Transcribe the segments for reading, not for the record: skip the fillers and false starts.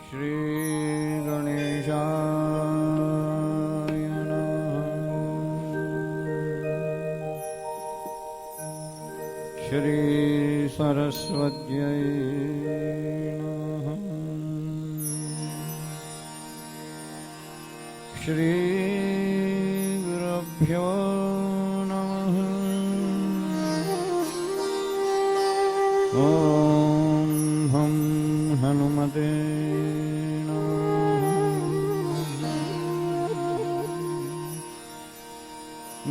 श्री गणेशाय नमः। श्री सरस्वत्यै नमः। श्री गुरुभ्यो नमः। ओम हम हनुमते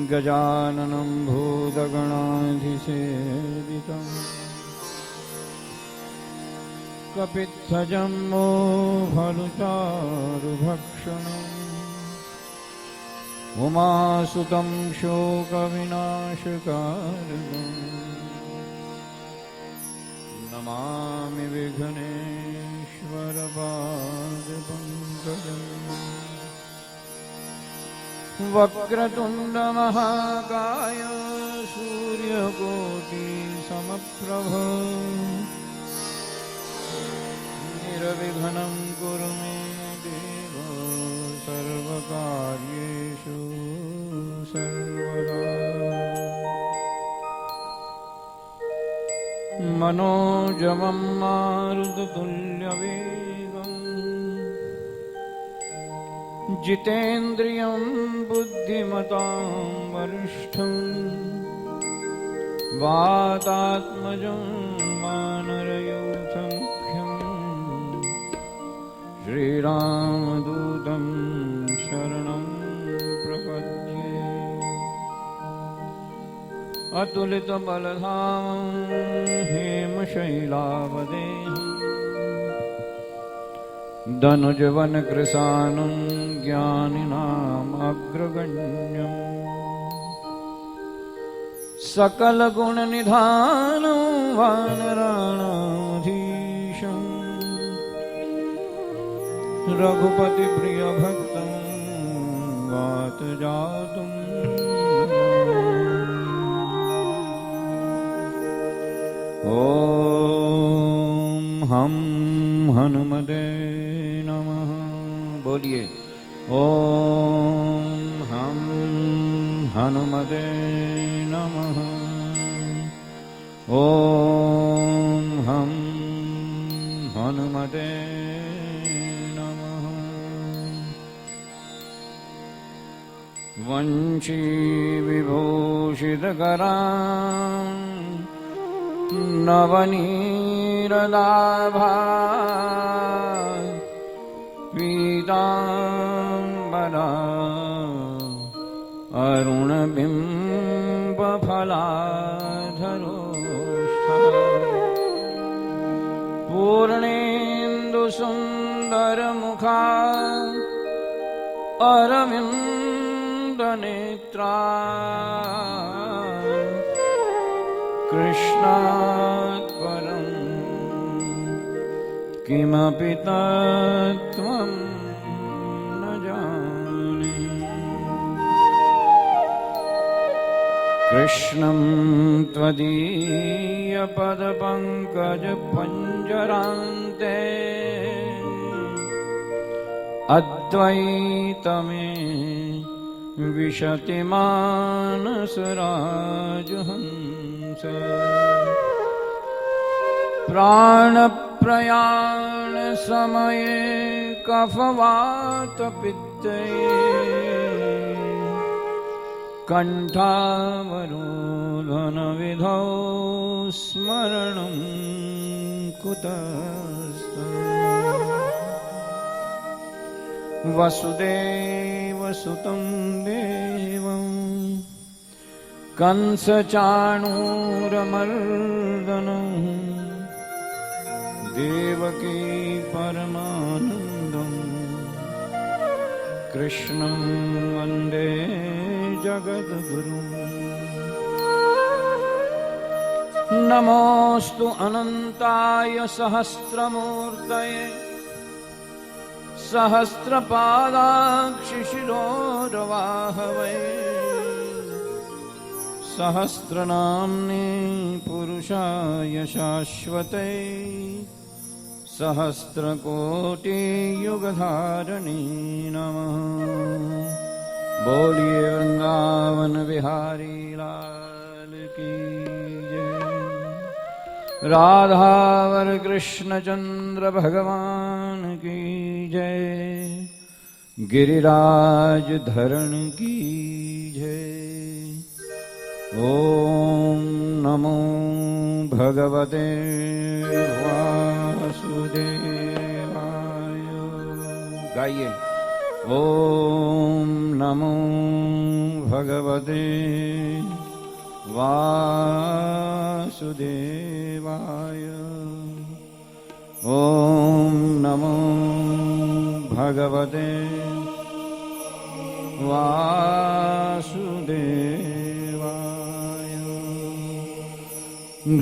गजाननं भूतगणाधिसेवितं कपित्थजम्बोफलचारुभक्षणम् उमासुतं शोकविनाशकारणम् नमामि विघ्नेश्वरपादपङ्कजम्। वक्रतुण्डमहाकाय सूर्यकोटिसमप्रभ निर्विघ्नं कुरु मे देव सर्वकार्येषु सर्वदा। मनोजवं मारुततुल्यवेगम् जितेन्द्रियं बुद्धिमतां वरिष्ठं वातात्मजं वानरयूथमुख्यं श्रीरामदूतं शरणं प्रपद्ये। अतुलितबलधामं हेमशैलावदेहं धनुजवनकृशानं ज्ञानिनामग्रगण्यम् सकलगुणनिधानं वानराणाधीशं रघुपतिप्रियभक्तं वातजातं ओम हम हनुमते नमः। बोलिए ओम हम हनुमते नमः। ओम हम हनुमते नमः। वंशी विभूषितकरां नवनीरलाभा पीताम्बरा अरुणबिम्बफलाधरोष्ठा पूर्णेन्दुसुन्दरमुखा अरविन्दनेत्रा कृष्णात् परं किमपि तत्त्वं न जाने। कृष्णं त्वदीयपदपङ्कजपञ्जरान्ते अद्वैतमे विशति मानसराजहंस। प्राणप्रयाण समये कफवातपित्ते कण्ठावरोधनविधौ स्मरणं कुतस्तव। वसुदेवसुतं देवं कंसचाणूरमर्दनं देवकी परमानन्दं कृष्णं वन्दे जगद्गुरुं। नमोऽस्तु अनन्ताय सहस्रमूर्तये सहस्रपादाक्षिशिरोरवाहवे सहस्रनाम्ने पुरुषाय शाश्वते सहस्रकोटियुगधारिणी नमः। बोलिए वृंदावन बिहारी लाल की जय। राधावर कृष्ण चंद्र भगवान की जय। गिरिराज धरण की जय। ओम नमो भगवते वासुदेवाय। गाइए। ओम नमो भगवते वासुदेवाय। ओम नमो भगवते वासुदेवाय।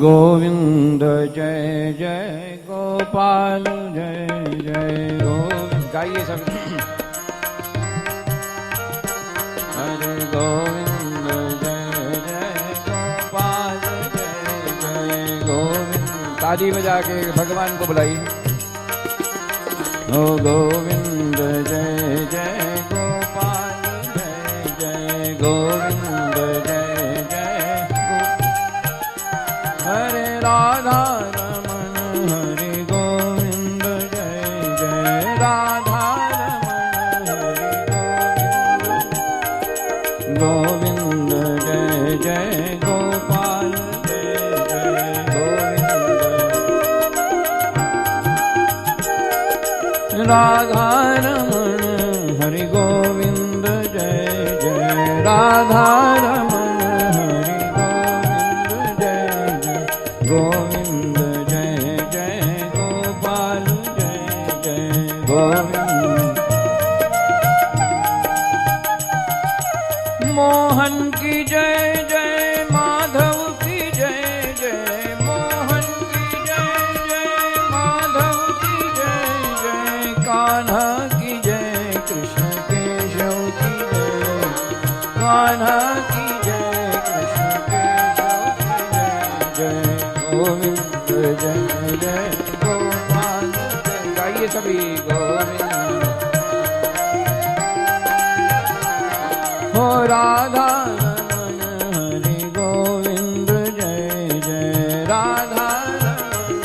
गोविंद जय जय गोपाल जय जय गोविंद। गाइए सब। हरे गोविंद जय जय गोपाल जय जय गोविंद। ताली बजा के भगवान को बुलाइए। ओ गोविंद जय जय गोपाल जय जय गोविंद जय जय। हरे राधा रमण हरे गोविंद जय जय राधा रमण हरे गोविंद जय जय गोपाल जय जय गोविंद। राधा रमण हरि गोविंद जय जय राधा रमण हरि गोविंद जय जय गोविंद जय जय गोपाल जय जय गोविंद। मोहन की जय जय माधव की जय जय। मोहन की जय जय माधव की जय जय। कान्हा की जय कृष्ण केशव की जय। कान्हा की जय कृष्ण केशव की जय जय गोविंद जय जय गोपाल जय। गाइए सभी। गोविंद हो राधा रमण हरि गोविंद जय जय राधा रमण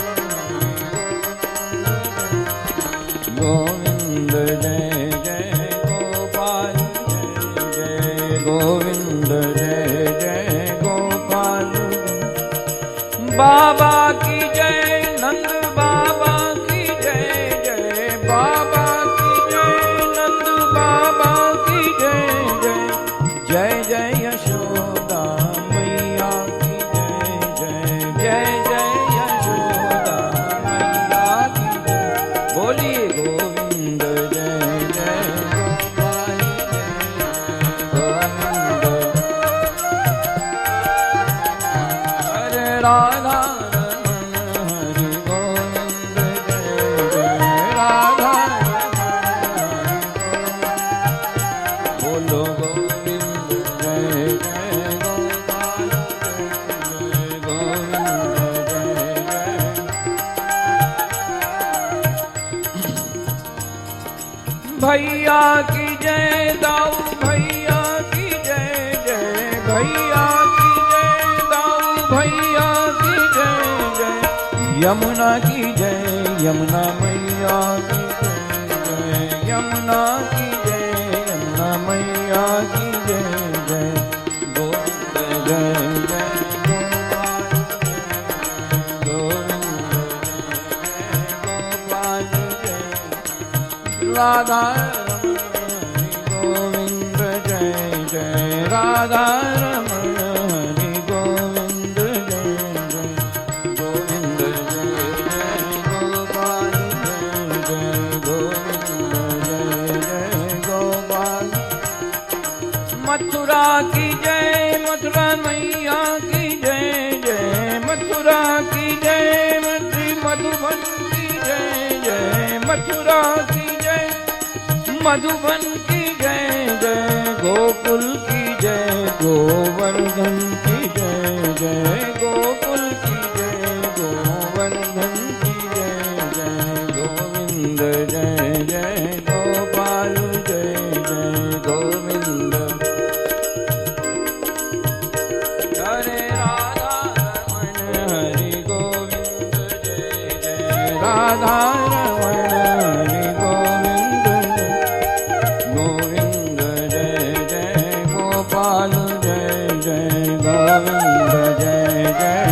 गोविंद जय जय गोपाल जय जय गोविंद जय जय गोपाल। बाबा की जय नंद बाबा की जय जय। बाबा की जय नंद बाबा की जय जय। जय जय यशोदा मैया की जय जय। जय जय यशोदा मैया की जय। बोलिए गोविंद जय जय गोपाल जय गोविंद। हरे राधा रमण हरि गोविंद जय जय राधा रमण बोलो गोविंद जय जय गोपाल जय गोविंद जय जय। भैया की जय दाऊ भैया की जय जय। भैया की जय दाऊ भैया की जय जय। यमुना की जय यमुना मैया की जय जय। यमुना की जय यमुना मैया की जय जय गोविंद जय जय गोपाल गोविंद जय गोपाल जय। राधा रमण हरि गोविंद जय जय राधा रमण हरि गोविंद जय जय गोविंद जय जय गोपाल जय जय गोविंद जय जय गोपाल। मथुरा की जय मथुरा मैया की जय जय। मथुरा की जय मधुबन की जय जय। मथुरा की जय मधुबन की जय जय। गोकुल की जय गोवर्धन की जय जय। गोकुल की जय गोवर्धन की जय जय गोविंद जय जय गोपाल जय जय गोविंद हरे राधा रमण हरि गोविंद जय जय राधा रमण हरि गोविंद गोविंद जय जय गोपाल जय जय गोविंद जय जय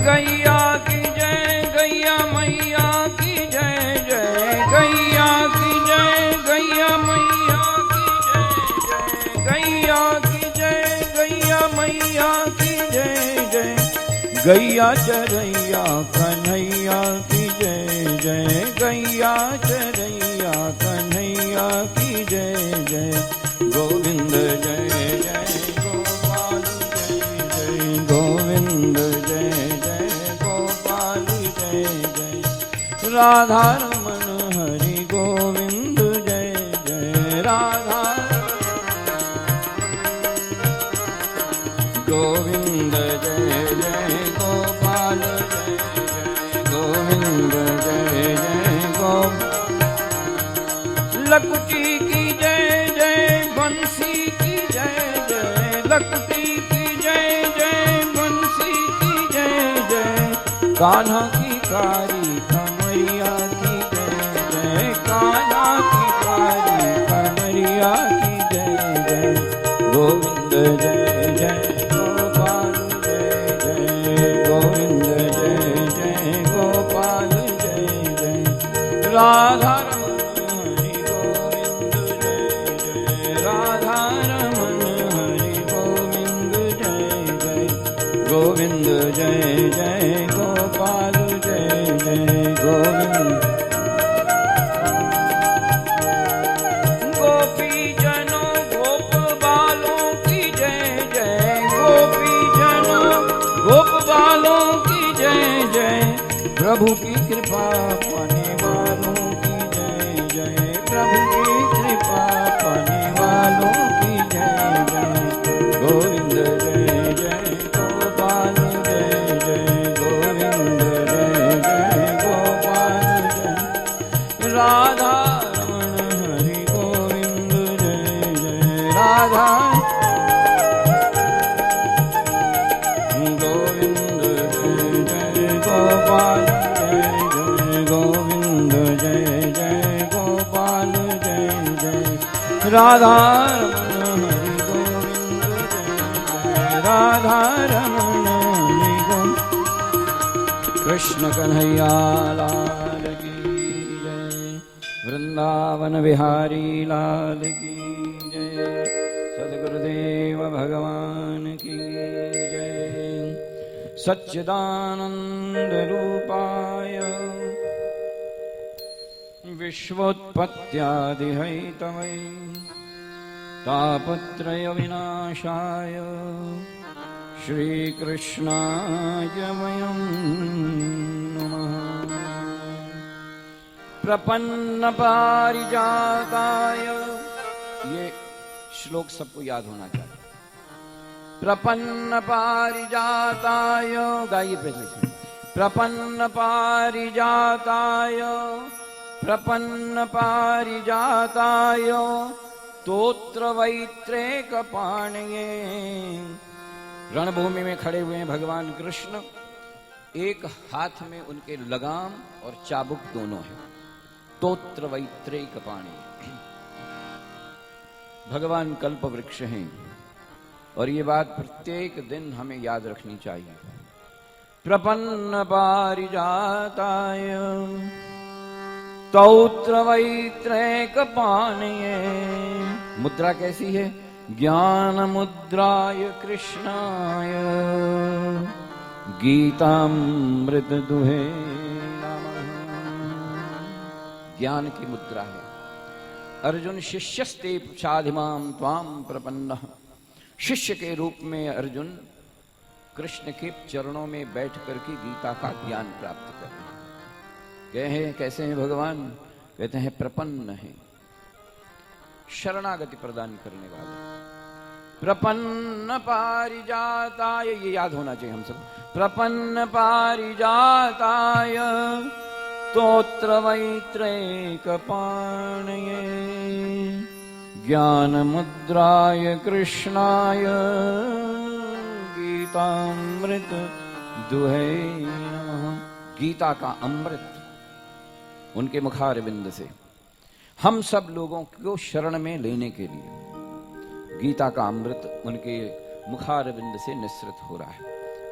गैया की जय गैया मैया की जय जय गैया की जय गैया मैया की जय जय गैया की जय गैया मैया की जय जय गैया चरैया कन्हैया की जय जय गैया चरैया कन्हैया की जय जय गोविंद जय जय गोपाल जय जय गोविंद जय जय गोपाल जय जय राधा रमण हरि गोविंद जय जय राधा गोविंद जय जय गोपाल जय जय गोविंद जय जय लकुटी की जय जय बंसी की जय जय लकुटी की जय जय बंसी की जय जय कान्हा की कारी कमरिया की जय जय कान्हा की कारी कमरिया की जय जय गोविंद जय जय गोपाल जय जय गोविंद जय जय गोपाल जय जय राधा गोविंद जय जय गोपाल जय जय गोविंद गोपी जनों गोप बालों की जय जय गोपी जनों गोप बालों की जय जय प्रभु की कृपा पाने वालों की जय जय प्रभु की कृपा पाने वालों की जय जय गोविंद जय जय गोपाल जय जय गोविंद जय जय गोपाल जय राधा रमण हरि गोविंद जय जय राधा गोविंद जय जय गोपाल जय जय गोविंद जय जय गोपाल जय जय राधा रमण हरि गोविंद जय जय राधा रमण हरि गोविंद कृष्ण कन्हैया लाल की जय वृंदावन बिहारी लाल की जय सद्गुरुदेव भगवान की जय सच्चिदानंद रूपाय विश्वोत्पत्त्यादि हेतवे तापत्रय विनाशाय श्रीकृष्णाय वयं नमः प्रपन्न पारिजाताय ये श्लोक सबको याद होना चाहिए प्रपन्न पारिजाताय गाइए पहले से प्रपन्न पारिजाताय प्रपन्न पारिजाताय तोत्र वैत्रेक पाणये रणभूमि में खड़े हुए हैं भगवान कृष्ण एक हाथ में उनके लगाम और चाबुक दोनों है तोत्र वैत्रेक पाणये भगवान कल्प वृक्ष हैं और ये बात प्रत्येक दिन हमें याद रखनी चाहिए प्रपन्न पारिजाताय तौत्र वैत्रेक पाणये मुद्रा कैसी है ज्ञान मुद्राय कृष्णाय गीतामृत दुहे नमः ज्ञान की मुद्रा है अर्जुन शिष्यस्ते साधिमाम त्वाम प्रपन्नः शिष्य के रूप में अर्जुन कृष्ण के चरणों में बैठ करके गीता का ज्ञान प्राप्त कर गए हैं कैसे हैं भगवान कहते हैं प्रपन्न है शरणागति प्रदान करने वाले प्रपन्न पारिजाताय ये याद होना चाहिए हम सब प्रपन्न पारिजाताय स्तोत्र वैत्रैकपाणये ज्ञानमुद्राय कृष्णाय गीतामृत दुहे नमः। गीता का अमृत उनके मुखारविंद से हम सब लोगों को शरण में लेने के लिए गीता का अमृत उनके मुखारविंद से निस्सृत हो रहा है।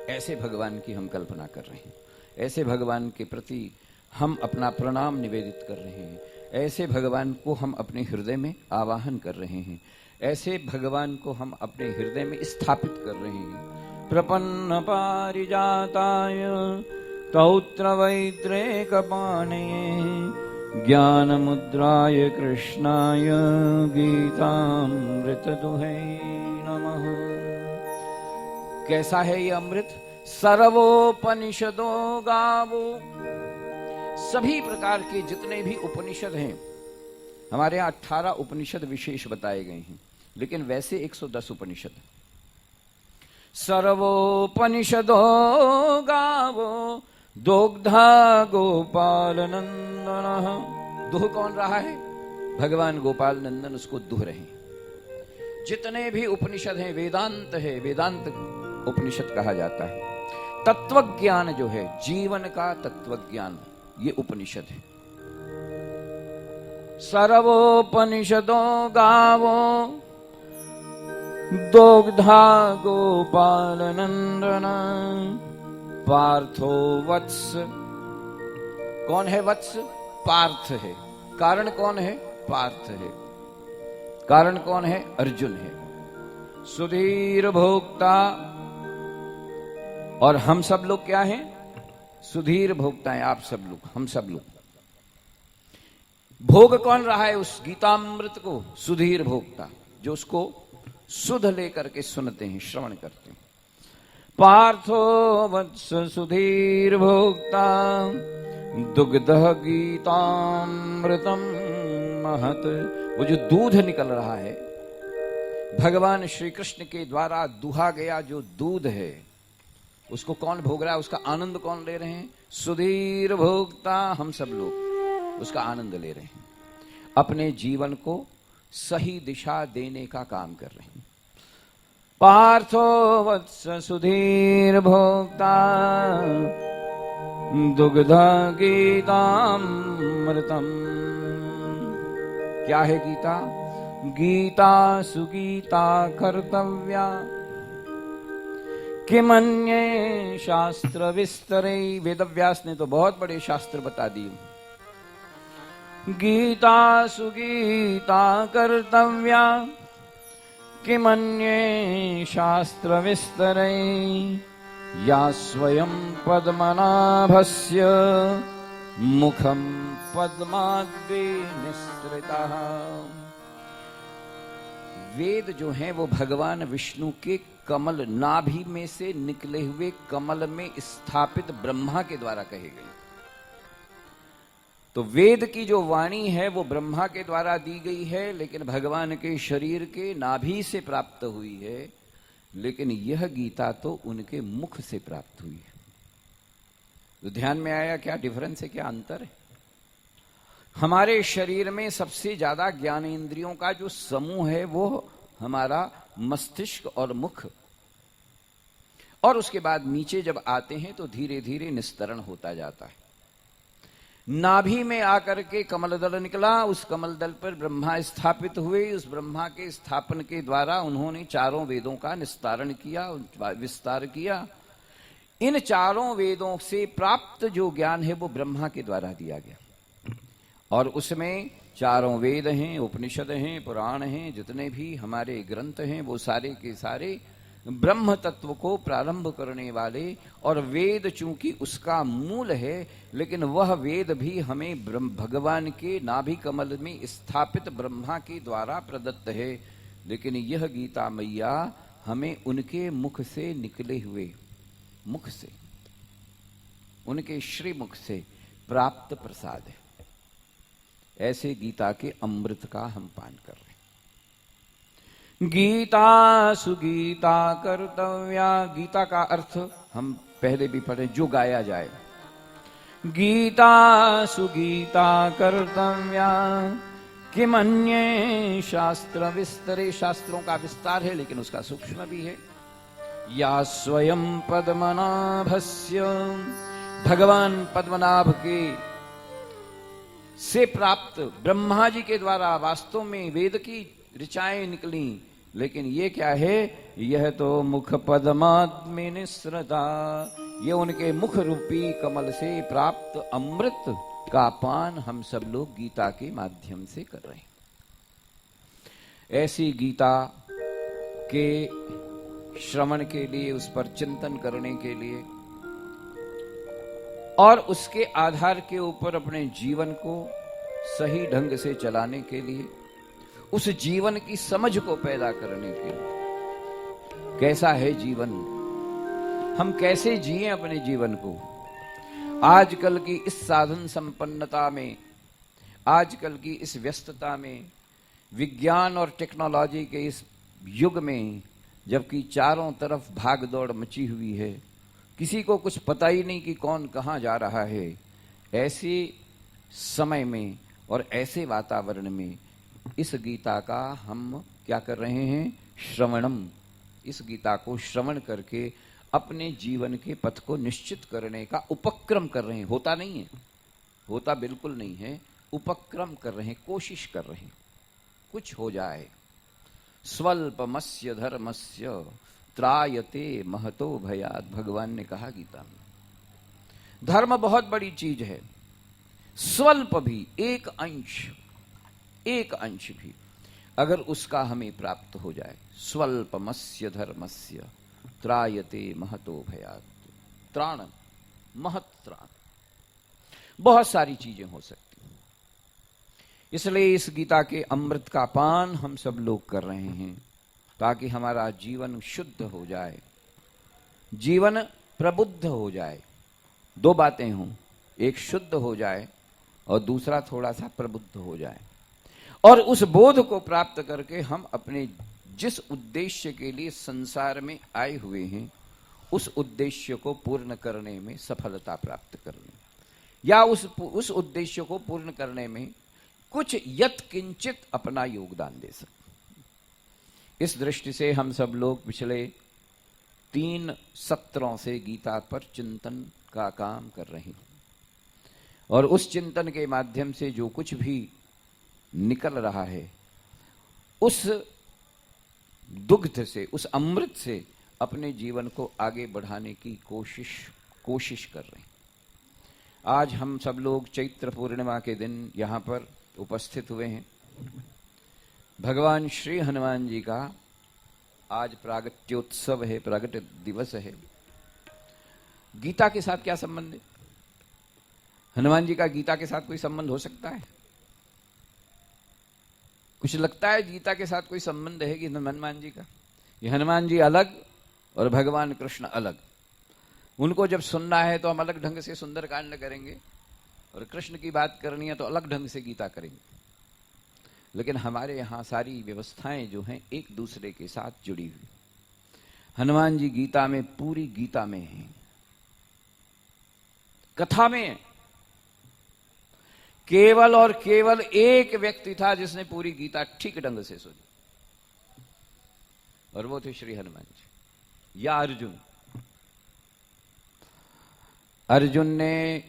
ऐसे भगवान की हम कल्पना कर रहे हैं, ऐसे भगवान के प्रति हम अपना प्रणाम निवेदित कर रहे हैं, ऐसे भगवान को हम अपने हृदय में आवाहन कर रहे हैं, ऐसे भगवान को हम अपने हृदय में स्थापित कर रहे हैं। प्रपन्न पारिजाताय स्तोत्र वैत्रैकपाणये ज्ञानमुद्राय कृष्णाय गीतामृत दुहे नमः। कैसा है ये अमृत? सर्वोपनिषदो गावो, सभी प्रकार के जितने भी उपनिषद हैं, हमारे यहाँ 18 उपनिषद विशेष बताए गए हैं, लेकिन वैसे 110 उपनिषद। सर्वोपनिषदो गावो दोग्धा गोपाल नंदन। दुह कौन रहा है? भगवान गोपाल नंदन उसको दुह रहे हैं। जितने भी उपनिषद हैं, वेदांत है, वेदांत उपनिषद कहा जाता है। तत्व ज्ञान जो है, जीवन का तत्व ज्ञान, ये उपनिषद है। सर्वोपनिषदो गावो दोग्धा गोपाल नंदन पार्थो वत्स। कौन है वत्स? पार्थ है। कारण कौन है? पार्थ है। कारण कौन है? अर्जुन है। सुधीर भोक्ता, और हम सब लोग क्या हैं? सुधीर भोक्ता हैं। आप सब लोग, हम सब लोग। भोग कौन रहा है उस गीतामृत को? सुधीर भोक्ता, जो उसको सुध लेकर के सुनते हैं, श्रवण करते हैं। पार्थो वत्स सुधीर भोक्ता दुग्ध गीतामृतम महत। वो जो दूध निकल रहा है, भगवान श्री कृष्ण के द्वारा दुहा गया जो दूध है, उसको कौन भोग रहा है? उसका आनंद कौन ले रहे हैं? सुधीर भोक्ता, हम सब लोग उसका आनंद ले रहे हैं, अपने जीवन को सही दिशा देने का काम कर रहे हैं। पार्थो वत्स सुधीर भोक्ता दुग्ध गीतामृतम। क्या है गीता? गीता सुगीता कर्तव्या किमन्ये शास्त्र विस्तरे। वेदव्यास ने तो बहुत बड़े शास्त्र बता दिए। गीता सुगीता कर्तव्या किमन्ये शास्त्र विस्तरे या स्वयं पद्मनाभस्य मुखम पद्माद्रि निस्सृतः। वेद जो हैं वो भगवान विष्णु के कमल, नाभि में से निकले हुए कमल में स्थापित ब्रह्मा के द्वारा कहे गए। तो वेद की जो वाणी है वो ब्रह्मा के द्वारा दी गई है, लेकिन भगवान के शरीर के नाभि से प्राप्त हुई है। लेकिन यह गीता तो उनके मुख से प्राप्त हुई है। तो ध्यान में आया क्या डिफरेंस है, क्या अंतर है? हमारे शरीर में सबसे ज्यादा ज्ञानेंद्रियों का जो समूह है वो हमारा मस्तिष्क और मुख, और उसके बाद नीचे जब आते हैं तो धीरे धीरे निस्तरण होता जाता है। नाभि में आकर के कमल दल निकला, उस कमल दल पर ब्रह्मा स्थापित हुए। उस ब्रह्मा के स्थापन के द्वारा उन्होंने चारों वेदों का निस्तारण किया, विस्तार किया। इन चारों वेदों से प्राप्त जो ज्ञान है वो ब्रह्मा के द्वारा दिया गया, और उसमें चारों वेद हैं, उपनिषद हैं, पुराण हैं, जितने भी हमारे ग्रंथ हैं वो सारे के सारे ब्रह्म तत्व को प्रारंभ करने वाले। और वेद चूंकि उसका मूल है, लेकिन वह वेद भी हमें भगवान के नाभि कमल में स्थापित ब्रह्मा के द्वारा प्रदत्त है। लेकिन यह गीता मैया हमें उनके मुख से निकले हुए, मुख से, उनके श्री मुख से प्राप्त प्रसाद है। ऐसे गीता के अमृत का हम पान कर रहे हैं। गीता सुगीता कर्तव्या। गीता का अर्थ हम पहले भी पढ़े, जो गाया जाए। गीता सुगीता कर्तव्या किमन्ये शास्त्र विस्तरे। शास्त्रों का विस्तार है लेकिन उसका सूक्ष्म भी है। या स्वयं पद्मनाभस्य, भगवान पद्मनाभ के से प्राप्त ब्रह्मा जी के द्वारा वास्तव में वेद की ऋचाएं निकली, लेकिन ये क्या है? यह तो मुख पद्मात्मे निस्रता, ये उनके मुख रूपी कमल से प्राप्त अमृत का पान हम सब लोग गीता के माध्यम से कर रहे हैं। ऐसी गीता के श्रवण के लिए, उस पर चिंतन करने के लिए और उसके आधार के ऊपर अपने जीवन को सही ढंग से चलाने के लिए, उस जीवन की समझ को पैदा करने के लिए, कैसा है जीवन, हम कैसे जिए अपने जीवन को। आजकल की इस साधन संपन्नता में, आजकल की इस व्यस्तता में, विज्ञान और टेक्नोलॉजी के इस युग में, जबकि चारों तरफ भाग दौड़ मची हुई है, किसी को कुछ पता ही नहीं कि कौन कहां जा रहा है, ऐसे समय में और ऐसे वातावरण में इस गीता का हम क्या कर रहे हैं? श्रवणम। इस गीता को श्रवण करके अपने जीवन के पथ को निश्चित करने का उपक्रम कर रहे हैं। होता नहीं है, होता बिल्कुल नहीं है, उपक्रम कर रहे हैं, कोशिश कर रहे हैं कुछ हो जाए। स्वल्पमस्य धर्मस्य त्रायते महतो भयात्, भगवान ने कहा गीता में। धर्म बहुत बड़ी चीज है, स्वल्प भी, एक अंश भी अगर उसका हमें प्राप्त हो जाए, स्वल्पमस्य धर्मस्य त्रायते महतो भयात्, त्राण, महत् त्राण, बहुत सारी चीजें हो सकती हैं। इसलिए इस गीता के अमृत का पान हम सब लोग कर रहे हैं ताकि हमारा जीवन शुद्ध हो जाए, जीवन प्रबुद्ध हो जाए। दो बातें हों, एक शुद्ध हो जाए और दूसरा थोड़ा सा प्रबुद्ध हो जाए, और उस बोध को प्राप्त करके हम अपने जिस उद्देश्य के लिए संसार में आए हुए हैं, उस उद्देश्य को पूर्ण करने में सफलता प्राप्त करने, या उस उद्देश्य को पूर्ण करने में कुछ यत्किंचित अपना योगदान दे सकते। इस दृष्टि से हम सब लोग पिछले 3 सत्रों से गीता पर चिंतन का काम कर रहे हैं, और उस चिंतन के माध्यम से जो कुछ भी निकल रहा है, उस दुग्ध से, उस अमृत से अपने जीवन को आगे बढ़ाने की कोशिश कर रहे हैं। आज हम सब लोग चैत्र पूर्णिमा के दिन यहां पर उपस्थित हुए हैं। भगवान श्री हनुमान जी का आज प्रागट्योत्सव है, प्रागट्य दिवस है। गीता के साथ क्या संबंध है? हनुमान जी का गीता के साथ कोई संबंध हो सकता है? कुछ लगता है गीता के साथ कोई संबंध है कि हनुमान जी का? ये हनुमान जी अलग और भगवान कृष्ण अलग। उनको जब सुनना है तो हम अलग ढंग से सुंदरकांड करेंगे, और कृष्ण की बात करनी है तो अलग ढंग से गीता करेंगे। लेकिन हमारे यहाँ सारी व्यवस्थाएं जो हैं एक दूसरे के साथ जुड़ी हुई। हनुमान जी गीता में, पूरी गीता में हैं, कथा में केवल और केवल एक व्यक्ति था जिसने पूरी गीता ठीक ढंग से सुनी, और वो थे श्री हनुमान जी या अर्जुन। अर्जुन ने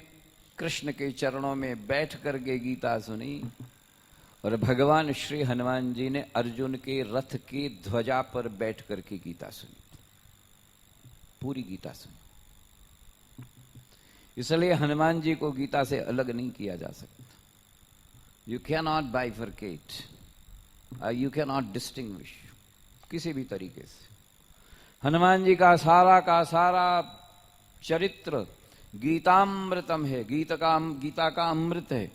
कृष्ण के चरणों में बैठ करके गीता सुनी, और भगवान श्री हनुमान जी ने अर्जुन के रथ की ध्वजा पर बैठ करके गीता सुनी, पूरी गीता सुनी। इसलिए हनुमान जी को गीता से अलग नहीं किया जा सकता। You can not bifurcate, you can not distinguish किसी भी तरीके से। हनुमान जी का सारा चरित्र गीतामृतम है, गीता का अमृत है,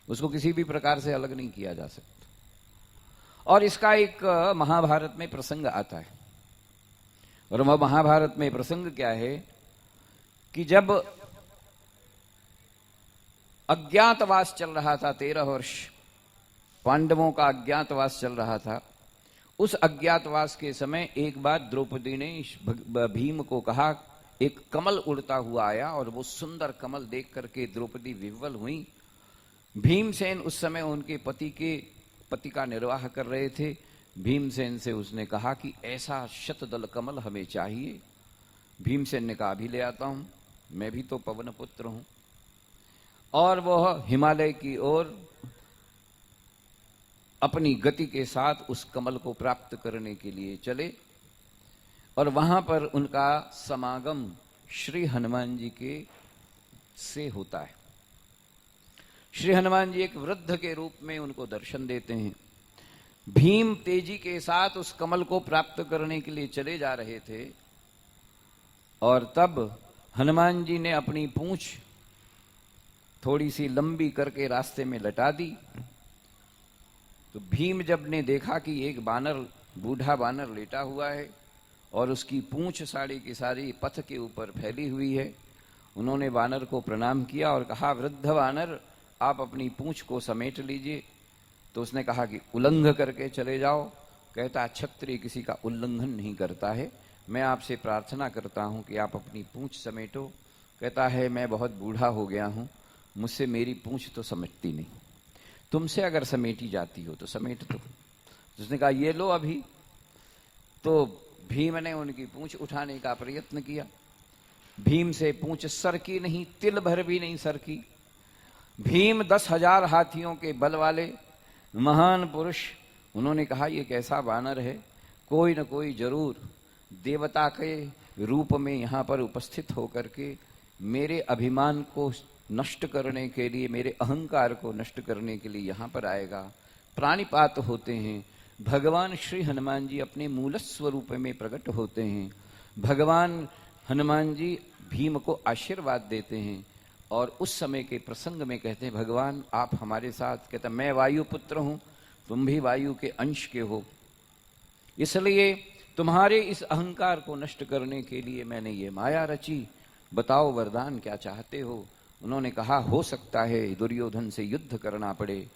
उसको किसी भी प्रकार से अलग नहीं किया जा सकता। और इसका एक महाभारत में प्रसंग आता है, और वह महाभारत में प्रसंग क्या है कि जब अज्ञातवास चल रहा था, 13 वर्ष पांडवों का अज्ञातवास चल रहा था, उस अज्ञातवास के समय एक बार द्रौपदी ने भीम को कहा एक कमल उड़ता हुआ आया और वो सुंदर कमल देख करके द्रौपदी विह्वल हुई। भीमसेन उस समय उनके पति का निर्वाह कर रहे थे। भीमसेन से उसने कहा कि ऐसा शतदल कमल हमें चाहिए। भीमसेन ने कहा अभी ले आता हूं, मैं भी तो पवन पुत्र हूं। और वह हिमालय की ओर अपनी गति के साथ उस कमल को प्राप्त करने के लिए चले और वहां पर उनका समागम श्री हनुमान जी के से होता है। श्री हनुमान जी एक वृद्ध के रूप में उनको दर्शन देते हैं। भीम तेजी के साथ उस कमल को प्राप्त करने के लिए चले जा रहे थे और तब हनुमान जी ने अपनी पूंछ थोड़ी सी लंबी करके रास्ते में लटा दी। तो भीम जब ने देखा कि एक बानर, बूढ़ा बानर लेटा हुआ है और उसकी पूंछ साड़ी की सारी पथ के ऊपर फैली हुई है, उन्होंने बानर को प्रणाम किया और कहा, वृद्ध बानर आप अपनी पूंछ को समेट लीजिए। तो उसने कहा कि उल्लंघ करके चले जाओ। कहता क्षत्रिय किसी का उल्लंघन नहीं करता है, मैं आपसे प्रार्थना करता हूं कि आप अपनी पूंछ समेटो। कहता है मैं बहुत बूढ़ा हो गया हूं, मुझसे मेरी पूंछ तो समेटती नहीं, तुमसे अगर समेटी जाती हो तो समेट दो। उसने कहा ये लो अभी। तो भीम ने उनकी पूंछ उठाने का प्रयत्न किया। भीम से पूंछ सरकी नहीं, तिल भर भी नहीं सरकी। भीम 10,000 हाथियों के बल वाले महान पुरुष, उन्होंने कहा ये कैसा बानर है, कोई न कोई जरूर देवता के रूप में यहां पर उपस्थित होकर के मेरे अभिमान को नष्ट करने के लिए, मेरे अहंकार को नष्ट करने के लिए यहां पर आएगा। प्राणिपात होते हैं। भगवान श्री हनुमान जी अपने मूल स्वरूप में प्रकट होते हैं। भगवान हनुमान जी भीम को आशीर्वाद देते हैं और उस समय के प्रसंग में कहते हैं भगवान आप हमारे साथ। कहता मैं वायु पुत्र हूं, तुम भी वायु के अंश के हो, इसलिए तुम्हारे इस अहंकार को नष्ट करने के लिए मैंने ये माया रची। बताओ वरदान क्या चाहते हो। उन्होंने कहा हो सकता है दुर्योधन से युद्ध करना पड़े,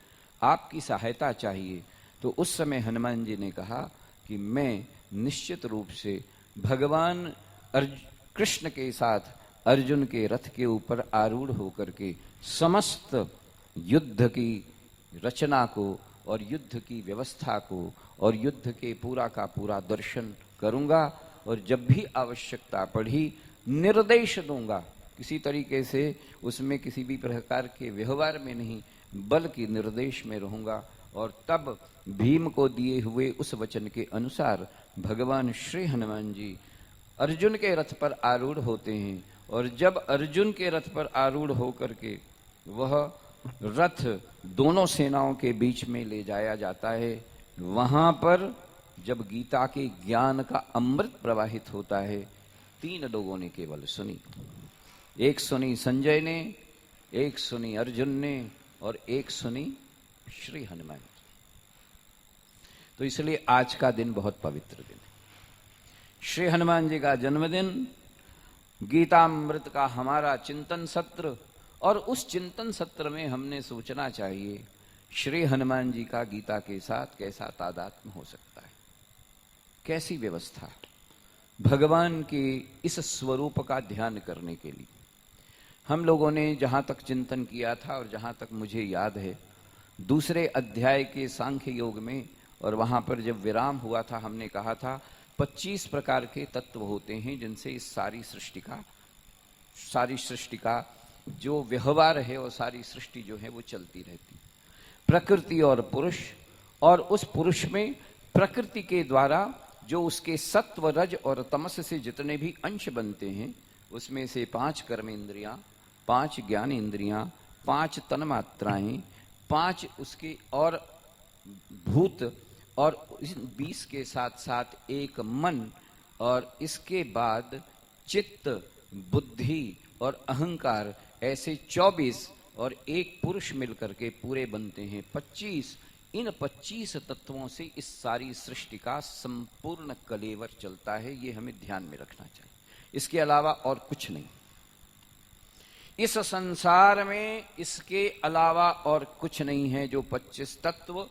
आपकी सहायता चाहिए। तो उस समय हनुमान जी ने कहा कि मैं निश्चित रूप से भगवान कृष्ण के साथ अर्जुन के रथ के ऊपर आरूढ़ होकर के समस्त युद्ध की रचना को और युद्ध की व्यवस्था को और युद्ध के पूरा का पूरा दर्शन करूंगा और जब भी आवश्यकता पड़ी निर्देश दूंगा। किसी तरीके से उसमें किसी भी प्रकार के व्यवहार में नहीं, बल्कि निर्देश में रहूंगा। और तब भीम को दिए हुए उस वचन के अनुसार भगवान श्री हनुमान जी अर्जुन के रथ पर आरूढ़ होते हैं। और जब अर्जुन के रथ पर आरूढ़ होकर के वह रथ दोनों सेनाओं के बीच में ले जाया जाता है, वहां पर जब गीता के ज्ञान का अमृत प्रवाहित होता है, 3 लोगों ने केवल सुनी। एक सुनी संजय ने, एक सुनी अर्जुन ने और एक सुनी श्री हनुमान। तो इसलिए आज का दिन बहुत पवित्र दिन है, श्री हनुमान जी का जन्मदिन, गीतामृत का हमारा चिंतन सत्र। और उस चिंतन सत्र में हमने सोचना चाहिए श्री हनुमान जी का गीता के साथ कैसा तादात्म्य हो सकता है, कैसी व्यवस्था भगवान के इस स्वरूप का ध्यान करने के लिए। हम लोगों ने जहां तक चिंतन किया था और जहां तक मुझे याद है, दूसरे अध्याय के सांख्य योग में, और वहां पर जब विराम हुआ था हमने कहा था 25 प्रकार के तत्व होते हैं जिनसे इस सारी सृष्टि का जो व्यवहार है और सारी सृष्टि जो है वो चलती रहती। प्रकृति और पुरुष, और उस पुरुष में प्रकृति के द्वारा जो उसके सत्व रज और तमस से जितने भी अंश बनते हैं, उसमें से 5 कर्म इंद्रियां, 5 ज्ञान इंद्रियां, 5 तन्मात्राएं, 5 उसके और भूत, और 20 के साथ साथ एक मन, और इसके बाद चित्त, बुद्धि और अहंकार, ऐसे 24 और एक पुरुष मिलकर के पूरे बनते हैं 25। इन 25 तत्वों से इस सारी सृष्टि का संपूर्ण कलेवर चलता है, ये हमें ध्यान में रखना चाहिए। इसके अलावा और कुछ नहीं इस संसार में, इसके अलावा और कुछ नहीं है। जो 25 तत्व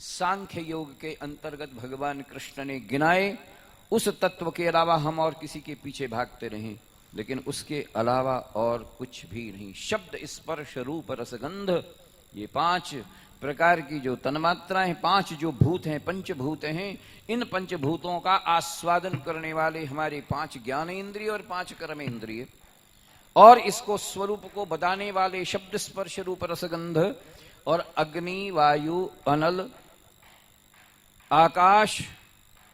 सांख्य योग के अंतर्गत भगवान कृष्ण ने गिनाए, उस तत्व के अलावा हम और किसी के पीछे भागते रहें, लेकिन उसके अलावा और कुछ भी नहीं। शब्द, स्पर्श, रूप, रसगंध, ये 5 प्रकार की जो तन्मात्राएं, 5 जो भूत हैं, पंचभूत हैं, इन पंचभूतों का आस्वादन करने वाले हमारे 5 ज्ञानेंद्रिय और 5 कर्मेंद्रिय, और इसको स्वरूप को बताने वाले शब्द, स्पर्श, रूप, रसगंध, और अग्नि, वायु, अनल, आकाश,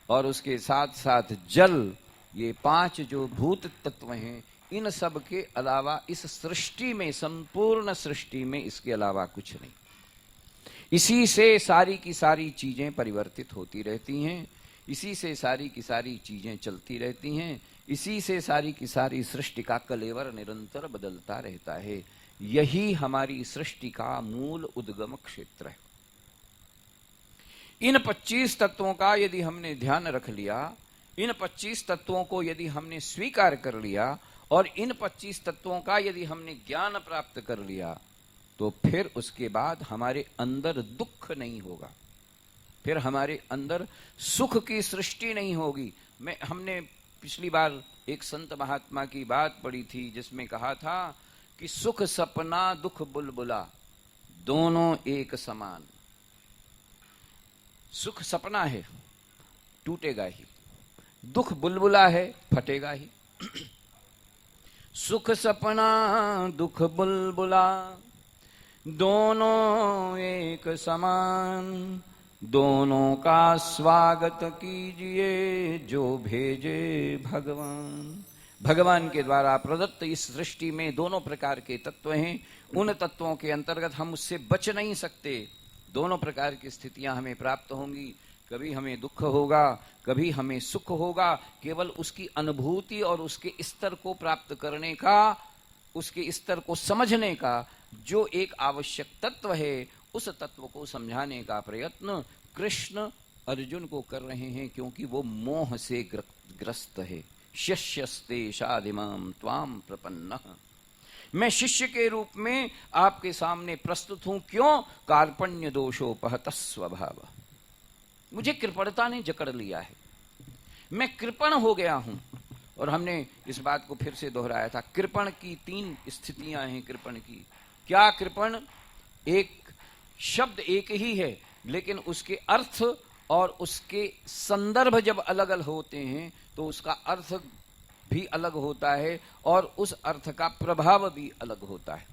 और उसके साथ साथ जल, ये 5 जो भूत तत्व हैं, इन सब के अलावा इस सृष्टि में, संपूर्ण सृष्टि में इसके अलावा कुछ नहीं। इसी से सारी की सारी चीजें परिवर्तित होती रहती हैं, इसी से सारी की सारी चीजें चलती रहती हैं, इसी से सारी की सारी सृष्टि का कलेवर निरंतर बदलता रहता है। यही हमारी सृष्टि का मूल उद्गम क्षेत्र है। इन 25 तत्वों का यदि हमने ध्यान रख लिया, इन 25 तत्वों को यदि हमने स्वीकार कर लिया, और इन 25 तत्वों का यदि हमने ज्ञान प्राप्त कर लिया, तो फिर उसके बाद हमारे अंदर दुख नहीं होगा, फिर हमारे अंदर सुख की सृष्टि नहीं होगी। हमने पिछली बार एक संत महात्मा की बात पढ़ी थी, जिसमें कहा था कि सुख सपना दुख बुलबुला दोनों एक समान। सुख सपना है, टूटेगा ही, दुख बुलबुला है, फटेगा ही। सुख सपना दुख बुलबुला दोनों एक समान, दोनों का स्वागत कीजिए जो भेजे भगवान। भगवान के द्वारा प्रदत्त इस सृष्टि में दोनों प्रकार के तत्व हैं। उन तत्वों के अंतर्गत हम उससे बच नहीं सकते। दोनों प्रकार की स्थितियां हमें प्राप्त होंगी। कभी हमें दुख होगा, कभी हमें सुख होगा। केवल उसकी अनुभूति और उसके स्तर को प्राप्त करने का, उसके स्तर को समझने का जो एक आवश्यक तत्व है, उस तत्व को समझाने का प्रयत्न कृष्ण अर्जुन को कर रहे हैं, क्योंकि वो मोह से ग्रस्त है। शिष्यस्ते शादिमाम त्वाम प्रपन्नः, मैं शिष्य के रूप में आपके सामने प्रस्तुत हूं। क्यों? कार्पण्य दोषोपहतः स्वभाव, मुझे कृपणता ने जकड़ लिया है, मैं कृपण हो गया हूं। और हमने इस बात को फिर से दोहराया था, कृपण की 3 स्थितियां हैं। कृपण की क्या? कृपण एक शब्द एक ही है, लेकिन उसके अर्थ और उसके संदर्भ जब अलग अलग होते हैं तो उसका अर्थ भी अलग होता है और उस अर्थ का प्रभाव भी अलग होता है।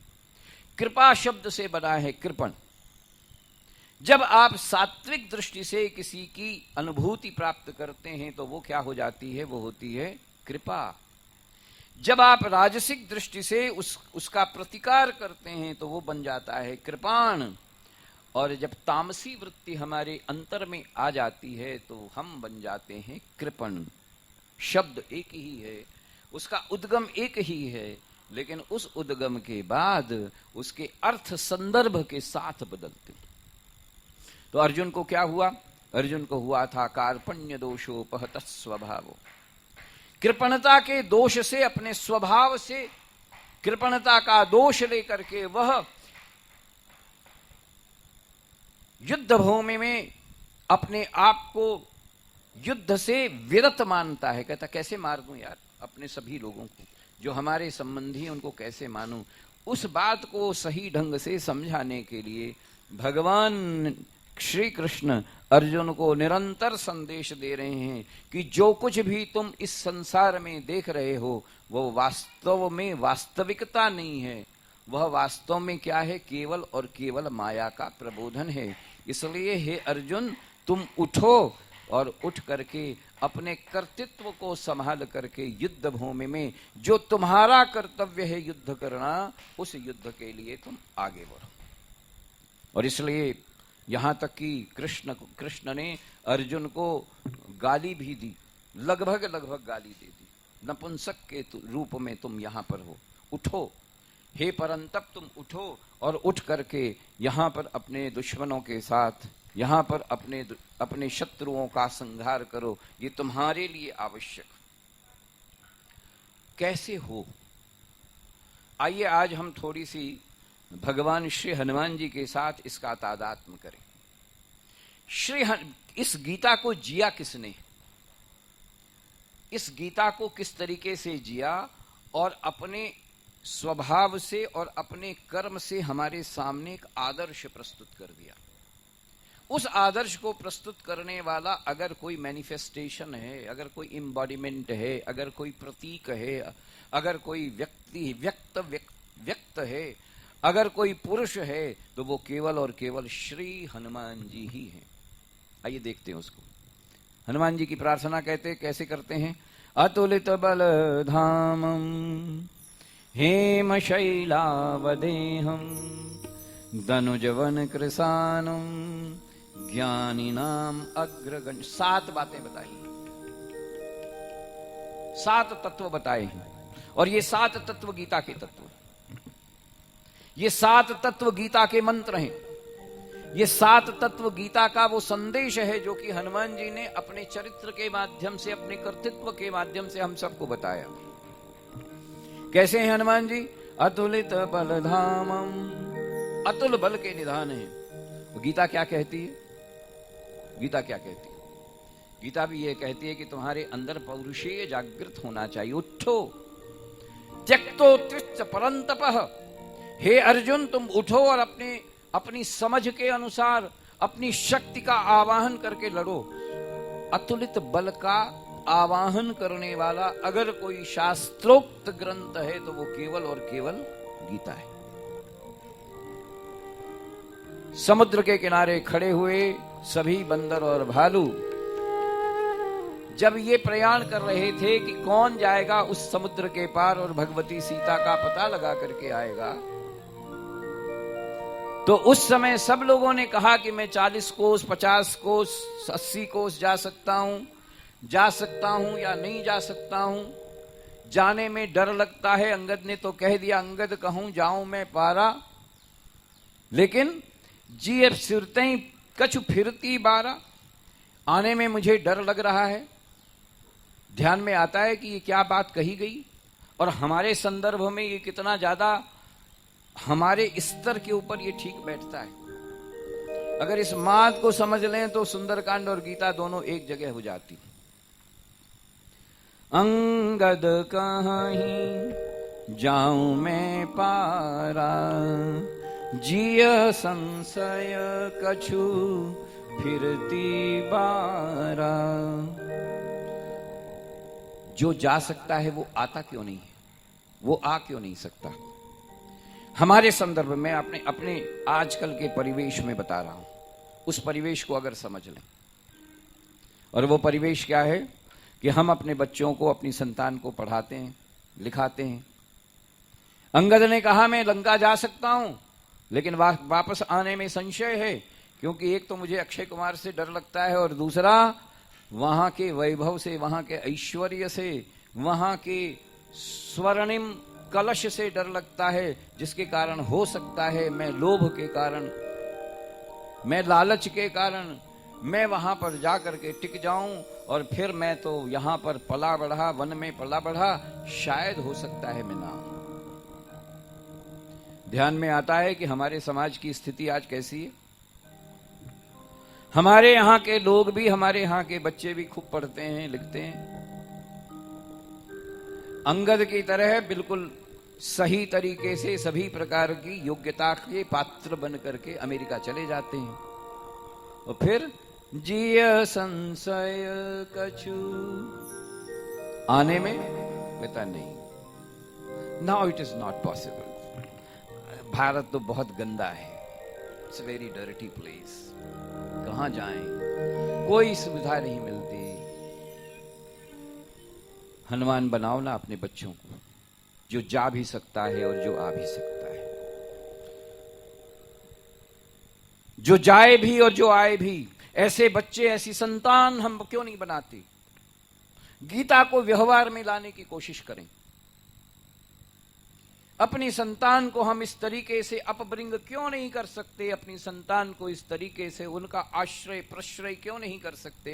कृपा शब्द से बना है कृपण। जब आप सात्विक दृष्टि से किसी की अनुभूति प्राप्त करते हैं तो वो क्या हो जाती है? वो होती है कृपा। जब आप राजसिक दृष्टि से उसका प्रतिकार करते हैं तो वो बन जाता है कृपाण। और जब तामसी वृत्ति हमारे अंतर में आ जाती है तो हम बन जाते हैं कृपण। शब्द एक ही है, उसका उद्गम एक ही है, लेकिन उस उद्गम के बाद उसके अर्थ संदर्भ के साथ बदलते। तो अर्जुन को क्या हुआ? अर्जुन को हुआ था कार्पण्य दोषोपहतः स्वभावो। कृपणता के दोष से, अपने स्वभाव से कृपणता का दोष लेकर के वह युद्ध भूमि में अपने आप को युद्ध से विरत मानता है। कहता कैसे मार दूं यार अपने सभी लोगों को, जो हमारे संबंधी हैं उनको कैसे मानूं। उस बात को सही ढंग से समझाने के लिए भगवान श्री कृष्ण अर्जुन को निरंतर संदेश दे रहे हैं कि जो कुछ भी तुम इस संसार में देख रहे हो वो वास्तव में वास्तविकता नहीं है। वह वास्तव में क्या है? केवल और केवल माया का प्रबोधन है। इसलिए हे अर्जुन, तुम उठो और उठ करके अपने कर्तृत्व को संभाल करके युद्ध भूमि में जो तुम्हारा कर्तव्य है युद्ध करना, उस युद्ध के लिए तुम आगे बढ़ो। और इसलिए यहां तक कि कृष्ण ने अर्जुन को गाली भी दी, लगभग गाली दे दी। नपुंसक के रूप में तुम यहां पर हो, उठो हे परंतप, तुम उठो और उठ करके यहां पर अपने दुश्मनों के साथ, यहां पर अपने शत्रुओं का संहार करो। ये तुम्हारे लिए आवश्यक। कैसे हो? आइए आज हम थोड़ी सी भगवान श्री हनुमान जी के साथ इसका तादात्म्य करें। इस गीता को जिया किसने? इस गीता को किस तरीके से जिया और अपने स्वभाव से और अपने कर्म से हमारे सामने एक आदर्श प्रस्तुत कर दिया। उस आदर्श को प्रस्तुत करने वाला अगर कोई मैनिफेस्टेशन है, अगर कोई इम्बॉडीमेंट है, अगर कोई प्रतीक है, अगर कोई व्यक्ति व्यक्त है, अगर कोई पुरुष है, तो वो केवल और केवल श्री हनुमान जी ही हैं। आइए देखते हैं उसको। हनुमान जी की प्रार्थना कैसे करते हैं? अतुलित बल धामम हेम शैलावदेहम दनुजवन कृसानम ज्ञानी नाम अग्रगण्य। 7 बातें बताई, 7 तत्व बताए हैं, और ये 7 तत्व गीता के तत्व, ये 7 तत्व गीता के मंत्र हैं। ये 7 तत्व गीता का वो संदेश है जो कि हनुमान जी ने अपने चरित्र के माध्यम से, अपने कर्तृत्व के माध्यम से हम सबको बताया। कैसे हैं हनुमान जी? अतुलित बल धामम, अतुल बल के निधान है। गीता क्या कहती है? गीता क्या कहती है? गीता भी ये कहती है कि तुम्हारे अंदर पौरुषेय जागृत होना चाहिए। उठो, त्यक्तोत्तिष्ठ परंतपः। हे अर्जुन, तुम उठो और अपनी समझ के अनुसार अपनी शक्ति का आवाहन करके लड़ो। अतुलित बल का आवाहन करने वाला अगर कोई शास्त्रोक्त ग्रंथ है तो वो केवल और केवल गीता है। समुद्र के किनारे खड़े हुए सभी बंदर और भालू जब ये प्रयाण कर रहे थे कि कौन जाएगा उस समुद्र के पार और भगवती सीता का पता लगा करके आएगा, तो उस समय सब लोगों ने कहा कि मैं 40 कोस, 50 कोस, 80 कोस जा सकता हूं या नहीं जा सकता हूं। जाने में डर लगता है। अंगद ने तो कह दिया, अंगद कहूं जाऊं मैं पारा, लेकिन जी अब सिरते कछु फिरती बारा। आने में मुझे डर लग रहा है। ध्यान में आता है कि ये क्या बात कही गई और हमारे संदर्भ में ये कितना ज्यादा हमारे स्तर के ऊपर ये ठीक बैठता है। अगर इस बात को समझ लें तो सुंदरकांड और गीता दोनों एक जगह हो जाती। अंगद कहीं जाऊं मैं पारा, जिय संशय कछु फिरती बारा। जो जा सकता है वो आता क्यों नहीं है? वो आ क्यों नहीं सकता? हमारे संदर्भ में अपने आजकल के परिवेश में बता रहा हूं। उस परिवेश को अगर समझ लें, और वो परिवेश क्या है कि हम अपने बच्चों को, अपनी संतान को पढ़ाते हैं, लिखाते हैं। अंगद ने कहा मैं लंका जा सकता हूं, लेकिन वापस आने में संशय है, क्योंकि एक तो मुझे अक्षय कुमार से डर लगता है और दूसरा वहां के वैभव से, वहां के ऐश्वर्य से, वहां के स्वर्णिम कलश से डर लगता है, जिसके कारण हो सकता है मैं लोभ के कारण, मैं लालच के कारण मैं वहां पर जाकर के टिक जाऊं और फिर मैं तो यहां पर पला बढ़ा, वन में पला बढ़ा, शायद हो सकता है मैं ना। ध्यान में आता है कि हमारे समाज की स्थिति आज कैसी है। हमारे यहां के लोग भी, हमारे यहां के बच्चे भी खूब पढ़ते हैं, लिखते हैं। अंगद की तरह बिल्कुल सही तरीके से सभी प्रकार की योग्यता के पात्र बन करके अमेरिका चले जाते हैं, और फिर जिय संशय कछु आने में पता नहीं। Now it is not possible. Bharat तो बहुत गंदा है, इट्स वेरी डर्टी प्लेस। कहां जाएं, कोई सुविधा नहीं मिलती। हनुमान बनाओ ना अपने बच्चों को, जो जा भी सकता है और जो आ भी सकता है, जो जाए भी और जो आए भी। ऐसे बच्चे, ऐसी संतान हम क्यों नहीं बनाते? गीता को व्यवहार में लाने की कोशिश करें। अपनी संतान को हम इस तरीके से अपब्रिंग क्यों नहीं कर सकते? अपनी संतान को इस तरीके से उनका आश्रय प्रश्रय क्यों नहीं कर सकते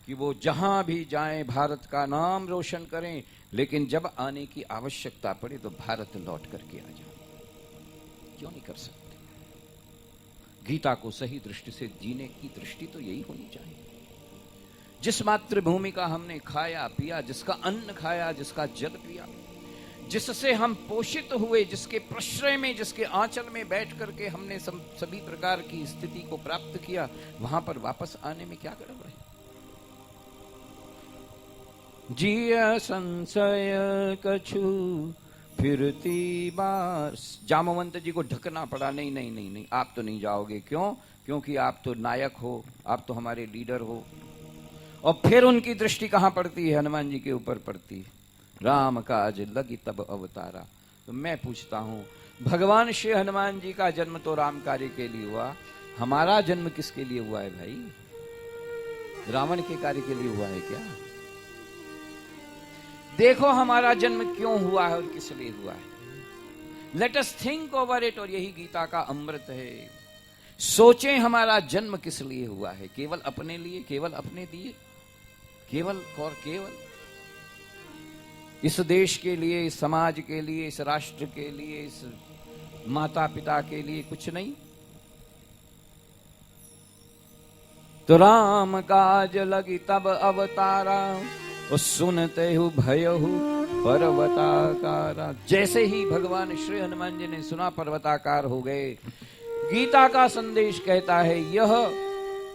कि वो जहां भी जाएं भारत का नाम रोशन करें, लेकिन जब आने की आवश्यकता पड़े तो भारत लौट करके आ जाए? क्यों नहीं कर सकते? गीता को सही दृष्टि से जीने की दृष्टि तो यही होनी चाहिए। जिस मातृभूमि का हमने खाया पिया, जिसका अन्न खाया, जिसका जल पिया, जिससे हम पोषित हुए, जिसके प्रश्रय में, जिसके आंचल में बैठ करके हमने सभी प्रकार की स्थिति को प्राप्त किया, वहां पर वापस आने में क्या गड़बड़ है? जिया संशय कछु फिरती बार। जामवंत जी को ढकना पड़ा, नहीं नहीं नहीं नहीं, आप तो नहीं जाओगे। क्यों? क्योंकि आप तो नायक हो, आप तो हमारे लीडर हो। और फिर उनकी दृष्टि कहां पड़ती है? हनुमान जी के ऊपर पड़ती है। राम काज लगी तब अवतारा। तो मैं पूछता हूं, भगवान श्री हनुमान जी का जन्म तो राम कार्य के लिए हुआ, हमारा जन्म किसके लिए हुआ है भाई? रावण के कार्य के लिए हुआ है क्या? देखो हमारा जन्म क्यों हुआ है और किस लिए हुआ है। Let us think over it. और यही गीता का अमृत है। सोचें हमारा जन्म किस लिए हुआ है। केवल अपने लिए, केवल अपने लिए, केवल और केवल इस देश के लिए, इस समाज के लिए, इस राष्ट्र के लिए, इस माता पिता के लिए, कुछ नहीं। तो राम काज लगी तब अवतारा, और सुनते हु भयहु पर्वताकारा। जैसे ही भगवान श्री हनुमान जी ने सुना, पर्वताकार हो गए। गीता का संदेश कहता है, यह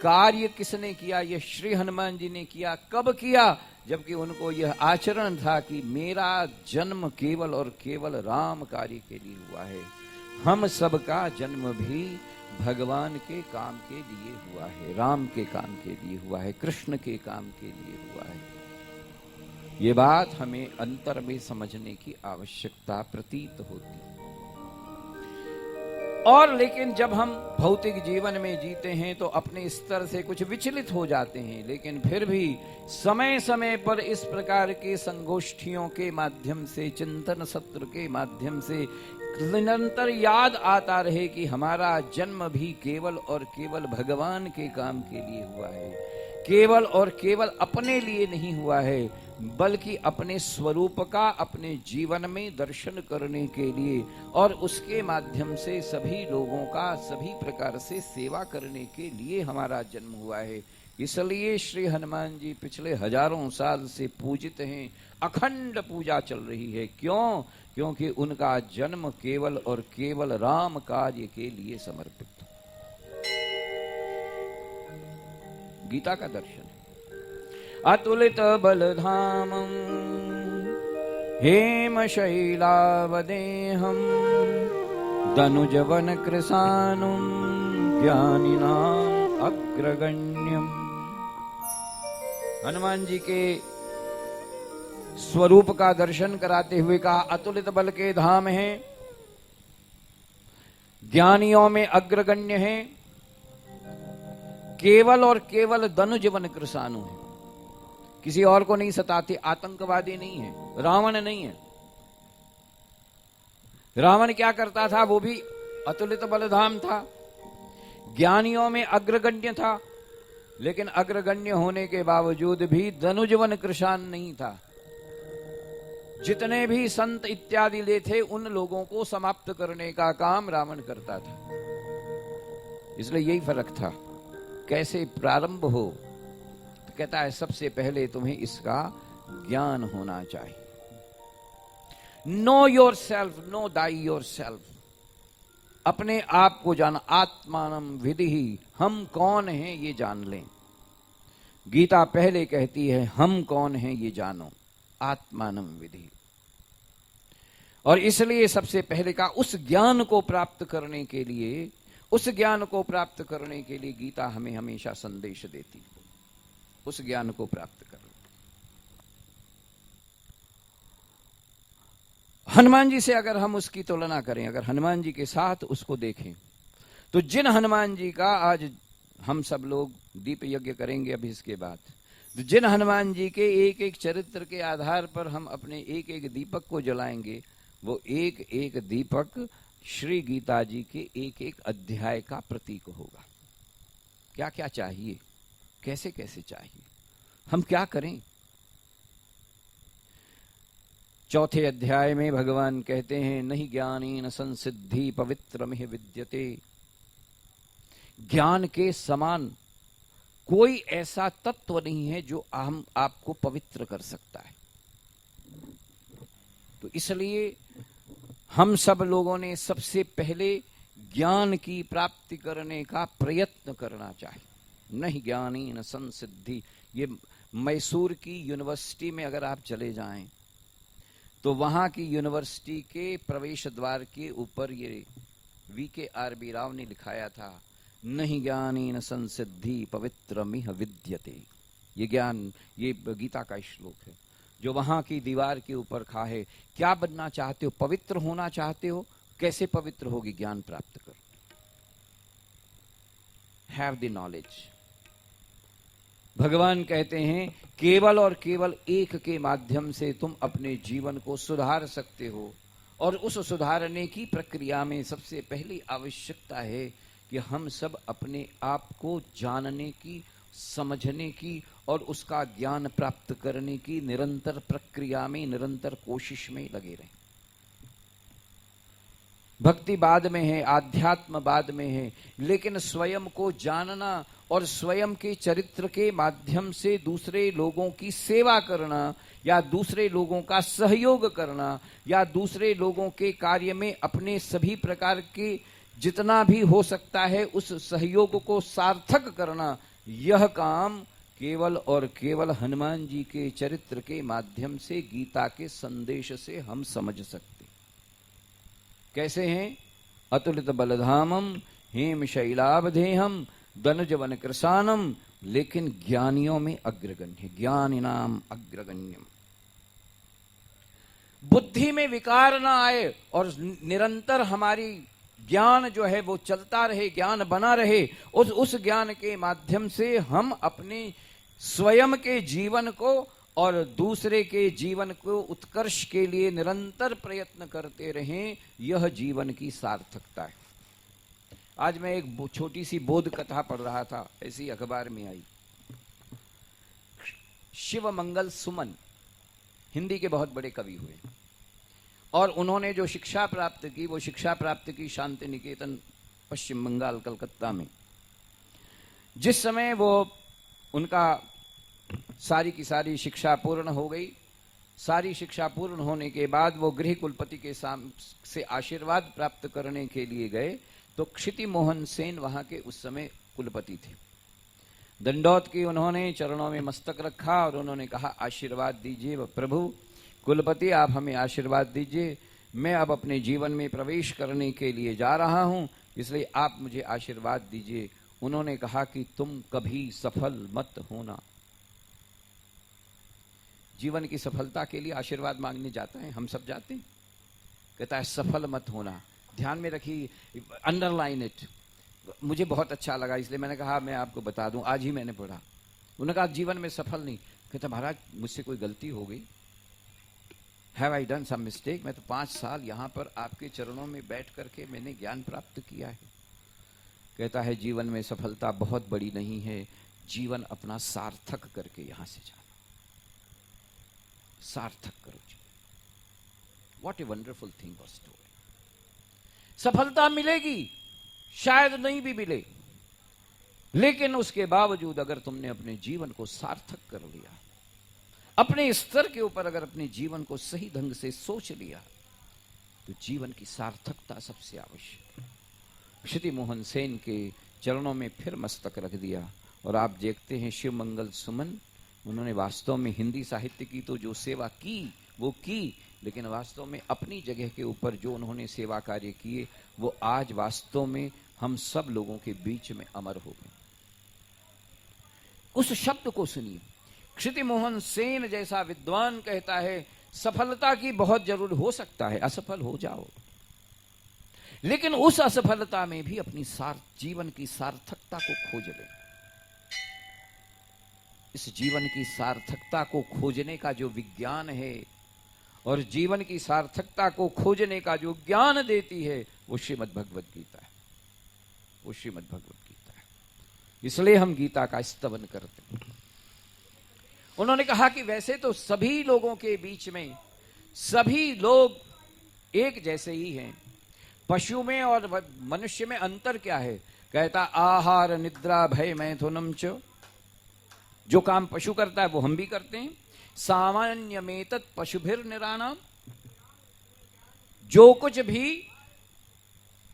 कार्य किसने किया? यह श्री हनुमान जी ने किया। कब किया? जबकि उनको यह आचरण था कि मेरा जन्म केवल और केवल राम कार्य के लिए हुआ है। हम सबका जन्म भी भगवान के काम के लिए हुआ है, राम के काम के लिए हुआ है, कृष्ण के काम के लिए हुआ है। ये बात हमें अंतर में समझने की आवश्यकता प्रतीत होती है। और लेकिन जब हम भौतिक जीवन में जीते हैं तो अपने स्तर से कुछ विचलित हो जाते हैं, लेकिन फिर भी समय समय पर इस प्रकार के संगोष्ठियों के माध्यम से, चिंतन सत्र के माध्यम से निरंतर याद आता रहे कि हमारा जन्म भी केवल और केवल भगवान के काम के लिए हुआ है। केवल और केवल अपने लिए नहीं हुआ है, बल्कि अपने स्वरूप का अपने जीवन में दर्शन करने के लिए और उसके माध्यम से सभी लोगों का सभी प्रकार से सेवा करने के लिए हमारा जन्म हुआ है। इसलिए श्री हनुमान जी पिछले हजारों साल से पूजित हैं, अखंड पूजा चल रही है। क्यों? क्योंकि उनका जन्म केवल और केवल राम कार्य के लिए समर्पित। गीता का दर्शन है। अतुलित बलधामं हेम शैलावदेहं दनुजवन कृशानुं ज्ञानिनां अग्रगण्यम्। हनुमान जी के स्वरूप का दर्शन कराते हुए कहा, अतुलित बल के धाम हैं, ज्ञानियों में अग्रगण्य हैं, केवल और केवल दनुजवन कृशानु है। किसी और को नहीं सताते, आतंकवादी नहीं है, रावण नहीं है। रावण क्या करता था? वो भी अतुलित बलधाम था, ज्ञानियों में अग्रगण्य था, लेकिन अग्रगण्य होने के बावजूद भी दनुजवन कृशान नहीं था। जितने भी संत इत्यादि ले थे, उन लोगों को समाप्त करने का काम रावण करता था। इसलिए यही फर्क था। कैसे प्रारंभ हो? तो कहता है सबसे पहले तुम्हें इसका ज्ञान होना चाहिए। Know your self, no Dai your self. अपने आप को जाना। आत्मानम विदिहि, हम कौन हैं ये जान लें। गीता पहले कहती है हम कौन हैं ये जानो, आत्मानम विधि। और इसलिए सबसे पहले का उस ज्ञान को प्राप्त करने के लिए, उस ज्ञान को प्राप्त करने के लिए गीता हमें हमेशा संदेश देती, उस ज्ञान को प्राप्त करना। हनुमान जी से अगर हम उसकी तुलना करें, अगर हनुमान जी के साथ उसको देखें, तो जिन हनुमान जी का आज हम सब लोग दीप यज्ञ करेंगे अभी इसके बाद, तो जिन हनुमान जी के एक एक चरित्र के आधार पर हम अपने एक एक दीपक को जलाएंगे, वो एक एक दीपक श्री गीता जी के एक एक अध्याय का प्रतीक होगा। क्या क्या चाहिए, कैसे कैसे चाहिए, हम क्या करें। चौथे अध्याय में भगवान कहते हैं, नहीं ज्ञानेन संसिद्धि पवित्रमिह विद्यते। ज्ञान के समान कोई ऐसा तत्व नहीं है जो हम आपको पवित्र कर सकता है। तो इसलिए हम सब लोगों ने सबसे पहले ज्ञान की प्राप्ति करने का प्रयत्न करना चाहिए। नहीं ज्ञानी न संसिद्धि। ये मैसूर की यूनिवर्सिटी में अगर आप चले जाएं तो वहां की यूनिवर्सिटी के प्रवेश द्वार के ऊपर ये VKRB राव ने लिखाया था, नहीं ज्ञानी न संसिद्धि पवित्रमिह विद्यते। ये ज्ञान, ये गीता का श्लोक है जो वहां की दीवार के ऊपर खा है। क्या बनना चाहते हो? पवित्र होना चाहते हो? कैसे पवित्र होगी? ज्ञान प्राप्त करो। Have the knowledge. भगवान कहते हैं केवल और केवल एक के माध्यम से तुम अपने जीवन को सुधार सकते हो, और उस सुधारने की प्रक्रिया में सबसे पहली आवश्यकता है कि हम सब अपने आप को जानने की, समझने की और उसका ज्ञान प्राप्त करने की निरंतर प्रक्रिया में, निरंतर कोशिश में लगे रहें। भक्ति बाद में है, आध्यात्म बाद में है, लेकिन स्वयं को जानना और स्वयं के चरित्र के माध्यम से दूसरे लोगों की सेवा करना या दूसरे लोगों का सहयोग करना या दूसरे लोगों के कार्य में अपने सभी प्रकार के जितना भी हो सकता है उस सहयोग को सार्थक करना, यह काम केवल और केवल हनुमान जी के चरित्र के माध्यम से, गीता के संदेश से हम समझ सकते। कैसे हैं? अतुलित बलधामम हेम शैलावधेहम दनुजवन कृशानम, लेकिन ज्ञानियों में अग्रगण्य, ज्ञानिनाम अग्रगण्यम। बुद्धि में विकार ना आए और निरंतर हमारी ज्ञान जो है वो चलता रहे, ज्ञान बना रहे। उस ज्ञान के माध्यम से हम अपने स्वयं के जीवन को और दूसरे के जीवन को उत्कर्ष के लिए निरंतर प्रयत्न करते रहें। यह जीवन की सार्थकता है। आज मैं एक छोटी सी बोध कथा पढ़ रहा था, ऐसी अखबार में आई। शिव मंगल सुमन हिंदी के बहुत बड़े कवि हुए और उन्होंने जो शिक्षा प्राप्त की वो शिक्षा प्राप्त की शांति निकेतन पश्चिम बंगाल कलकत्ता में। जिस समय वो उनका सारी की सारी शिक्षा पूर्ण हो गई, सारी शिक्षा पूर्ण होने के बाद वो गृह कुलपति के से आशीर्वाद प्राप्त करने के लिए गए तो क्षिति मोहन सेन वहां के उस समय कुलपति थे। दंडौत की उन्होंने चरणों में मस्तक रखा और उन्होंने कहा, आशीर्वाद दीजिए प्रभु कुलपति, आप हमें आशीर्वाद दीजिए। मैं अब अपने जीवन में प्रवेश करने के लिए जा रहा हूं, इसलिए आप मुझे आशीर्वाद दीजिए। उन्होंने कहा कि तुम कभी सफल मत होना। जीवन की सफलता के लिए आशीर्वाद मांगने जाता है, हम सब जाते हैं। कहता है सफल मत होना। ध्यान में रखिए, अंडरलाइन इट। मुझे बहुत अच्छा लगा, इसलिए मैंने कहा मैं आपको बता दूं, आज ही मैंने पढ़ा। उन्होंने कहा जीवन में सफल नहीं। कहता महाराज मुझसे कोई गलती हो गई? Have I done some mistake? मैं तो 5 साल यहाँ पर आपके चरणों में बैठ करके मैंने ज्ञान प्राप्त किया है। कहता है जीवन में सफलता बहुत बड़ी नहीं है, जीवन अपना सार्थक करके यहां से जाना। सार्थक करो जी। What a wonderful thing was to. सफलता मिलेगी, शायद नहीं भी मिले, लेकिन उसके बावजूद अगर तुमने अपने जीवन को सार्थक कर लिया, अपने स्तर के ऊपर अगर अपने जीवन को सही ढंग से सोच लिया, तो जीवन की सार्थकता सबसे आवश्यक है। क्षिति मोहन सेन के चरणों में फिर मस्तक रख दिया और आप देखते हैं शिव मंगल सुमन, उन्होंने वास्तव में हिंदी साहित्य की तो जो सेवा की वो की, लेकिन वास्तव में अपनी जगह के ऊपर जो उन्होंने सेवा कार्य किए वो आज वास्तव में हम सब लोगों के बीच में अमर हो गए। उस शब्द को सुनिए। क्षिति मोहन सेन जैसा विद्वान कहता है सफलता की बहुत जरूर हो सकता है, असफल हो जाओ, लेकिन उस असफलता में भी अपनी जीवन की सार्थकता को खोज ले। इस जीवन की सार्थकता को खोजने का जो विज्ञान है और जीवन की सार्थकता को खोजने का जो ज्ञान देती है वो श्रीमद् भगवद गीता है, वो श्रीमद् भगवद गीता है। इसलिए हम गीता का स्तवन करते हैं। उन्होंने कहा कि वैसे तो सभी लोगों के बीच में सभी लोग एक जैसे ही हैं, पशु में और मनुष्य में अंतर क्या है? कहता आहार निद्रा भय मैथुनम च, जो काम पशु करता है वो हम भी करते हैं। सामान्य में तत् पशुभिर निरानाम, जो कुछ भी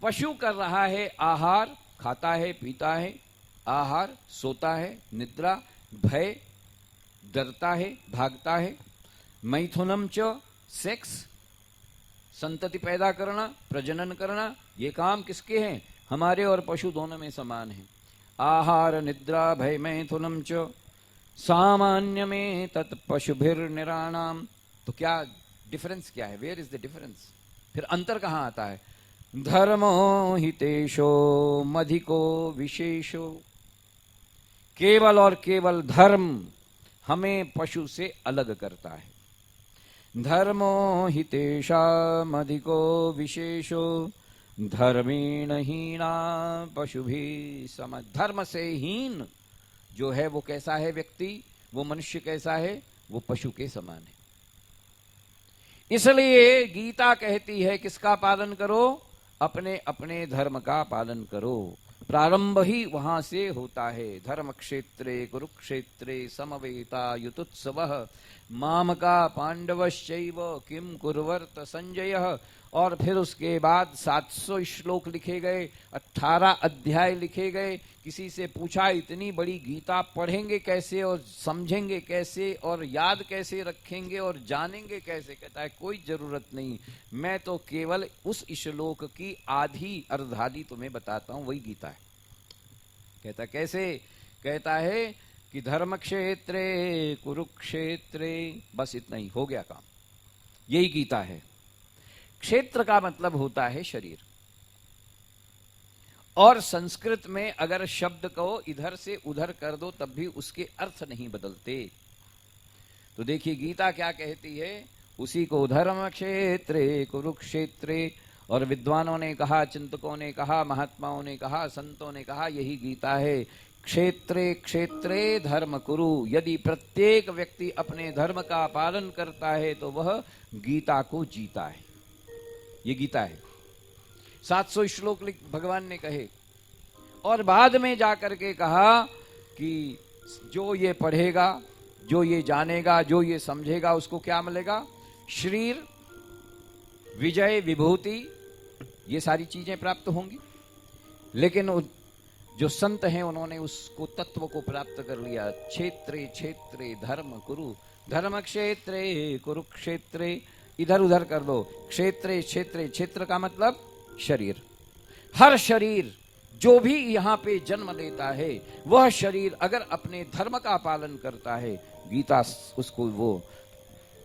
पशु कर रहा है, आहार खाता है, पीता है, आहार सोता है, निद्रा, भय, डरता है, भागता है, मैथुनम च सेक्स, संतति पैदा करना, प्रजनन करना, ये काम किसके हैं? हमारे और पशु दोनों में समान है। आहार निद्रा भय मैथुनम च सामान्य में तत् पशुभिर्निराणाम। तो क्या डिफरेंस क्या है? Where is the difference? फिर अंतर कहां आता है? धर्मो हितेशो मधिको विशेषो। केवल और केवल धर्म हमें पशु से अलग करता है। धर्मो हितेशामधिको विशेषो धर्मेण हीना पशु भी सम। धर्म से हीन जो है वो कैसा है व्यक्ति? वो मनुष्य कैसा है? वो पशु के समान है। इसलिए गीता कहती है किसका पालन करो? अपने अपने धर्म का पालन करो। प्रारंभ ही वहां से होता है। धर्म क्षेत्रे कुरुक्षेत्रे समवेता युतुत्सवः मामका पांडवश्चैव किम कुर्वर्त संजयः। और फिर उसके बाद 700 श्लोक लिखे गए, 18 अध्याय लिखे गए। किसी से पूछा इतनी बड़ी गीता पढ़ेंगे कैसे और समझेंगे कैसे और याद कैसे रखेंगे और जानेंगे कैसे? कहता है कोई जरूरत नहीं, मैं तो केवल उस श्लोक की आधी अर्धाधी तुम्हें बताता हूं, वही गीता है। कहता कैसे? कहता है कि धर्म क्षेत्रे कुरुक्षेत्रे, बस इतना ही हो गया काम, यही गीता है। क्षेत्र का मतलब होता है शरीर, और संस्कृत में अगर शब्द को इधर से उधर कर दो तब भी उसके अर्थ नहीं बदलते। तो देखिए गीता क्या कहती है, उसी को धर्म क्षेत्रे कुरुक्षेत्रे। और विद्वानों ने कहा, चिंतकों ने कहा, महात्माओं ने कहा, संतों ने कहा, यही गीता है। क्षेत्रे क्षेत्रे धर्म कुरु। यदि प्रत्येक व्यक्ति अपने धर्म का पालन करता है तो वह गीता को जीता है। ये गीता है। 700 श्लोक भगवान ने कहे, और बाद में जाकर के कहा कि जो ये पढ़ेगा, जो ये जानेगा, जो ये समझेगा, उसको क्या मिलेगा? शरीर, विजय, विभूति, ये सारी चीजें प्राप्त होंगी। लेकिन जो संत हैं उन्होंने उसको तत्व को प्राप्त कर लिया। क्षेत्रे क्षेत्रे धर्म कुरु। धर्म क्षेत्रे कुरुक्षेत्रे, इधर उधर कर दो। क्षेत्रे क्षेत्रे, क्षेत्र का मतलब शरीर। हर शरीर जो भी यहाँ पे जन्म लेता है, वह शरीर अगर अपने धर्म का पालन करता है, गीता उसको वो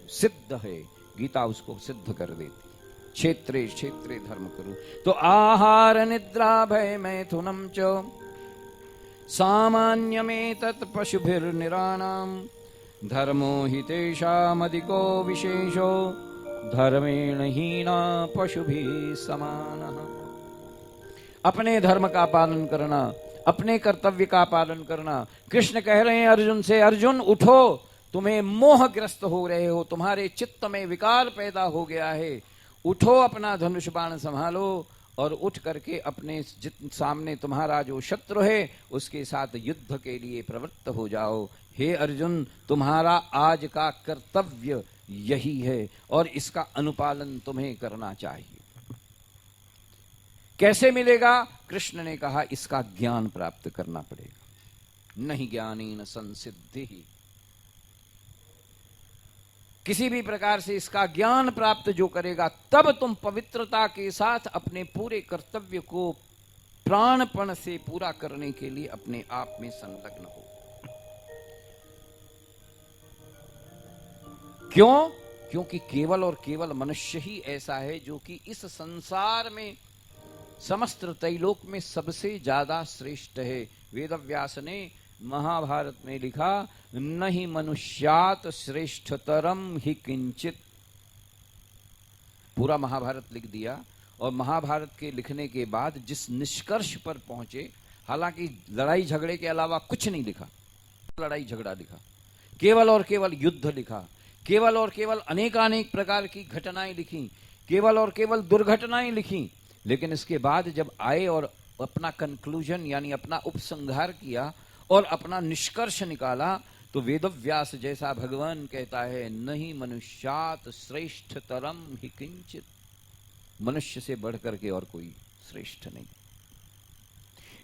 सिद्ध है, गीता उसको सिद्ध कर देती। क्षेत्रे क्षेत्रे धर्म करो। तो आहार निद्रा भय मैथुनम च सामान्य में तत् पशुभिर्निराणाम धर्मो हितेषामधिको विशेषो धर्मेण हीना पशुभि समान। अपने धर्म का पालन करना, अपने कर्तव्य का पालन करना। कृष्ण कह रहे हैं अर्जुन से, अर्जुन उठो, तुम्हें मोहग्रस्त हो रहे हो, तुम्हारे चित्त में विकार पैदा हो गया है। उठो, अपना धनुष बाण संभालो और उठ करके अपने सामने तुम्हारा जो शत्रु है उसके साथ युद्ध के लिए प्रवृत्त हो जाओ। हे अर्जुन, तुम्हारा आज का कर्तव्य यही है और इसका अनुपालन तुम्हें करना चाहिए। कैसे मिलेगा? कृष्ण ने कहा इसका ज्ञान प्राप्त करना पड़ेगा। नहीं ज्ञानेन संसिद्धि। किसी भी प्रकार से इसका ज्ञान प्राप्त जो करेगा, तब तुम पवित्रता के साथ अपने पूरे कर्तव्य को प्राणपण से पूरा करने के लिए अपने आप में संलग्न हो। क्यों? क्योंकि केवल और केवल मनुष्य ही ऐसा है जो कि इस संसार में समस्त त्रैलोक में सबसे ज्यादा श्रेष्ठ है। वेदव्यास ने महाभारत में लिखा, नहीं मनुष्यात श्रेष्ठतरम ही किंचित। पूरा महाभारत लिख दिया और महाभारत के लिखने के बाद जिस निष्कर्ष पर पहुंचे, हालांकि लड़ाई झगड़े के अलावा कुछ नहीं लिखा, लड़ाई झगड़ा लिखा, केवल और केवल युद्ध लिखा, केवल और केवल अनेकानेक प्रकार की घटनाएं लिखी, केवल और केवल दुर्घटनाएं लिखी। लेकिन इसके बाद जब आए और अपना कंक्लूजन यानी अपना उपसंहार किया और अपना निष्कर्ष निकाला, तो वेदव्यास जैसा भगवान कहता है, नहीं मनुष्यात श्रेष्ठतरम ही किंचित। मनुष्य से बढ़कर के और कोई श्रेष्ठ नहीं।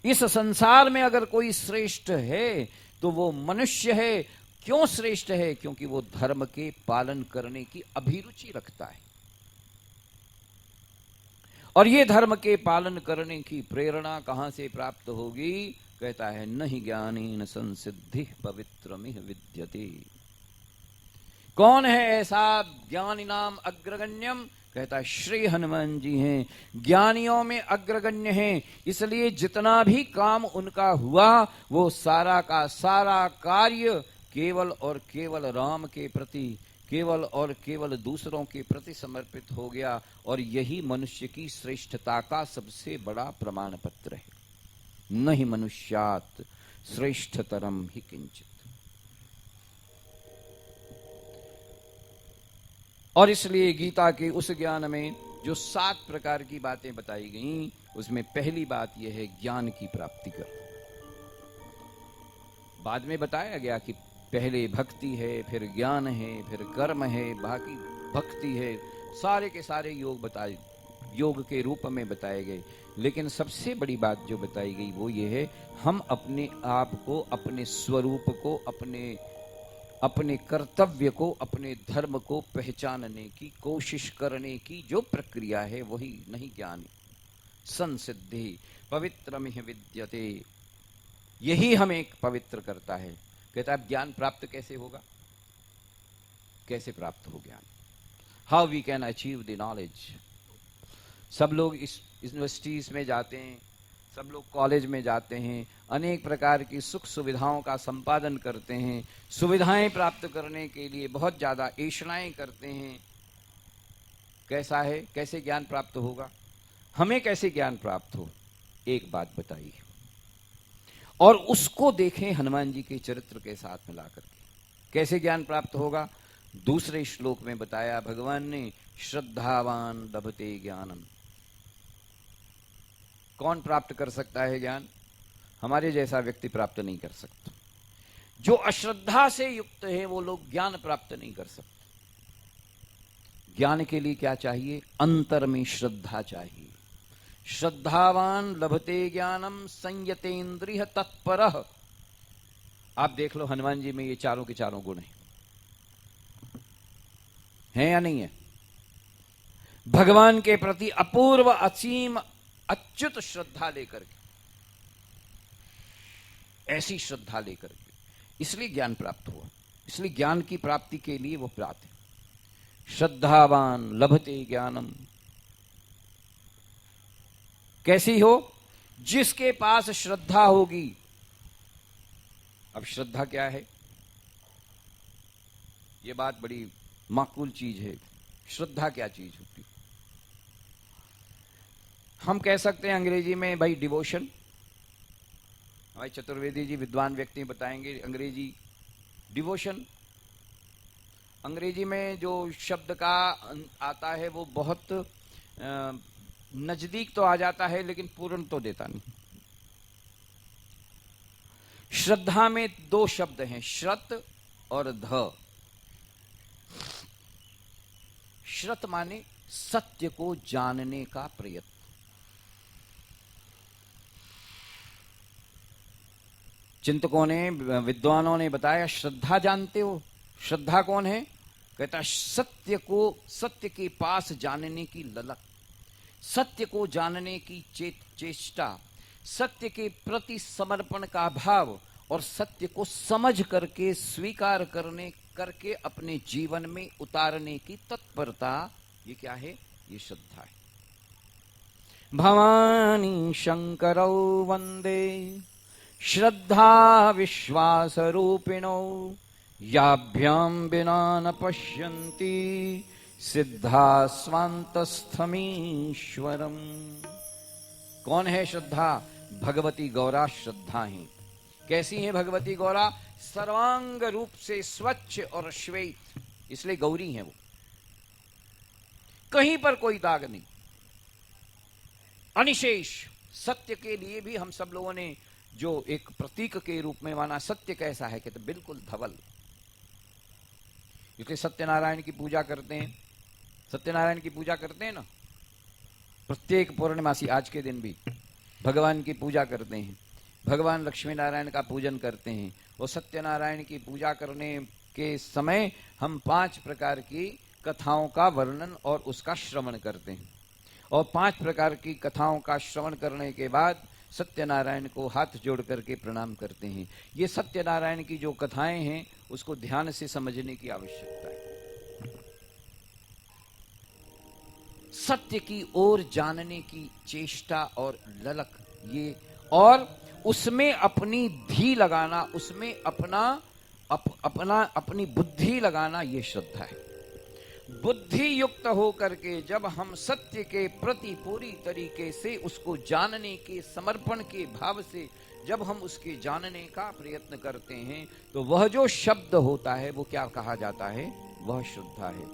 इस संसार में अगर कोई श्रेष्ठ है तो वो मनुष्य है। क्यों श्रेष्ठ है? क्योंकि वो धर्म के पालन करने की अभिरुचि रखता है। और ये धर्म के पालन करने की प्रेरणा कहां से प्राप्त होगी? कहता है नहीं ज्ञानेन संसिद्धि पवित्रमिह विद्यते। कौन है ऐसा ज्ञानी नाम अग्रगण्यम? कहता है श्री हनुमान जी हैं, ज्ञानियों में अग्रगण्य हैं। इसलिए जितना भी काम उनका हुआ वो सारा का सारा कार्य केवल और केवल राम के प्रति, केवल और केवल दूसरों के प्रति समर्पित हो गया। और यही मनुष्य की श्रेष्ठता का सबसे बड़ा प्रमाण पत्र है। नहीं मनुष्यात् श्रेष्ठतरम ही किंचित। और इसलिए गीता के उस ज्ञान में जो 7 प्रकार की बातें बताई गईं, उसमें पहली बात यह है ज्ञान की प्राप्ति कर। बाद में बताया गया कि पहले भक्ति है, फिर ज्ञान है, फिर कर्म है, बाकी भक्ति है, सारे के सारे योग के रूप में बताए गए। लेकिन सबसे बड़ी बात जो बताई गई वो ये है, हम अपने आप को, अपने स्वरूप को, अपने कर्तव्य को, अपने धर्म को पहचानने की कोशिश करने की जो प्रक्रिया है वही नहीं ज्ञान। संसिद्धि पवित्रमिह विद्यते, यही हमें पवित्र करता है। कहता है ज्ञान प्राप्त कैसे होगा? कैसे प्राप्त हो ज्ञान? How we can achieve the knowledge. सब लोग इस यूनिवर्सिटीज में जाते हैं, सब लोग कॉलेज में जाते हैं, अनेक प्रकार की सुख सुविधाओं का संपादन करते हैं, सुविधाएं प्राप्त करने के लिए बहुत ज्यादा ऐशनाएं करते हैं। कैसा है? कैसे ज्ञान प्राप्त होगा? हमें कैसे ज्ञान प्राप्त हो? एक बात बताइए, और उसको देखें हनुमान जी के चरित्र के साथ मिला करके। कैसे ज्ञान प्राप्त होगा? दूसरे श्लोक में बताया भगवान ने, श्रद्धावान लभते ज्ञानम। कौन प्राप्त कर सकता है ज्ञान? हमारे जैसा व्यक्ति प्राप्त नहीं कर सकता। जो अश्रद्धा से युक्त है वो लोग ज्ञान प्राप्त नहीं कर सकते। ज्ञान के लिए क्या चाहिए? अंतर में श्रद्धा चाहिए। श्रद्धावान लभते ज्ञानम संयतेन्द्रिय तत्परः। आप देख लो हनुमान जी में ये चारों के चारों गुण हैं या नहीं है? भगवान के प्रति अपूर्व असीम अच्युत श्रद्धा लेकर के, ऐसी श्रद्धा लेकर के, इसलिए ज्ञान प्राप्त हुआ। इसलिए ज्ञान की प्राप्ति के लिए वो प्राप्त है। श्रद्धावान लभते ज्ञानम। कैसी हो? जिसके पास श्रद्धा होगी। अब श्रद्धा क्या है? ये बात बड़ी माकूल चीज है। श्रद्धा क्या चीज होती? हम कह सकते हैं अंग्रेजी में भाई डिवोशन। भाई चतुर्वेदी जी विद्वान व्यक्ति बताएंगे अंग्रेजी डिवोशन। अंग्रेजी में जो शब्द का आता है वो बहुत नजदीक तो आ जाता है लेकिन पूर्ण तो देता नहीं। श्रद्धा में 2 शब्द हैं, श्रत और ध। श्रत माने सत्य को जानने का प्रयत्न। चिंतकों ने, विद्वानों ने बताया श्रद्धा जानते हो? श्रद्धा कौन है? कहता सत्य को, सत्य के पास जानने की ललक, सत्य को जानने की चेष्टा, सत्य के प्रति समर्पण का भाव और सत्य को समझ करके स्वीकार करके अपने जीवन में उतारने की तत्परता। ये क्या है? ये श्रद्धा है। भवानी शंकरौ वंदे श्रद्धा विश्वास रूपिणो याभ्याम बिना न पश्यन्ति सिद्धा स्वांतस्थमीश्वरम। कौन है श्रद्धा? भगवती गौरा श्रद्धा है। कैसी है भगवती गौरा? सर्वांग रूप से स्वच्छ और श्वेत, इसलिए गौरी है वो। कहीं पर कोई दाग नहीं, अनिशेष। सत्य के लिए भी हम सब लोगों ने जो एक प्रतीक के रूप में माना। सत्य कैसा है? कहते बिल्कुल धवल। इसलिए सत्यनारायण की पूजा करते हैं। सत्यनारायण की पूजा करते हैं ना, प्रत्येक पूर्णिमासी आज के दिन भी भगवान की पूजा करते हैं, भगवान लक्ष्मी नारायण का पूजन करते हैं। और सत्यनारायण की पूजा करने के समय हम 5 प्रकार की कथाओं का वर्णन और उसका श्रवण करते हैं। और 5 प्रकार की कथाओं का श्रवण करने के बाद सत्यनारायण को हाथ जोड़ करके प्रणाम करते हैं। ये सत्यनारायण की जो कथाएं हैं उसको ध्यान से समझने की आवश्यकता है। सत्य की ओर जानने की चेष्टा और ललक, ये और उसमें अपनी धी लगाना, उसमें अपनी बुद्धि लगाना, ये श्रद्धा है। बुद्धि युक्त होकर के जब हम सत्य के प्रति पूरी तरीके से उसको जानने के समर्पण के भाव से जब हम उसके जानने का प्रयत्न करते हैं तो वह जो शब्द होता है वो क्या कहा जाता है? वह श्रद्धा है।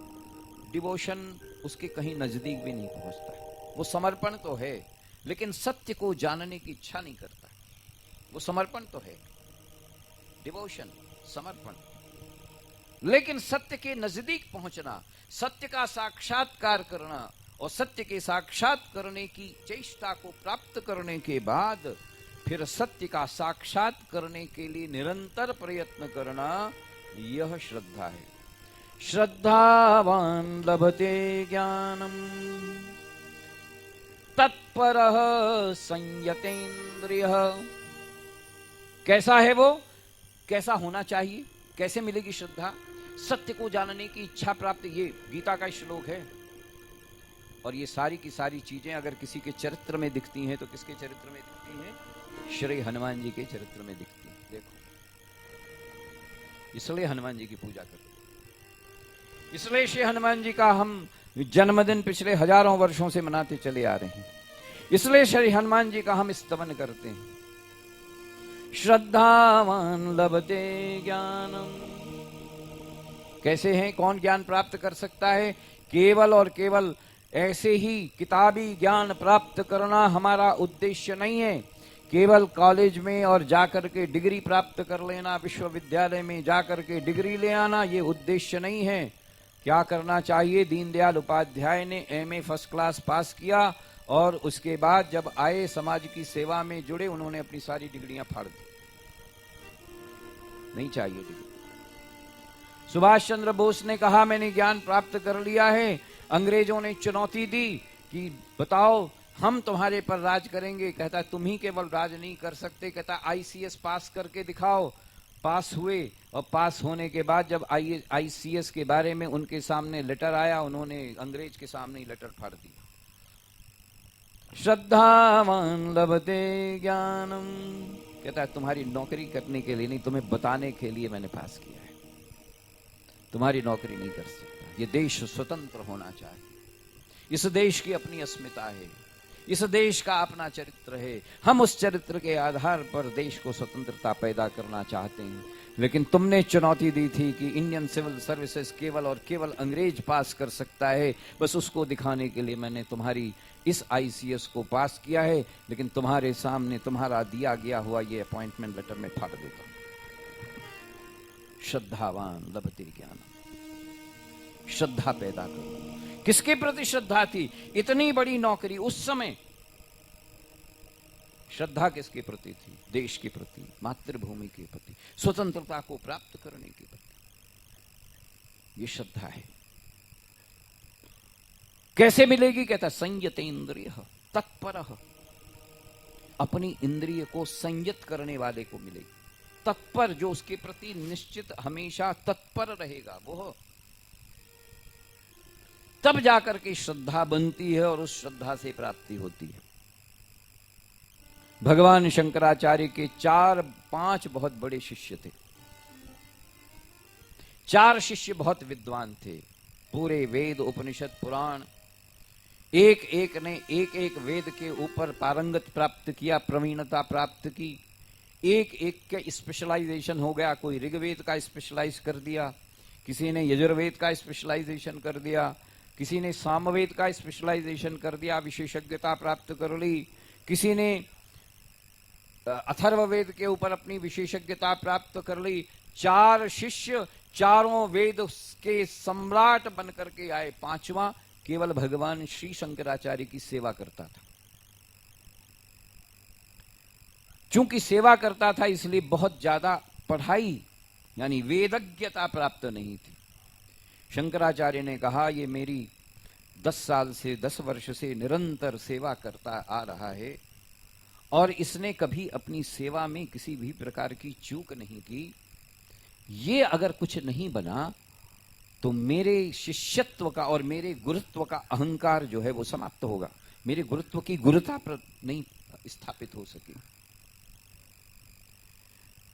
डिवोशन उसके कहीं नजदीक भी नहीं पहुंचता है। वो समर्पण तो है लेकिन सत्य को जानने की इच्छा नहीं करता। वो समर्पण तो है, डिवोशन समर्पण, लेकिन सत्य के नजदीक पहुंचना, सत्य का साक्षात्कार करना और सत्य के साक्षात करने की चेष्टा को प्राप्त करने के बाद फिर सत्य का साक्षात करने के लिए निरंतर प्रयत्न करना, यह श्रद्धा है। श्रद्धावान लभते ज्ञानम तत्परः संयतेन्द्रियः। कैसा है वो? कैसा होना चाहिए? कैसे मिलेगी श्रद्धा? सत्य को जानने की इच्छा प्राप्त, ये गीता का श्लोक है। और ये सारी की सारी चीजें अगर किसी के चरित्र में दिखती हैं तो किसके चरित्र में दिखती हैं? श्री हनुमान जी के चरित्र में दिखती हैं। देखो, इसलिए हनुमान जी की पूजा करते हैं। इसलिए श्री हनुमान जी का हम जन्मदिन पिछले हजारों वर्षों से मनाते चले आ रहे हैं। इसलिए श्री हनुमान जी का हम स्तवन करते हैं। श्रद्धावान लभते ज्ञानम। कैसे हैं? कौन ज्ञान प्राप्त कर सकता है? केवल और केवल ऐसे ही किताबी ज्ञान प्राप्त करना हमारा उद्देश्य नहीं है। केवल कॉलेज में और जाकर के डिग्री प्राप्त कर लेना, विश्वविद्यालय में जाकर के डिग्री ले आना, ये उद्देश्य नहीं है। क्या करना चाहिए? दीनदयाल उपाध्याय ने एमए फर्स्ट क्लास पास किया और उसके बाद जब आए समाज की सेवा में जुड़े, उन्होंने अपनी सारी डिग्रियां फाड़ दी। नहीं चाहिए डिग्री। सुभाष चंद्र बोस ने कहा मैंने ज्ञान प्राप्त कर लिया है। अंग्रेजों ने चुनौती दी कि बताओ हम तुम्हारे पर राज करेंगे। कहता तुम ही केवल राज नहीं कर सकते। कहता आईसीएस पास करके दिखाओ। पास हुए और पास होने के बाद जब आईसीएस के बारे में उनके सामने लेटर आया, उन्होंने अंग्रेज के सामने ही लेटर फाड़ दिया। श्रद्धावान लभते ज्ञानम। कहता है तुम्हारी नौकरी करने के लिए नहीं, तुम्हें बताने के लिए मैंने पास किया है। तुम्हारी नौकरी नहीं कर सकता। ये देश स्वतंत्र होना चाहिए। इस देश की अपनी अस्मिता है, इस देश का अपना चरित्र है। हम उस चरित्र के आधार पर देश को स्वतंत्रता पैदा करना चाहते हैं। लेकिन तुमने चुनौती दी थी कि इंडियन सिविल सर्विसेज केवल और केवल अंग्रेज पास कर सकता है। बस उसको दिखाने के लिए मैंने तुम्हारी इस आईसीएस को पास किया है, लेकिन तुम्हारे सामने तुम्हारा दिया गया हुआ ये अपॉइंटमेंट लेटर में फाड़ देता हूं। श्रद्धावान लभते ज्ञान। श्रद्धा पैदा करो। किसके प्रति श्रद्धा थी? इतनी बड़ी नौकरी उस समय। श्रद्धा किसके प्रति थी? देश के प्रति, मातृभूमि के प्रति, स्वतंत्रता को प्राप्त करने के प्रति। ये श्रद्धा है। कैसे मिलेगी? कहता संयतेन्द्रियः तत्परः। अपनी इंद्रिय को संयत करने वाले को मिलेगी। तत्पर, जो उसके प्रति निश्चित हमेशा तत्पर रहेगा, वो तब जाकर के श्रद्धा बनती है और उस श्रद्धा से प्राप्ति होती है। भगवान शंकराचार्य के 4-5 बहुत बड़े शिष्य थे। 4 शिष्य बहुत विद्वान थे। पूरे वेद, उपनिषद, पुराण, एक एक ने एक एक वेद के ऊपर पारंगत प्राप्त किया, प्रवीणता प्राप्त की। एक एक के स्पेशलाइजेशन हो गया। कोई ऋग्वेद का स्पेशलाइज कर दिया, किसी ने यजुर्वेद का स्पेशलाइजेशन कर दिया, किसी ने सामवेद का स्पेशलाइजेशन कर दिया, विशेषज्ञता प्राप्त कर ली। किसी ने अथर्ववेद के ऊपर अपनी विशेषज्ञता प्राप्त कर ली। 4 शिष्य चारों वेद के सम्राट बनकर के आए। 5वां केवल भगवान श्री शंकराचार्य की सेवा करता था। चूंकि सेवा करता था इसलिए बहुत ज्यादा पढ़ाई यानी वेदज्ञता प्राप्त नहीं थी। शंकराचार्य ने कहा, ये मेरी 10 वर्ष से निरंतर सेवा करता आ रहा है और इसने कभी अपनी सेवा में किसी भी प्रकार की चूक नहीं की। ये अगर कुछ नहीं बना तो मेरे शिष्यत्व का और मेरे गुरुत्व का अहंकार जो है वो समाप्त होगा, मेरे गुरुत्व की गुरुता पर नहीं स्थापित हो सके।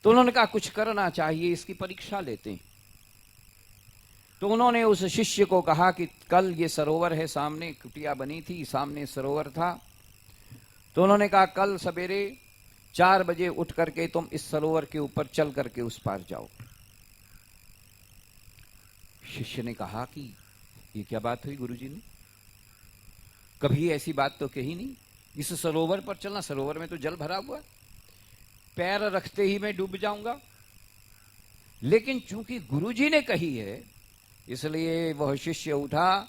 तो उन्होंने कहा कुछ करना चाहिए, इसकी परीक्षा लेते हैं। तो उन्होंने उस शिष्य को कहा कि कल ये सरोवर है, सामने कुटिया बनी थी, सामने सरोवर था। तो उन्होंने कहा कल सवेरे 4 बजे उठ करके तुम इस सरोवर के ऊपर चल करके उस पार जाओ। शिष्य ने कहा कि ये क्या बात हुई गुरुजी ने, कभी ऐसी बात तो कही नहीं, इस सरोवर पर चलना, सरोवर में तो जल भरा हुआ, पैर रखते ही मैं डूब जाऊंगा। लेकिन चूंकि गुरुजी ने कही है इसलिए वह शिष्य उठा,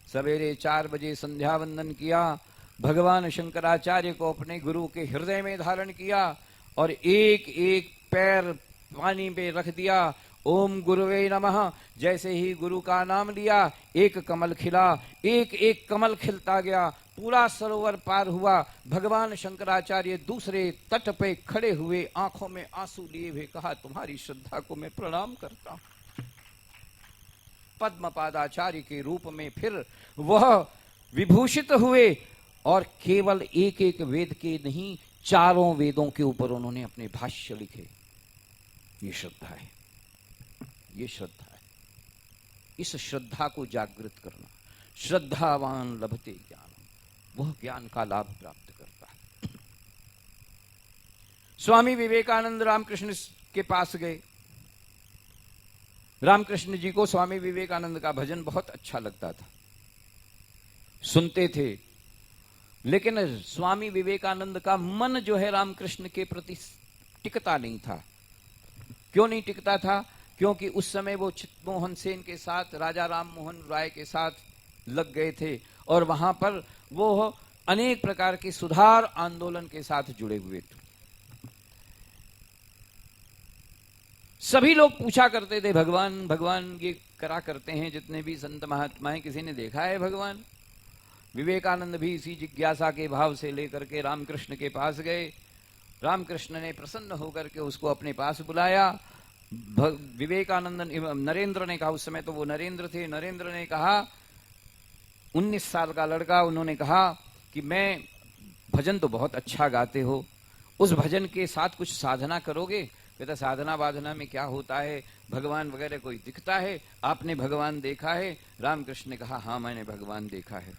सवेरे 4 बजे संध्या वंदन किया, भगवान शंकराचार्य को अपने गुरु के हृदय में धारण किया और एक एक पैर पानी पे रख दिया। ओम गुरुवे नमः। जैसे ही गुरु का नाम लिया एक कमल खिला, एक एक कमल खिलता गया, पूरा सरोवर पार हुआ। भगवान शंकराचार्य दूसरे तट पे खड़े हुए आंखों में आंसू लिए हुए कहा, तुम्हारी श्रद्धा को मैं प्रणाम करता हूं। पद्मपादाचार्य के रूप में फिर वह विभूषित हुए और केवल एक एक वेद के नहीं 4 वेदों के ऊपर उन्होंने अपने भाष्य लिखे। ये श्रद्धा है, ये श्रद्धा है। इस श्रद्धा को जागृत करना। श्रद्धावान लभते ज्ञान, वह ज्ञान का लाभ प्राप्त करता है। स्वामी विवेकानंद रामकृष्ण के पास गए। रामकृष्ण जी को स्वामी विवेकानंद का भजन बहुत अच्छा लगता था, सुनते थे। लेकिन स्वामी विवेकानंद का मन जो है रामकृष्ण के प्रति टिकता नहीं था। क्यों नहीं टिकता था? क्योंकि उस समय वो चित्तमोहन सेन के साथ, राजा राम मोहन राय के साथ लग गए थे और वहां पर वो अनेक प्रकार के सुधार आंदोलन के साथ जुड़े हुए थे। सभी लोग पूछा करते थे, भगवान भगवान ये करा करते हैं जितने भी संत महात्मा हैं, किसी ने देखा है भगवान? विवेकानंद भी इसी जिज्ञासा के भाव से लेकर के रामकृष्ण के पास गए। रामकृष्ण ने प्रसन्न होकर के उसको अपने पास बुलाया। विवेकानंद नरेंद्र ने कहा, उस समय तो वो नरेंद्र थे, नरेंद्र ने कहा, 19 साल का लड़का, उन्होंने कहा कि मैं भजन तो बहुत अच्छा गाते हो, उस भजन के साथ कुछ साधना करोगे? कहता साधना वाधना में क्या होता है, भगवान वगैरह कोई दिखता है? आपने भगवान देखा है? रामकृष्ण ने कहा हाँ मैंने भगवान देखा है,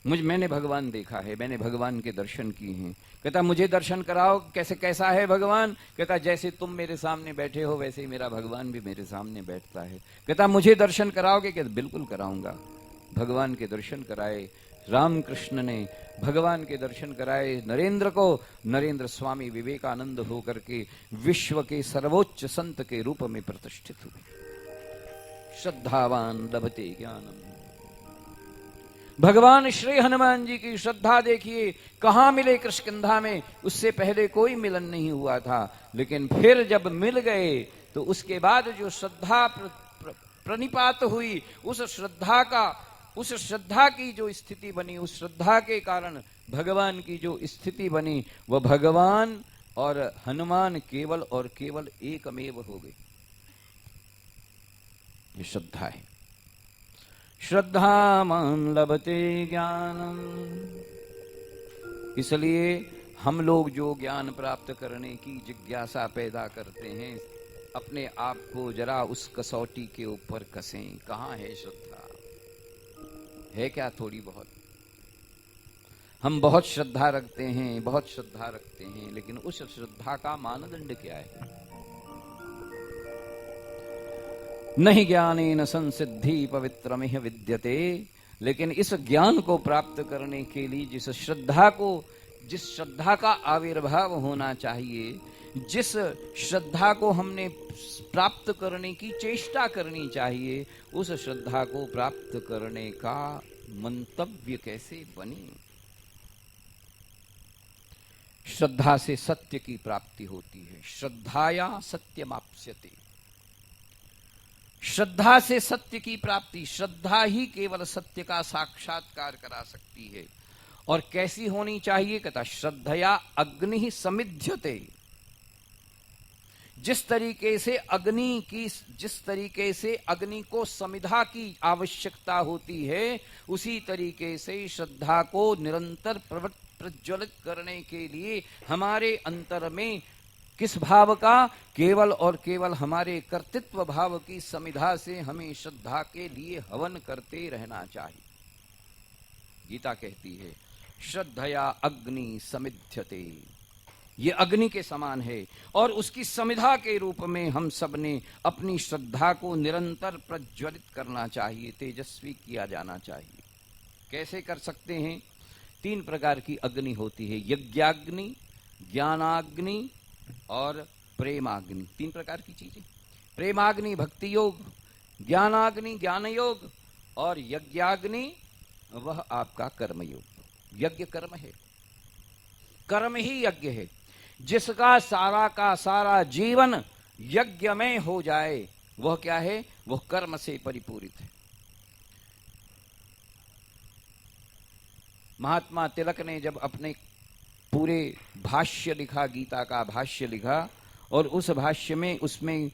मैंने भगवान देखा है, मैंने भगवान के दर्शन किए हैं। कहता मुझे दर्शन कराओ, कैसे कैसा है भगवान? कहता जैसे तुम मेरे सामने बैठे हो वैसे ही मेरा भगवान भी मेरे सामने बैठता है। कहता मुझे दर्शन कराओगे? कहता बिल्कुल कराऊंगा। भगवान के दर्शन कराए रामकृष्ण ने, भगवान के दर्शन कराए नरेंद्र को। नरेंद्र स्वामी विवेकानंद होकर के विश्व के सर्वोच्च संत के रूप में प्रतिष्ठित हुए। श्रद्धावान लभते ज्ञानम। भगवान श्री हनुमान जी की श्रद्धा देखिए, कहां मिले कृष्णकंधा में, उससे पहले कोई मिलन नहीं हुआ था, लेकिन फिर जब मिल गए तो उसके बाद जो श्रद्धा प्रणिपात हुई, उस श्रद्धा की जो स्थिति बनी, उस श्रद्धा के कारण भगवान की जो स्थिति बनी, वह भगवान और हनुमान केवल और केवल एकमेव हो गए। ये श्रद्धा है। श्रद्धावान लभते ज्ञानम। इसलिए हम लोग जो ज्ञान प्राप्त करने की जिज्ञासा पैदा करते हैं, अपने आप को जरा उस कसौटी के ऊपर कसें। कहाँ है श्रद्धा? है क्या थोड़ी बहुत? हम बहुत श्रद्धा रखते हैं, बहुत श्रद्धा रखते हैं, लेकिन उस श्रद्धा का मानदंड क्या है? नहीं ज्ञानेन संसिद्धि पवित्रमिह विद्यते। लेकिन इस ज्ञान को प्राप्त करने के लिए जिस श्रद्धा का आविर्भाव होना चाहिए, जिस श्रद्धा को हमने प्राप्त करने की चेष्टा करनी चाहिए। उस श्रद्धा को प्राप्त करने का मंतव्य कैसे बने? श्रद्धा से सत्य की प्राप्ति होती है। श्रद्धाया सत्यमाप्स्यते। श्रद्धा से सत्य की प्राप्ति, श्रद्धा ही केवल सत्य का साक्षात्कार करा सकती है। और कैसी होनी चाहिए? कहता श्रद्धया अग्नि समिध्यते। जिस तरीके से अग्नि को समिधा की आवश्यकता होती है, उसी तरीके से श्रद्धा को निरंतर प्रज्वलित करने के लिए हमारे अंतर में किस भाव का? केवल और केवल हमारे कर्तृत्व भाव की समिधा से हमें श्रद्धा के लिए हवन करते रहना चाहिए। गीता कहती है श्रद्धया अग्नि समिध्यते। ये अग्नि के समान है और उसकी समिधा के रूप में हम सब ने अपनी श्रद्धा को निरंतर प्रज्वलित करना चाहिए, तेजस्वी किया जाना चाहिए। कैसे कर सकते हैं? 3 प्रकार की अग्नि होती है, यज्ञाग्नि, ज्ञानाग्नि और प्रेमाग्नि। 3 प्रकार की चीजें। प्रेमाग्नि भक्ति योग, ज्ञानाग्नि ज्ञान योग और यज्ञाग्नि वह आपका कर्म योग। यज्ञ कर्म है, कर्म ही यज्ञ है। जिसका सारा का सारा जीवन यज्ञ में हो जाए वह क्या है? वह कर्म से परिपूरित है। महात्मा तिलक ने जब अपने पूरे भाष्य लिखा, गीता का भाष्य लिखा, और उस भाष्य में उसमें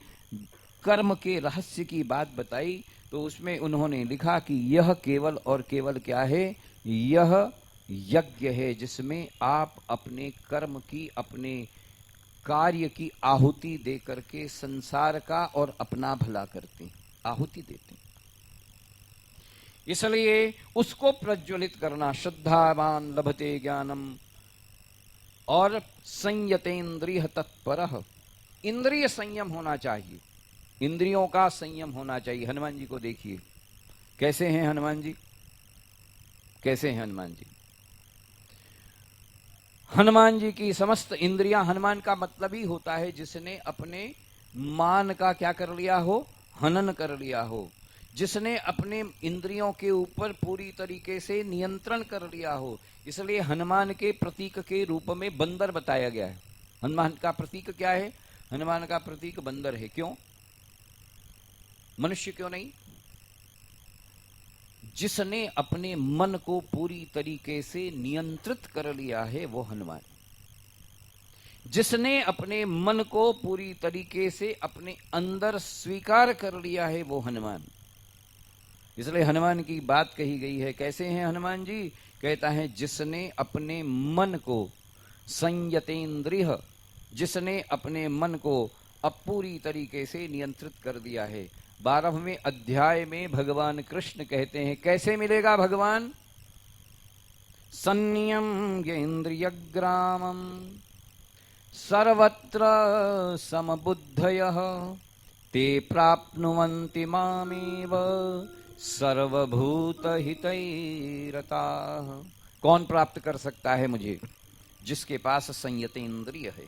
कर्म के रहस्य की बात बताई, तो उसमें उन्होंने लिखा कि यह केवल और केवल क्या है? यह यज्ञ है जिसमें आप अपने कर्म की, अपने कार्य की आहुति दे करके संसार का और अपना भला करते हैं, आहुति देते हैं। इसलिए उसको प्रज्वलित करना। श्रद्धावान लभते ज्ञानम और संयतेन्द्रिय तत्परः। इंद्रिय संयम होना चाहिए, इंद्रियों का संयम होना चाहिए। हनुमान जी को देखिए कैसे हैं हनुमान जी, कैसे हैं हनुमान जी। हनुमान जी की समस्त इंद्रियां, हनुमान का मतलब ही होता है जिसने अपने मान का क्या कर लिया हो? हनन कर लिया हो। जिसने अपने इंद्रियों के ऊपर पूरी तरीके से नियंत्रण कर लिया हो। इसलिए हनुमान के प्रतीक के रूप में बंदर बताया गया है। हनुमान का प्रतीक क्या है? हनुमान का प्रतीक बंदर है। क्यों? मनुष्य क्यों नहीं? जिसने अपने मन को पूरी तरीके से नियंत्रित कर लिया है वो हनुमान। जिसने अपने मन को पूरी तरीके से अपने अंदर स्वीकार कर लिया है वो हनुमान। इसलिए हनुमान की बात कही गई है। कैसे हैं हनुमान जी? कहता है जिसने अपने मन को संयतेन्द्रिय, जिसने अपने मन को अब पूरी तरीके से नियंत्रित कर दिया है। 12वें अध्याय में भगवान कृष्ण कहते हैं कैसे मिलेगा भगवान? संयम इंद्रियग्रामम सर्वत्र समबुद्धयः ते प्राप्नुवन्ति मामेव सर्वभूत हितैरताः। कौन प्राप्त कर सकता है मुझे? जिसके पास संयत इंद्रिय है।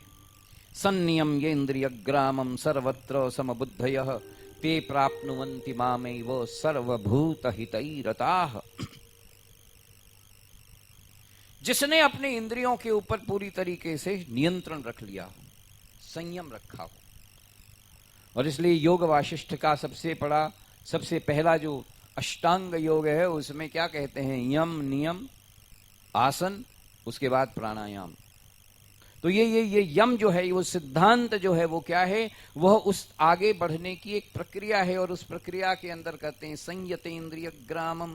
संयम ये इंद्रियग्रामम सर्वत्र समबुद्धयः ते प्राप्नुवन्ति मामेव सर्वभूत हितैरताः। जिसने अपने इंद्रियों के ऊपर पूरी तरीके से नियंत्रण रख लिया हो, संयम रखा हो। और इसलिए योग वाशिष्ठ का सबसे पहला जो अष्टांग योग है उसमें क्या कहते हैं? यम, नियम, आसन, उसके बाद प्राणायाम। तो ये यम जो है, वो सिद्धांत जो है वो क्या है? वह उस आगे बढ़ने की एक प्रक्रिया है। और उस प्रक्रिया के अंदर कहते हैं संयत इंद्रिय ग्रामम।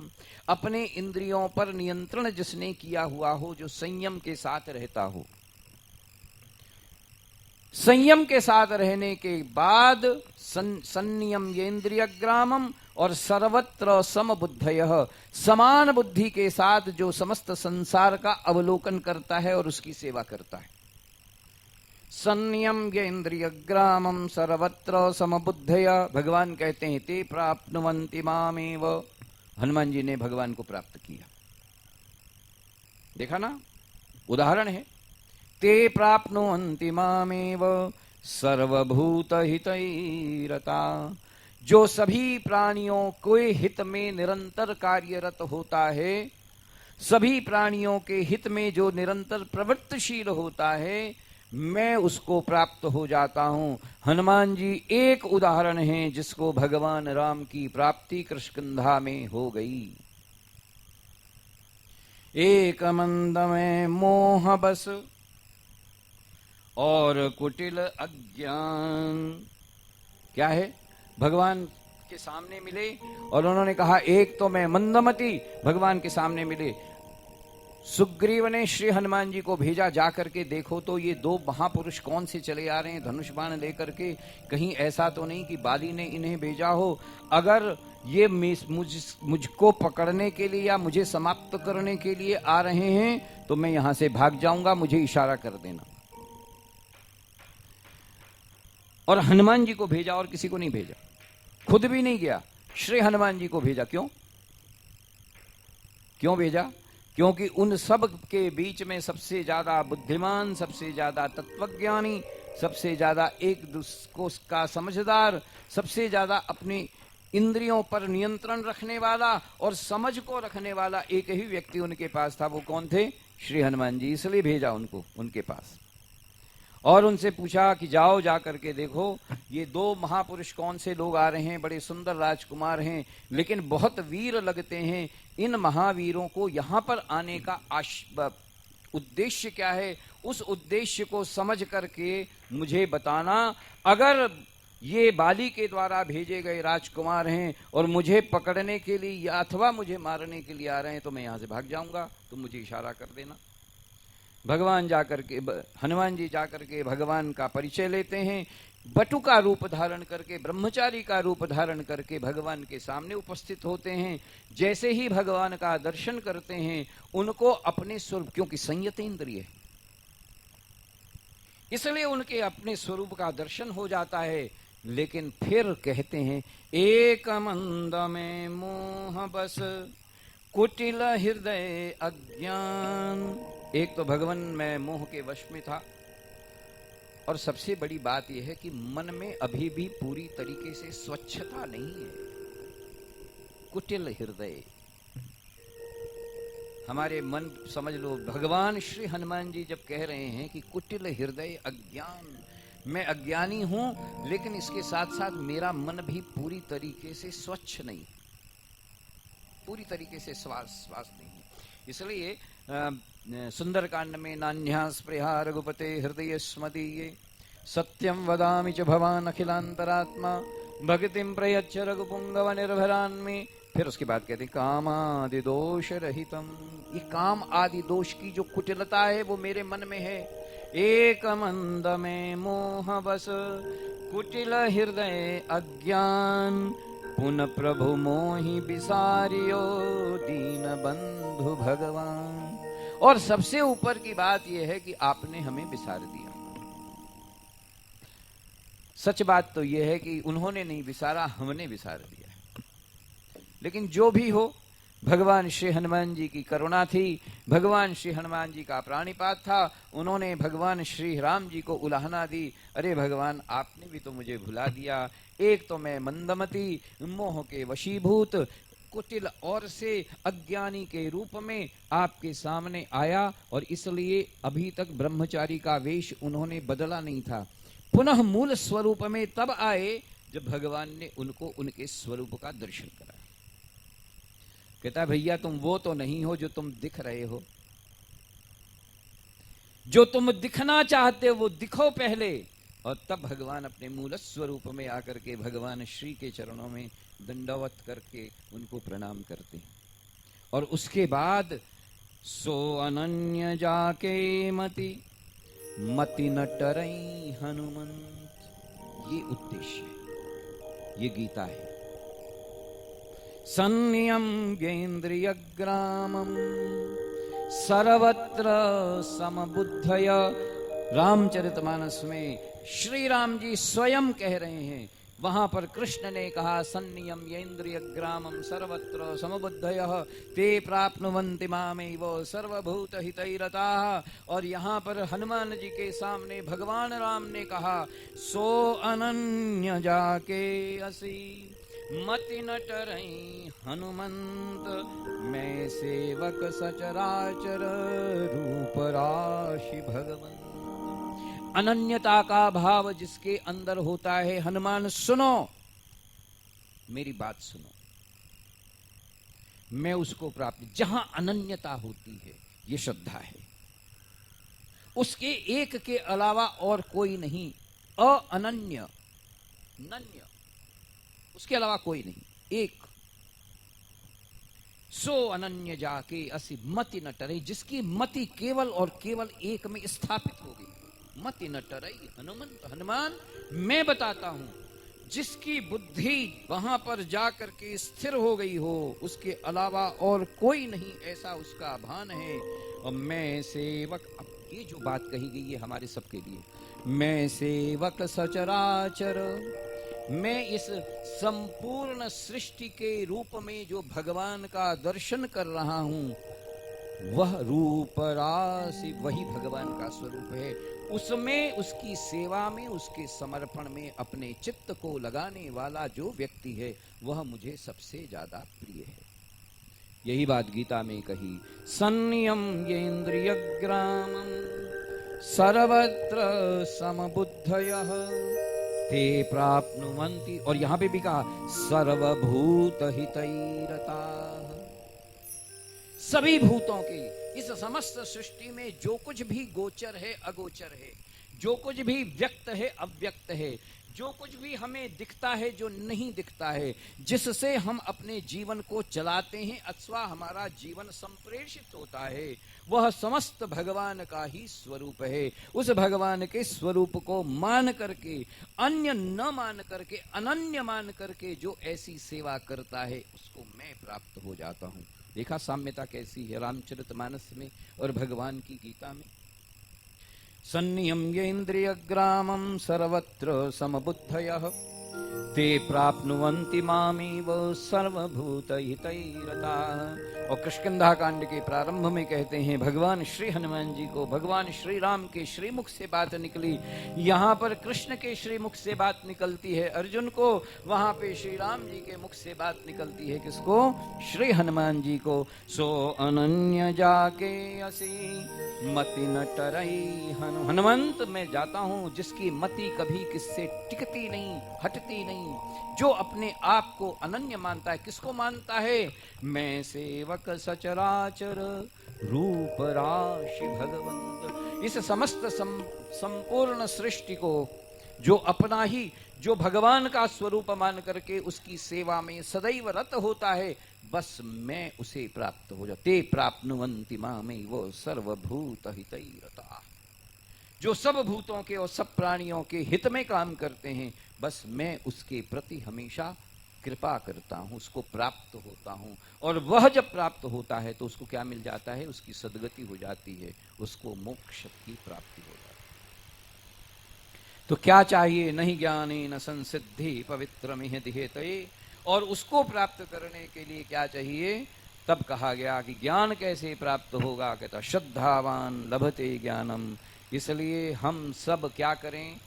अपने इंद्रियों पर नियंत्रण जिसने किया हुआ हो, जो संयम के साथ रहता हो। संयम के साथ रहने के बाद संयम ये इंद्रिय ग्रामम और सर्वत्र समबुद्धयः, समान बुद्धि के साथ जो समस्त संसार का अवलोकन करता है और उसकी सेवा करता है। संयम ये इंद्रिय ग्रामम सर्वत्र समबुद्धय। भगवान कहते हैं ते प्राप्नुवन्ति मामेव। हनुमान जी ने भगवान को प्राप्त किया। देखा ना, उदाहरण है। ते प्राप्नुवन्ति मामेव सर्वभूत हितैरता, जो सभी प्राणियों के हित में निरंतर कार्यरत होता है, सभी प्राणियों के हित में जो निरंतर प्रवृत्तिशील होता है, मैं उसको प्राप्त हो जाता हूं। हनुमान जी एक उदाहरण हैं जिसको भगवान राम की प्राप्ति कृष्णगंधा में हो गई। एक मंद में मोह बस और कुटिल अज्ञान। क्या है? भगवान के सामने मिले और उन्होंने कहा, एक तो मैं मंदमती भगवान के सामने मिले। सुग्रीव ने श्री हनुमान जी को भेजा, जा करके देखो तो ये दो महापुरुष कौन से चले आ रहे हैं धनुष बाण लेकर के, कहीं ऐसा तो नहीं कि बाली ने इन्हें भेजा हो। अगर ये मुझको पकड़ने के लिए या मुझे समाप्त करने के लिए आ रहे हैं तो मैं यहां से भाग जाऊंगा, मुझे इशारा कर देना। और हनुमान जी को भेजा और किसी को नहीं भेजा, खुद भी नहीं गया, श्री हनुमान जी को भेजा। क्यों भेजा? क्योंकि उन सब के बीच में सबसे ज्यादा बुद्धिमान, सबसे ज्यादा तत्वज्ञानी, सबसे ज्यादा एक दूसरे का समझदार, सबसे ज्यादा अपनी इंद्रियों पर नियंत्रण रखने वाला और समझ को रखने वाला एक ही व्यक्ति उनके पास था। वो कौन थे? श्री हनुमान जी। इसलिए भेजा उनको उनके पास और उनसे पूछा कि जाओ, जा करके देखो ये दो महापुरुष कौन से लोग आ रहे हैं, बड़े सुंदर राजकुमार हैं लेकिन बहुत वीर लगते हैं। इन महावीरों को यहां पर आने का उद्देश्य क्या है, उस उद्देश्य को समझ करके मुझे बताना। अगर ये बाली के द्वारा भेजे गए राजकुमार हैं और मुझे पकड़ने के लिए या अथवा मुझे मारने के लिए आ रहे हैं तो मैं यहां से भाग जाऊंगा, तो मुझे इशारा कर देना। भगवान जाकर के, हनुमान जी जाकर के भगवान का परिचय लेते हैं। बटु का रूप धारण करके, ब्रह्मचारी का रूप धारण करके भगवान के सामने उपस्थित होते हैं। जैसे ही भगवान का दर्शन करते हैं उनको अपने स्वरूप, क्योंकि संयत इंद्रिय है इसलिए उनके अपने स्वरूप का दर्शन हो जाता है। लेकिन फिर कहते हैं, एक मंद में मोह बस कुटिल हृदय अज्ञान। एक तो भगवान मैं मोह के वश में था और सबसे बड़ी बात यह है कि मन में अभी भी पूरी तरीके से स्वच्छता नहीं है। कुटिल हृदय, हमारे मन, समझ लो भगवान श्री हनुमान जी जब कह रहे हैं कि कुटिल हृदय अज्ञान, मैं अज्ञानी हूं लेकिन इसके साथ साथ मेरा मन भी पूरी तरीके से स्वच्छ नहीं, पूरी तरीके से श्वास नहीं। इसलिए सुंदरकांड में नान्या स्पृहा रघुपते हृदय स्मदीये सत्यम वदामि च भवान अखिलांतरात्मा भक्तिम प्रयच्छ रघुपुंगव निर्भरान में। फिर उसके बाद कहते कामादि दोष रहितम, ये काम आदि दोष की जो कुटिलता है वो मेरे मन में है। एक मंद में मोह बस कुटिल हृदय अज्ञान पुन प्रभु मोहि बिसारियो दीन बंधु भगवान। और सबसे ऊपर की बात यह है कि आपने हमें बिसार दिया। सच बात तो यह है कि उन्होंने नहीं बिसारा, हमने बिसार दिया। लेकिन जो भी हो, भगवान श्री हनुमान जी की करुणा थी, भगवान श्री हनुमान जी का प्राणिपात था। उन्होंने भगवान श्री राम जी को उलाहना दी, अरे भगवान आपने भी तो मुझे भुला दिया। एक तो मैं मंदमती, मोह के वशीभूत, कुटिल और से अज्ञानी के रूप में आपके सामने आया और इसलिए अभी तक ब्रह्मचारी का वेश उन्होंने बदला नहीं था। पुनः मूल स्वरूप में तब आए जब भगवान ने उनको उनके स्वरूप का दर्शन कराया। कहता भैया तुम वो तो नहीं हो जो तुम दिख रहे हो, जो तुम दिखना चाहते हो वो दिखो पहले। और तब भगवान अपने मूल स्वरूप में आकर के भगवान श्री के चरणों में दंडवत करके उनको प्रणाम करते हैं। और उसके बाद सो अनन्य जाके मति न टरई हनुमंत, ये उद्देश्य है, ये गीता है। संयम गेन्द्रिय ग्रामम सर्वत्र समबुद्धय। रामचरितमानस में श्री राम जी स्वयं कह रहे हैं वहां पर कृष्ण ने कहा सन्नियम येन्द्रिय ग्रामम सर्वत्र समबुद्धयः ते प्राप्नुवन्ति मामेव सर्वभूत हितैरताः। और यहाँ पर हनुमान जी के सामने भगवान राम ने कहा सो अनन्य जाके असी मति न टरई हनुमंत मैं सेवक सचराचर रूप राशि भगवंत। अनन्यता का भाव जिसके अंदर होता है, हनुमान सुनो, मेरी बात सुनो, मैं उसको प्राप्त, जहां अनन्यता होती है ये श्रद्धा है, उसके एक के अलावा और कोई नहीं, अनन्य नन्य, उसके अलावा कोई नहीं, एक। सो अनन्य जाके असी मति न टरे, जिसकी मति केवल और केवल एक में स्थापित हो गई, मति न टरई हनुमंत। हनुमान मैं बताता हूं, जिसकी बुद्धि वहां पर जाकर के स्थिर हो गई हो, उसके अलावा और कोई नहीं, ऐसा उसका भान है। और मैं सेवक, अब ये जो बात कही गई है हमारे सबके लिए, मैं सेवक सचराचर, मैं इस संपूर्ण सृष्टि के रूप में जो भगवान का दर्शन कर रहा हूं, वह रूप राशि वही भगवान का स्वरूप है। उसमें, उसकी सेवा में, उसके समर्पण में अपने चित्त को लगाने वाला जो व्यक्ति है, वह मुझे सबसे ज्यादा प्रिय है। यही बात गीता में कही, संयम येन्द्रिय ग्रामम सर्वत्र समबुद्धयः ते प्राप्नुवन्ति। और यहां पे भी कहा सर्वभूत हितैरताः, सभी भूतों के, इस समस्त सृष्टि में जो कुछ भी गोचर है अगोचर है, जो कुछ भी व्यक्त है अव्यक्त है, जो कुछ भी हमें दिखता है जो नहीं दिखता है, जिससे हम अपने जीवन को चलाते हैं अथवा हमारा जीवन संप्रेषित होता है, वह समस्त भगवान का ही स्वरूप है। उस भगवान के स्वरूप को मान करके, अन्य न मान करके, अनन्य मान करके जो ऐसी सेवा करता है, उसको मैं प्राप्त हो जाता हूं। देखा साम्यता कैसी है रामचरितमानस में और भगवान की गीता में। संयम्य इंद्रिय ग्रामम सर्वत्र समबुद्धयः ते प्राप्नुवन्ति मामेव सर्वभूत हितैरताः। और किष्किंधा कांड के प्रारंभ में कहते हैं, भगवान श्री हनुमान जी को भगवान श्री राम के श्रीमुख से बात निकली, यहाँ पर कृष्ण के श्रीमुख से बात निकलती है अर्जुन को, वहां पे श्री राम जी के मुख से बात निकलती है किसको? श्री हनुमान जी को। सो अनन्य जाके असी मति न टरई हनुमंत, मैं जाता हूं जिसकी मति कभी किससे टिकती नहीं, हटती नहीं, जो अपने आप को अनन्य मानता है। किसको मानता है? मैं सेवक सचराचर रूप राशि भगवंत। इस समस्त संपूर्ण सृष्टि को जो अपना ही, जो भगवान का स्वरूप मान करके उसकी सेवा में सदैव रत होता है, बस मैं उसे प्राप्त हो जाते। ते प्राप्नुवन्ति मामेव सर्वभूत हितैरताः। जो सब भूतों के और सब प्राणियों के हित में काम करते हैं, बस मैं उसके प्रति हमेशा कृपा करता हूं, उसको प्राप्त होता हूं। और वह जब प्राप्त होता है तो उसको क्या मिल जाता है? उसकी सद्गति हो जाती है, उसको मोक्ष की प्राप्ति हो जाती है। तो क्या चाहिए? नहीं ज्ञाने न संसिद्धि पवित्र मिह दिहेतये। और उसको प्राप्त करने के लिए क्या चाहिए? तब कहा गया कि ज्ञान कैसे प्राप्त होगा? कहता श्रद्धावान लभते ज्ञानम। इसलिए हम सब क्या करें?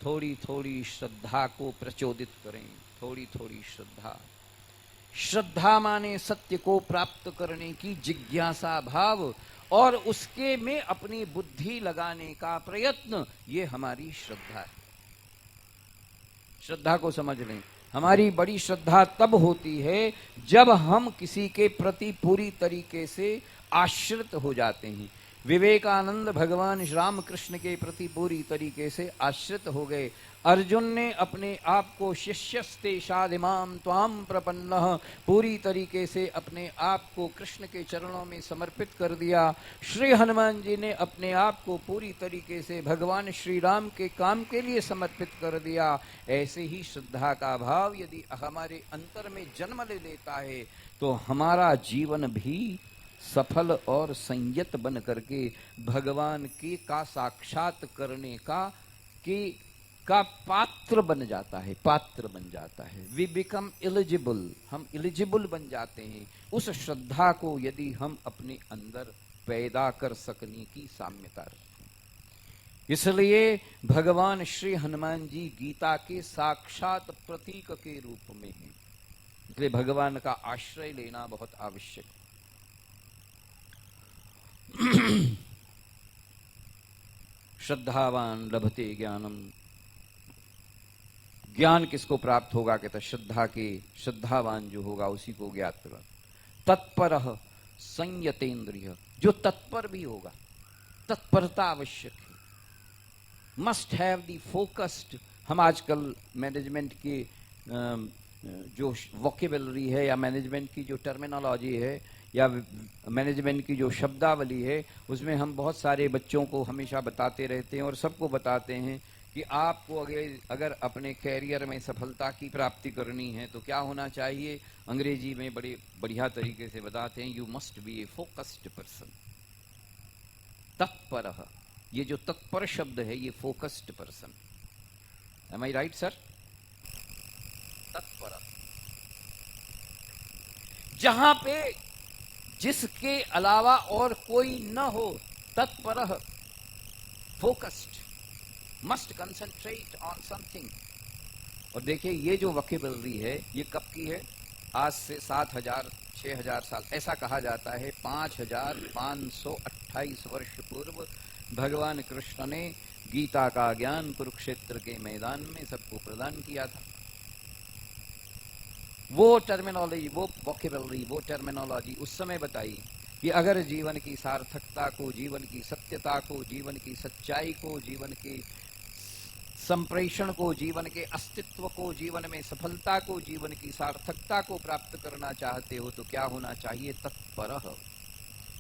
थोड़ी थोड़ी श्रद्धा को प्रचोदित करें, थोड़ी थोड़ी श्रद्धा। श्रद्धा माने सत्य को प्राप्त करने की जिज्ञासा भाव और उसके में अपनी बुद्धि लगाने का प्रयत्न, ये हमारी श्रद्धा है। श्रद्धा को समझ लें। हमारी बड़ी श्रद्धा तब होती है जब हम किसी के प्रति पूरी तरीके से आश्रित हो जाते हैं। विवेकानंद भगवान राम कृष्ण के प्रति पूरी तरीके से आश्रित हो गए। अर्जुन ने अपने आप को शिष्यस्ते शादिमाम त्वाम प्रपन्नः, पूरी तरीके से अपने आप को कृष्ण के चरणों में समर्पित कर दिया। श्री हनुमान जी ने अपने आप को पूरी तरीके से भगवान श्री राम के काम के लिए समर्पित कर दिया। ऐसे ही श्रद्धा का भाव यदि हमारे अंतर में जन्म ले लेता है तो हमारा जीवन भी सफल और संयत बन करके भगवान के का साक्षात करने का, कि का पात्र बन जाता है, पात्र बन जाता है। वी बिकम एलिजिबल, हम एलिजिबल बन जाते हैं। उस श्रद्धा को यदि हम अपने अंदर पैदा कर सकने की साम्यता रखें। इसलिए भगवान श्री हनुमान जी गीता के साक्षात प्रतीक के रूप में हैं। इसलिए भगवान का आश्रय लेना बहुत आवश्यक है। श्रद्धावान लभते ज्ञानम, ज्ञान किसको प्राप्त होगा? कहता श्रद्धा के, श्रद्धावान जो होगा उसी को ज्ञात होगा। तत्परः संयतेन्द्रिय, जो तत्पर भी होगा, तत्परता आवश्यक है, मस्ट हैव दी फोकस्ड। हम आजकल मैनेजमेंट की जो वोकेबलरी है या मैनेजमेंट की जो टर्मिनोलॉजी है या मैनेजमेंट की जो शब्दावली है, उसमें हम बहुत सारे बच्चों को हमेशा बताते रहते हैं और सबको बताते हैं कि आपको अगर अपने कैरियर में सफलता की प्राप्ति करनी है तो क्या होना चाहिए। अंग्रेजी में बड़े बढ़िया तरीके से बताते हैं, you must be a focused person. तत्परः, ये जो तत्पर शब्द है ये focused person. Am I right sir? तत्पर, जहां पे जिसके अलावा और कोई न हो, तत्परः, focused, must concentrate on something. और देखिए ये जो वोकैबुलरी है ये कब की है? आज से 7000 6000 साल, ऐसा कहा जाता है 5528 वर्ष पूर्व भगवान कृष्ण ने गीता का ज्ञान कुरुक्षेत्र के मैदान में सबको प्रदान किया था। वो टर्मिनोलॉजी, वो वोकैबुलरी, वो टर्मिनोलॉजी उस समय बताई कि अगर जीवन की सार्थकता को, जीवन की सत्यता को, जीवन की सच्चाई को, जीवन के संप्रेषण को, जीवन के अस्तित्व को, जीवन में सफलता को, जीवन की सार्थकता को प्राप्त करना चाहते हो तो क्या होना चाहिए? तत्परः।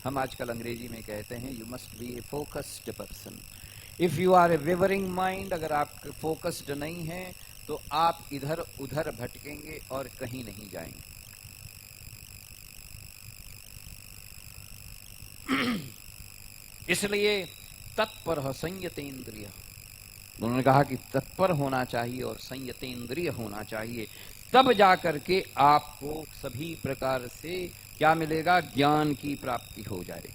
हम आजकल अंग्रेजी में कहते हैं you must be a focused person. If you are a wavering mind, अगर आप फोकस्ड नहीं है तो आप इधर उधर भटकेंगे और कहीं नहीं जाएंगे। इसलिए तत्पर संयतेन्द्रिय, उन्होंने कहा कि तत्पर होना चाहिए और संयतेन्द्रिय होना चाहिए, तब जाकर के आपको सभी प्रकार से क्या मिलेगा? ज्ञान की प्राप्ति हो जाएगी।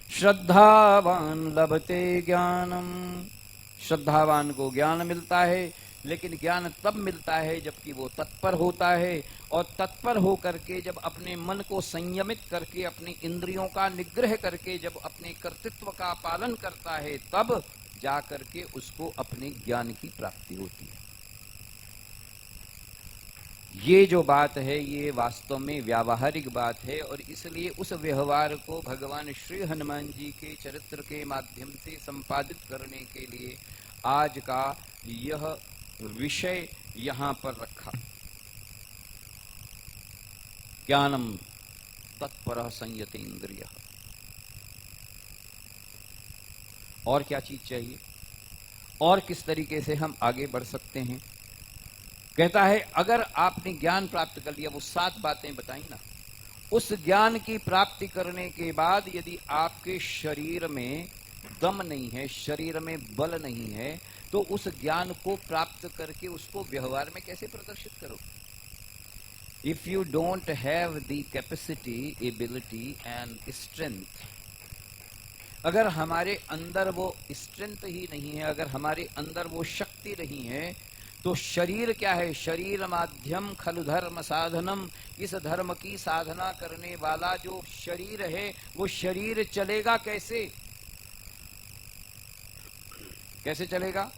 श्रद्धावान लभते ज्ञानम, श्रद्धावान को ज्ञान मिलता है, लेकिन ज्ञान तब मिलता है जबकि वो तत्पर होता है। और तत्पर होकर के जब अपने मन को संयमित करके, अपनी इंद्रियों का निग्रह करके जब अपने कर्तृत्व का पालन करता है, तब जाकर के उसको अपने ज्ञान की प्राप्ति होती है। ये जो बात है ये वास्तव में व्यावहारिक बात है, और इसलिए उस व्यवहार को भगवान श्री हनुमान जी के चरित्र के माध्यम से संपादित करने के लिए आज का यह विषय यहां पर रखा। ज्ञानम तत्पर संयतेन्द्रिय। और क्या चीज चाहिए? और किस तरीके से हम आगे बढ़ सकते हैं? कहता है अगर आपने ज्ञान प्राप्त कर लिया, वो 7 बातें बताई ना, उस ज्ञान की प्राप्ति करने के बाद यदि आपके शरीर में दम नहीं है, शरीर में बल नहीं है, तो उस ज्ञान को प्राप्त करके उसको व्यवहार में कैसे प्रदर्शित करो? If you don't have the capacity, ability and strength, अगर हमारे अंदर वो स्ट्रेंथ ही नहीं है, अगर हमारे अंदर वो शक्ति नहीं है, तो शरीर क्या है? शरीर माध्यम खलु धर्म साधनम। इस धर्म की साधना करने वाला जो शरीर है वो शरीर चलेगा कैसे? कैसे चलेगा?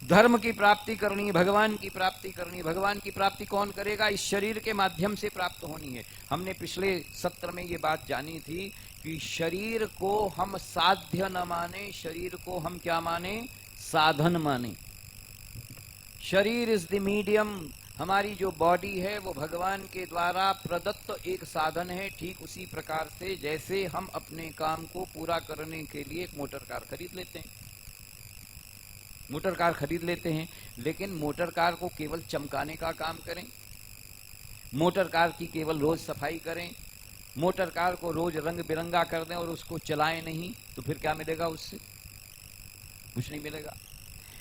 धर्म की प्राप्ति करनी है, भगवान की प्राप्ति करनी है। भगवान की प्राप्ति कौन करेगा? इस शरीर के माध्यम से प्राप्त होनी है। हमने पिछले सत्र में ये बात जानी थी कि शरीर को हम साध्य न माने, शरीर को हम क्या माने? साधन माने। शरीर इज द मीडियम। हमारी जो बॉडी है वो भगवान के द्वारा प्रदत्त एक साधन है। ठीक उसी प्रकार से जैसे हम अपने काम को पूरा करने के लिए एक मोटर कार खरीद लेते हैं, मोटर कार खरीद लेते हैं, लेकिन मोटर कार को केवल चमकाने का काम करें, मोटर कार की केवल रोज सफाई करें, मोटर कार को रोज रंग बिरंगा कर दें और उसको चलाएं नहीं, तो फिर क्या मिलेगा? उससे कुछ नहीं मिलेगा।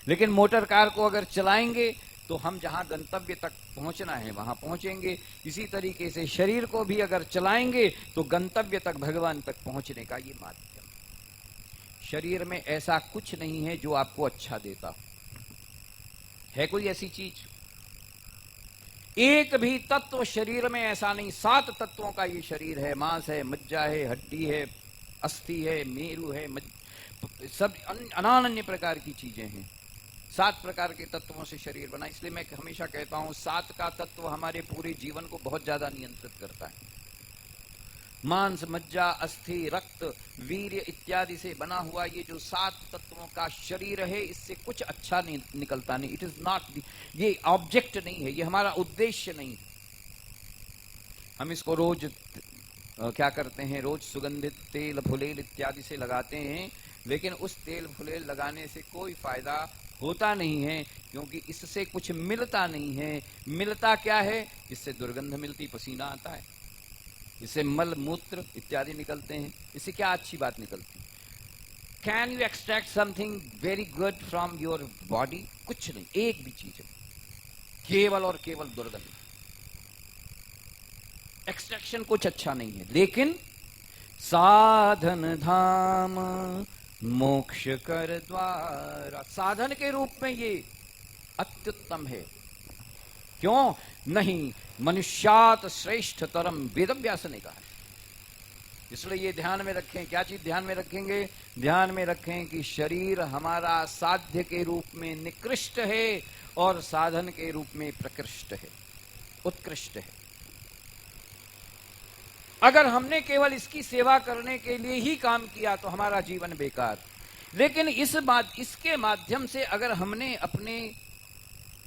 लेकिन मोटर कार को अगर चलाएंगे तो हम जहां गंतव्य तक पहुंचना है वहां पहुंचेंगे। इसी तरीके से शरीर को भी अगर चलाएंगे तो गंतव्य तक, भगवान तक पहुंचने का ये माध्यम। शरीर में ऐसा कुछ नहीं है जो आपको अच्छा देता है। कोई ऐसी चीज, एक भी तत्व शरीर में ऐसा नहीं। 7 तत्वों का ये शरीर है। मांस है, मज्जा है, हड्डी है, अस्थि है, मेरु है, सब अनान्य प्रकार की चीजें हैं। 7 प्रकार के तत्वों से शरीर बना। इसलिए मैं हमेशा कहता हूं 7 का तत्व हमारे पूरे जीवन को बहुत ज्यादा नियंत्रित करता है। मांस, मज्जा, अस्थि, रक्त, वीर्य इत्यादि से बना हुआ ये जो 7 तत्वों का शरीर है, इससे कुछ अच्छा नहीं निकलता नहीं। इट इज नॉट, ये ऑब्जेक्ट नहीं है, ये हमारा उद्देश्य नहीं। हम इसको रोज क्या करते हैं, रोज सुगंधित तेल फुलेल इत्यादि से लगाते हैं, लेकिन उस तेल फुलेल लगाने से कोई फायदा होता नहीं है, क्योंकि इससे कुछ मिलता नहीं है। मिलता क्या है? इससे दुर्गंध मिलती, पसीना आता है, इससे मल मूत्र इत्यादि निकलते हैं। इससे क्या अच्छी बात निकलती? Can you extract something very good from your body? कुछ नहीं, एक भी चीज है, केवल और केवल दुर्गंध। एक्सट्रैक्शन कुछ अच्छा नहीं है। लेकिन साधन धाम मोक्ष कर द्वारा, साधन के रूप में ये अत्युत्तम है। क्यों? नहीं, मनुष्यात श्रेष्ठ तरम, वेदव्यास ने कहा। इसलिए ये ध्यान में रखें। क्या चीज ध्यान में रखेंगे? ध्यान में रखें कि शरीर हमारा साध्य के रूप में निकृष्ट है और साधन के रूप में प्रकृष्ट है, उत्कृष्ट है। अगर हमने केवल इसकी सेवा करने के लिए ही काम किया तो हमारा जीवन बेकार। लेकिन इसके माध्यम से अगर हमने अपने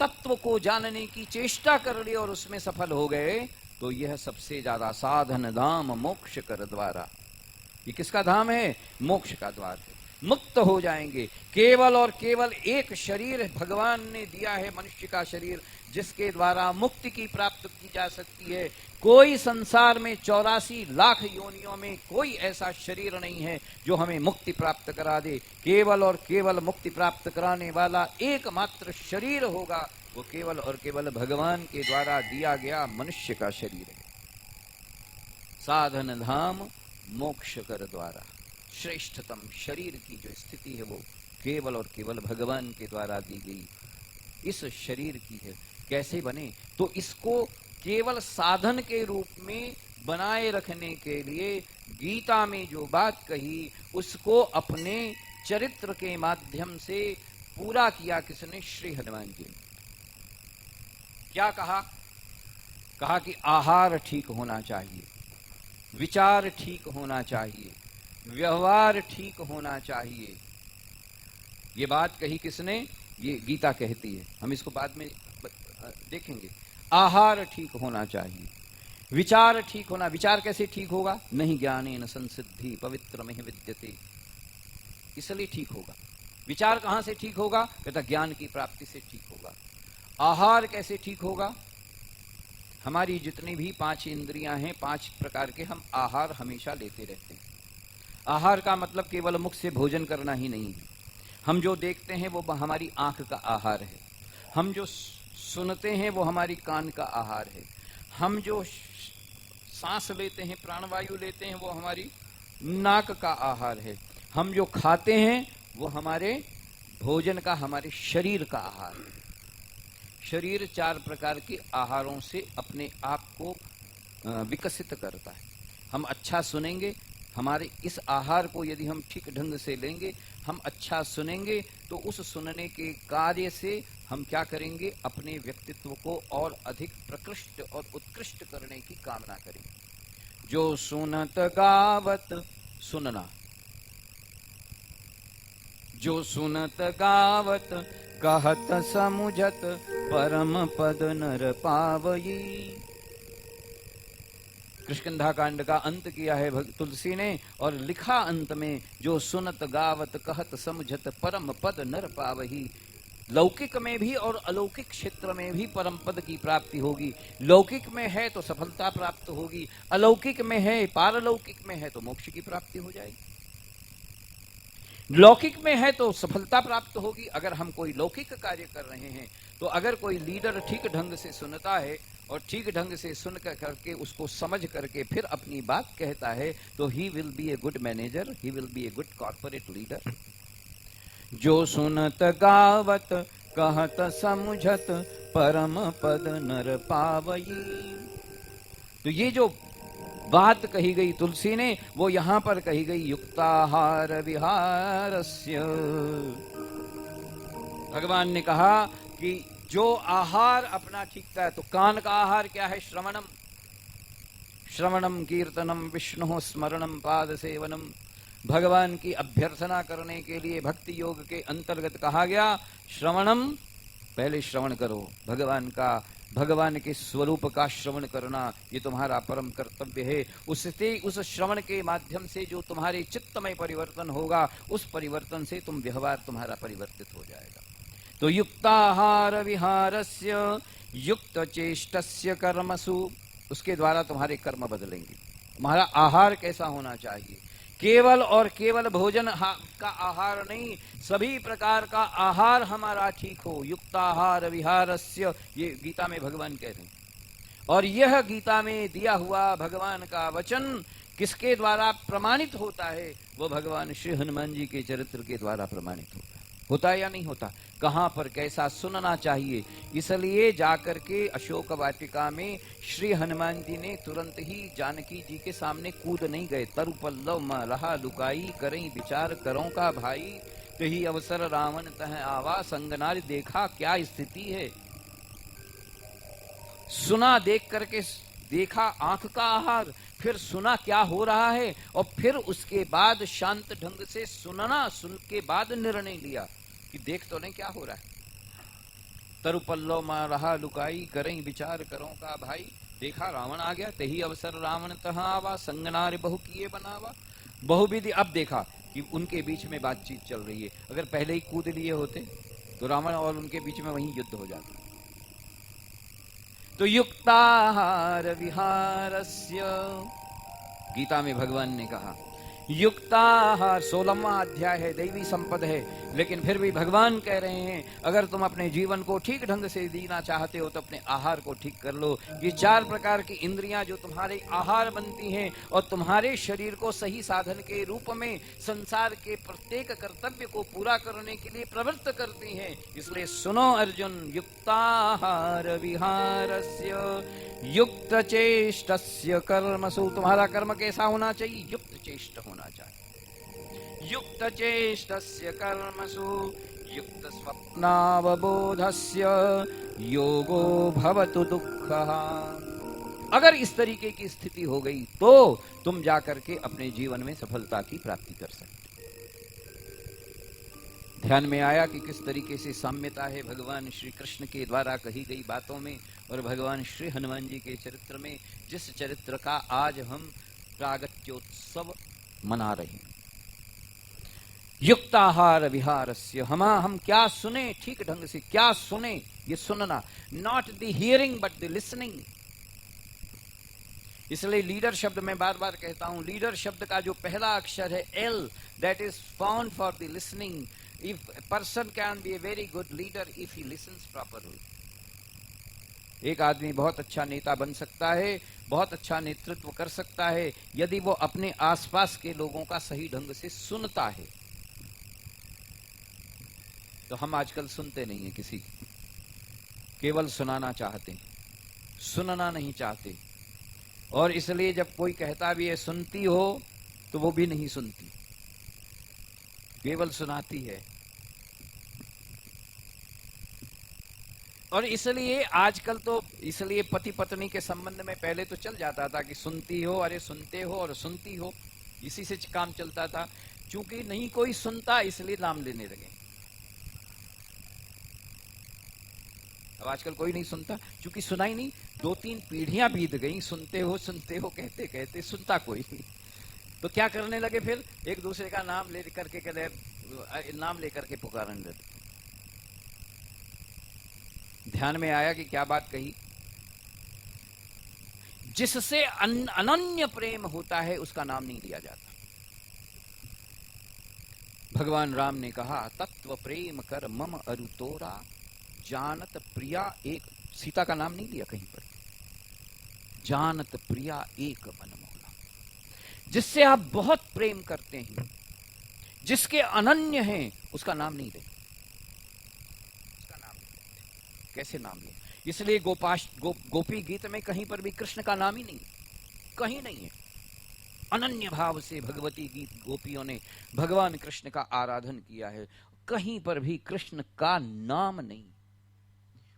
तत्व को जानने की चेष्टा कर ली और उसमें सफल हो गए, तो यह सबसे ज्यादा साधन धाम मोक्ष कर द्वारा। ये किसका धाम है? मोक्ष का द्वार है। मुक्त हो जाएंगे। केवल और केवल एक शरीर भगवान ने दिया है, मनुष्य का शरीर, जिसके द्वारा मुक्ति की प्राप्त की जा सकती है। कोई संसार में 84 लाख योनियों में कोई ऐसा शरीर नहीं है जो हमें मुक्ति प्राप्त करा दे। केवल और केवल मुक्ति प्राप्त कराने वाला एकमात्र शरीर होगा, वो केवल और केवल भगवान के द्वारा दिया गया मनुष्य का शरीर है। साधन धाम मोक्ष कर द्वारा, श्रेष्ठतम शरीर की जो स्थिति है वो केवल और केवल भगवान के द्वारा दी गई इस शरीर की है। कैसे बने? तो इसको केवल साधन के रूप में बनाए रखने के लिए गीता में जो बात कही, उसको अपने चरित्र के माध्यम से पूरा किया। किसने? श्री हनुमान जी ने। क्या कहा? कहा कि आहार ठीक होना चाहिए, विचार ठीक होना चाहिए, व्यवहार ठीक होना चाहिए। ये बात कही किसने? ये गीता कहती है। हम इसको बाद में देखेंगे। आहार ठीक होना चाहिए, विचार ठीक होना। विचार कैसे ठीक होगा? नहीं ज्ञानेन संसिद्धि पवित्र में विद्यते, इसलिए ठीक होगा। विचार कहां से ठीक होगा? कहता ज्ञान की प्राप्ति से ठीक होगा। आहार कैसे ठीक होगा? हमारी जितनी भी 5 इंद्रियां हैं, 5 प्रकार के हम आहार हमेशा लेते रहते हैं। आहार का मतलब केवल मुख से भोजन करना ही नहीं है। हम जो देखते हैं वो हमारी आंख का आहार है, हम जो सुनते हैं वो हमारी कान का आहार है, हम जो सांस लेते हैं, प्राणवायु लेते हैं, वो हमारी नाक का आहार है, हम जो खाते हैं वो हमारे भोजन का, हमारे शरीर का आहार है। शरीर 4 प्रकार के आहारों से अपने आप को विकसित करता है। हम अच्छा सुनेंगे, हमारे इस आहार को यदि हम ठीक ढंग से लेंगे, हम अच्छा सुनेंगे, तो उस सुनने के कार्य से हम क्या करेंगे? अपने व्यक्तित्व को और अधिक प्रकृष्ट और उत्कृष्ट करने की कामना करेंगे। जो सुनत गावत सुनना, जो सुनत गावत कहत समुझत परम पद नर पावई। कृष्णकंधा कांड का अंत किया है तुलसी ने और लिखा अंत में, जो सुनत गावत कहत समझत परम पद नर पावही। लौकिक में भी और अलौकिक क्षेत्र में भी परम पद की प्राप्ति होगी। लौकिक में है तो सफलता प्राप्त होगी, अलौकिक में है, पारलौकिक में है तो मोक्ष की प्राप्ति हो जाएगी। लौकिक में है तो सफलता प्राप्त होगी। अगर हम कोई लौकिक कार्य कर रहे हैं तो अगर कोई लीडर ठीक ढंग से सुनता है और ठीक ढंग से सुन करके उसको समझ करके फिर अपनी बात कहता है तो he will be a good manager, he will be a good corporate leader. जो सुनत गावत कहत समझत परम पद नर पावई। तो ये जो बात कही गई तुलसी ने वो यहां पर कही गई युक्ताहार विहारस्य। भगवान ने कहा कि जो आहार अपना ठीक है, तो कान का आहार क्या है? श्रवणम, श्रवणम कीर्तनम विष्णु स्मरणम पाद सेवनम। भगवान की अभ्यर्थना करने के लिए भक्ति योग के अंतर्गत कहा गया श्रवणम, पहले श्रवण करो भगवान का, भगवान के स्वरूप का श्रवण करना ये तुम्हारा परम कर्तव्य है। उससे, उस श्रवण के माध्यम से जो तुम्हारे चित्त में परिवर्तन होगा, उस परिवर्तन से तुम व्यवहार तुम्हारा परिवर्तित हो जाएगा। तो युक्ताहार विहारस्य युक्त चेष्टस्य कर्मसु, उसके द्वारा तुम्हारे कर्म बदलेंगे। तुम्हारा आहार कैसा होना चाहिए? केवल और केवल भोजन का आहार नहीं, सभी प्रकार का आहार हमारा ठीक हो। युक्ताहार विहारस्य, ये गीता में भगवान कहते हैं। और यह गीता में दिया हुआ भगवान का वचन किसके द्वारा प्रमाणित होता है? वो भगवान श्री हनुमान जी के चरित्र के द्वारा प्रमाणित होता है या नहीं होता? कहां पर कैसा सुनना चाहिए। इसलिए जाकर के अशोक वाटिका में श्री हनुमान जी ने तुरंत ही जानकी जी के सामने कूद नहीं गए। तरु पल्लव म रहा लुकाई, करें विचार करों का भाई, कही अवसर रावण तह आवा, संगनार देखा क्या स्थिति है। सुना, देख करके देखा आंख का आहार, फिर सुना क्या हो रहा है, और फिर उसके बाद शांत ढंग से सुनना, सुन के बाद निर्णय लिया कि देख तो नहीं क्या हो रहा है। तरु पल्लो मां रहा लुकाई, करें विचार करो का भाई, देखा रावण आ गया, तही अवसर रावण तहाँ आवा, संगनार बहु किए बनावा। बहुविधि, अब देखा कि उनके बीच में बातचीत चल रही है। अगर पहले ही कूद लिए होते तो रावण और उनके बीच में वहीं युद्ध हो जाता। तो युक्ताहार विहारस्य, गीता में भगवान ने कहा युक्ताहार, 16वां अध्याय है, दैवी संपद है, लेकिन फिर भी भगवान कह रहे हैं अगर तुम अपने जीवन को ठीक ढंग से जीना चाहते हो तो अपने आहार को ठीक कर लो। ये 4 प्रकार की इंद्रियां जो तुम्हारे आहार बनती हैं और तुम्हारे शरीर को सही साधन के रूप में संसार के प्रत्येक कर्तव्य को पूरा करने के लिए प्रवृत्त करती हैं। इसलिए सुनो अर्जुन, युक्ताहार विहारस्य युक्त चेष्टस्य कर्मसु। तुम्हारा कर्म कैसा होना चाहिए? युक्त चेष्ट होना चाहिए। युक्त चेष्टस्य कर्मसु युक्त स्वप्नावबोधस्य योगो भवतु दुःखः। अगर इस तरीके की स्थिति हो गई तो तुम जाकर के अपने जीवन में सफलता की प्राप्ति कर सकते। ध्यान में आया कि किस तरीके से साम्यता है भगवान श्री कृष्ण के द्वारा कही गई बातों में और भगवान श्री हनुमान जी के चरित्र में, जिस चरित्र का आज हम प्रागट्योत्सव मना रहे हैं। युक्ताहार विहारस्य, हम क्या सुने, ठीक ढंग से क्या सुने, ये सुनना, not the hearing but the listening. इसलिए लीडर शब्द में बार बार कहता हूं, लीडर शब्द का जो पहला अक्षर है L, that is found for the listening. If a person can be a very good leader if he listens properly. एक आदमी बहुत अच्छा नेता बन सकता है, बहुत अच्छा नेतृत्व कर सकता है यदि वो अपने आसपास के लोगों का सही ढंग से सुनता है। तो हम आजकल सुनते नहीं है किसी, केवल सुनाना चाहते हैं, सुनना नहीं चाहते। और इसलिए जब कोई कहता भी है सुनती हो तो वो भी नहीं सुनती, केवल सुनाती है। और इसलिए आजकल तो, इसलिए पति पत्नी के संबंध में पहले तो चल जाता था कि सुनती हो, अरे सुनते हो और सुनती हो, इसी से काम चलता था। चूंकि नहीं कोई सुनता इसलिए नाम लेने लगे। अब आजकल कोई नहीं सुनता, चूंकि सुना ही नहीं। 2-3 पीढ़ियां बीत गई सुनते हो कहते कहते, सुनता कोई नहीं। तो क्या करने लगे फिर? एक दूसरे का नाम ले करके पुकारने लगे। ध्यान में आया कि क्या बात कही? जिससे अनन्य प्रेम होता है उसका नाम नहीं लिया जाता। भगवान राम ने कहा तत्व प्रेम कर मम अरु तोरा, जानत प्रिया एक, सीता का नाम नहीं लिया कहीं पर, जानत प्रिया एक मन मोला। जिससे आप बहुत प्रेम करते हैं, जिसके अनन्य हैं, उसका नाम नहीं लेते, उसका नाम नहीं लेते। कैसे नाम ले? इसलिए गोपी गीत में कहीं पर भी कृष्ण का नाम ही नहीं, कहीं नहीं है। अनन्य भाव से भगवती गीत गोपियों ने भगवान कृष्ण का आराधन किया है, कहीं पर भी कृष्ण का नाम नहीं।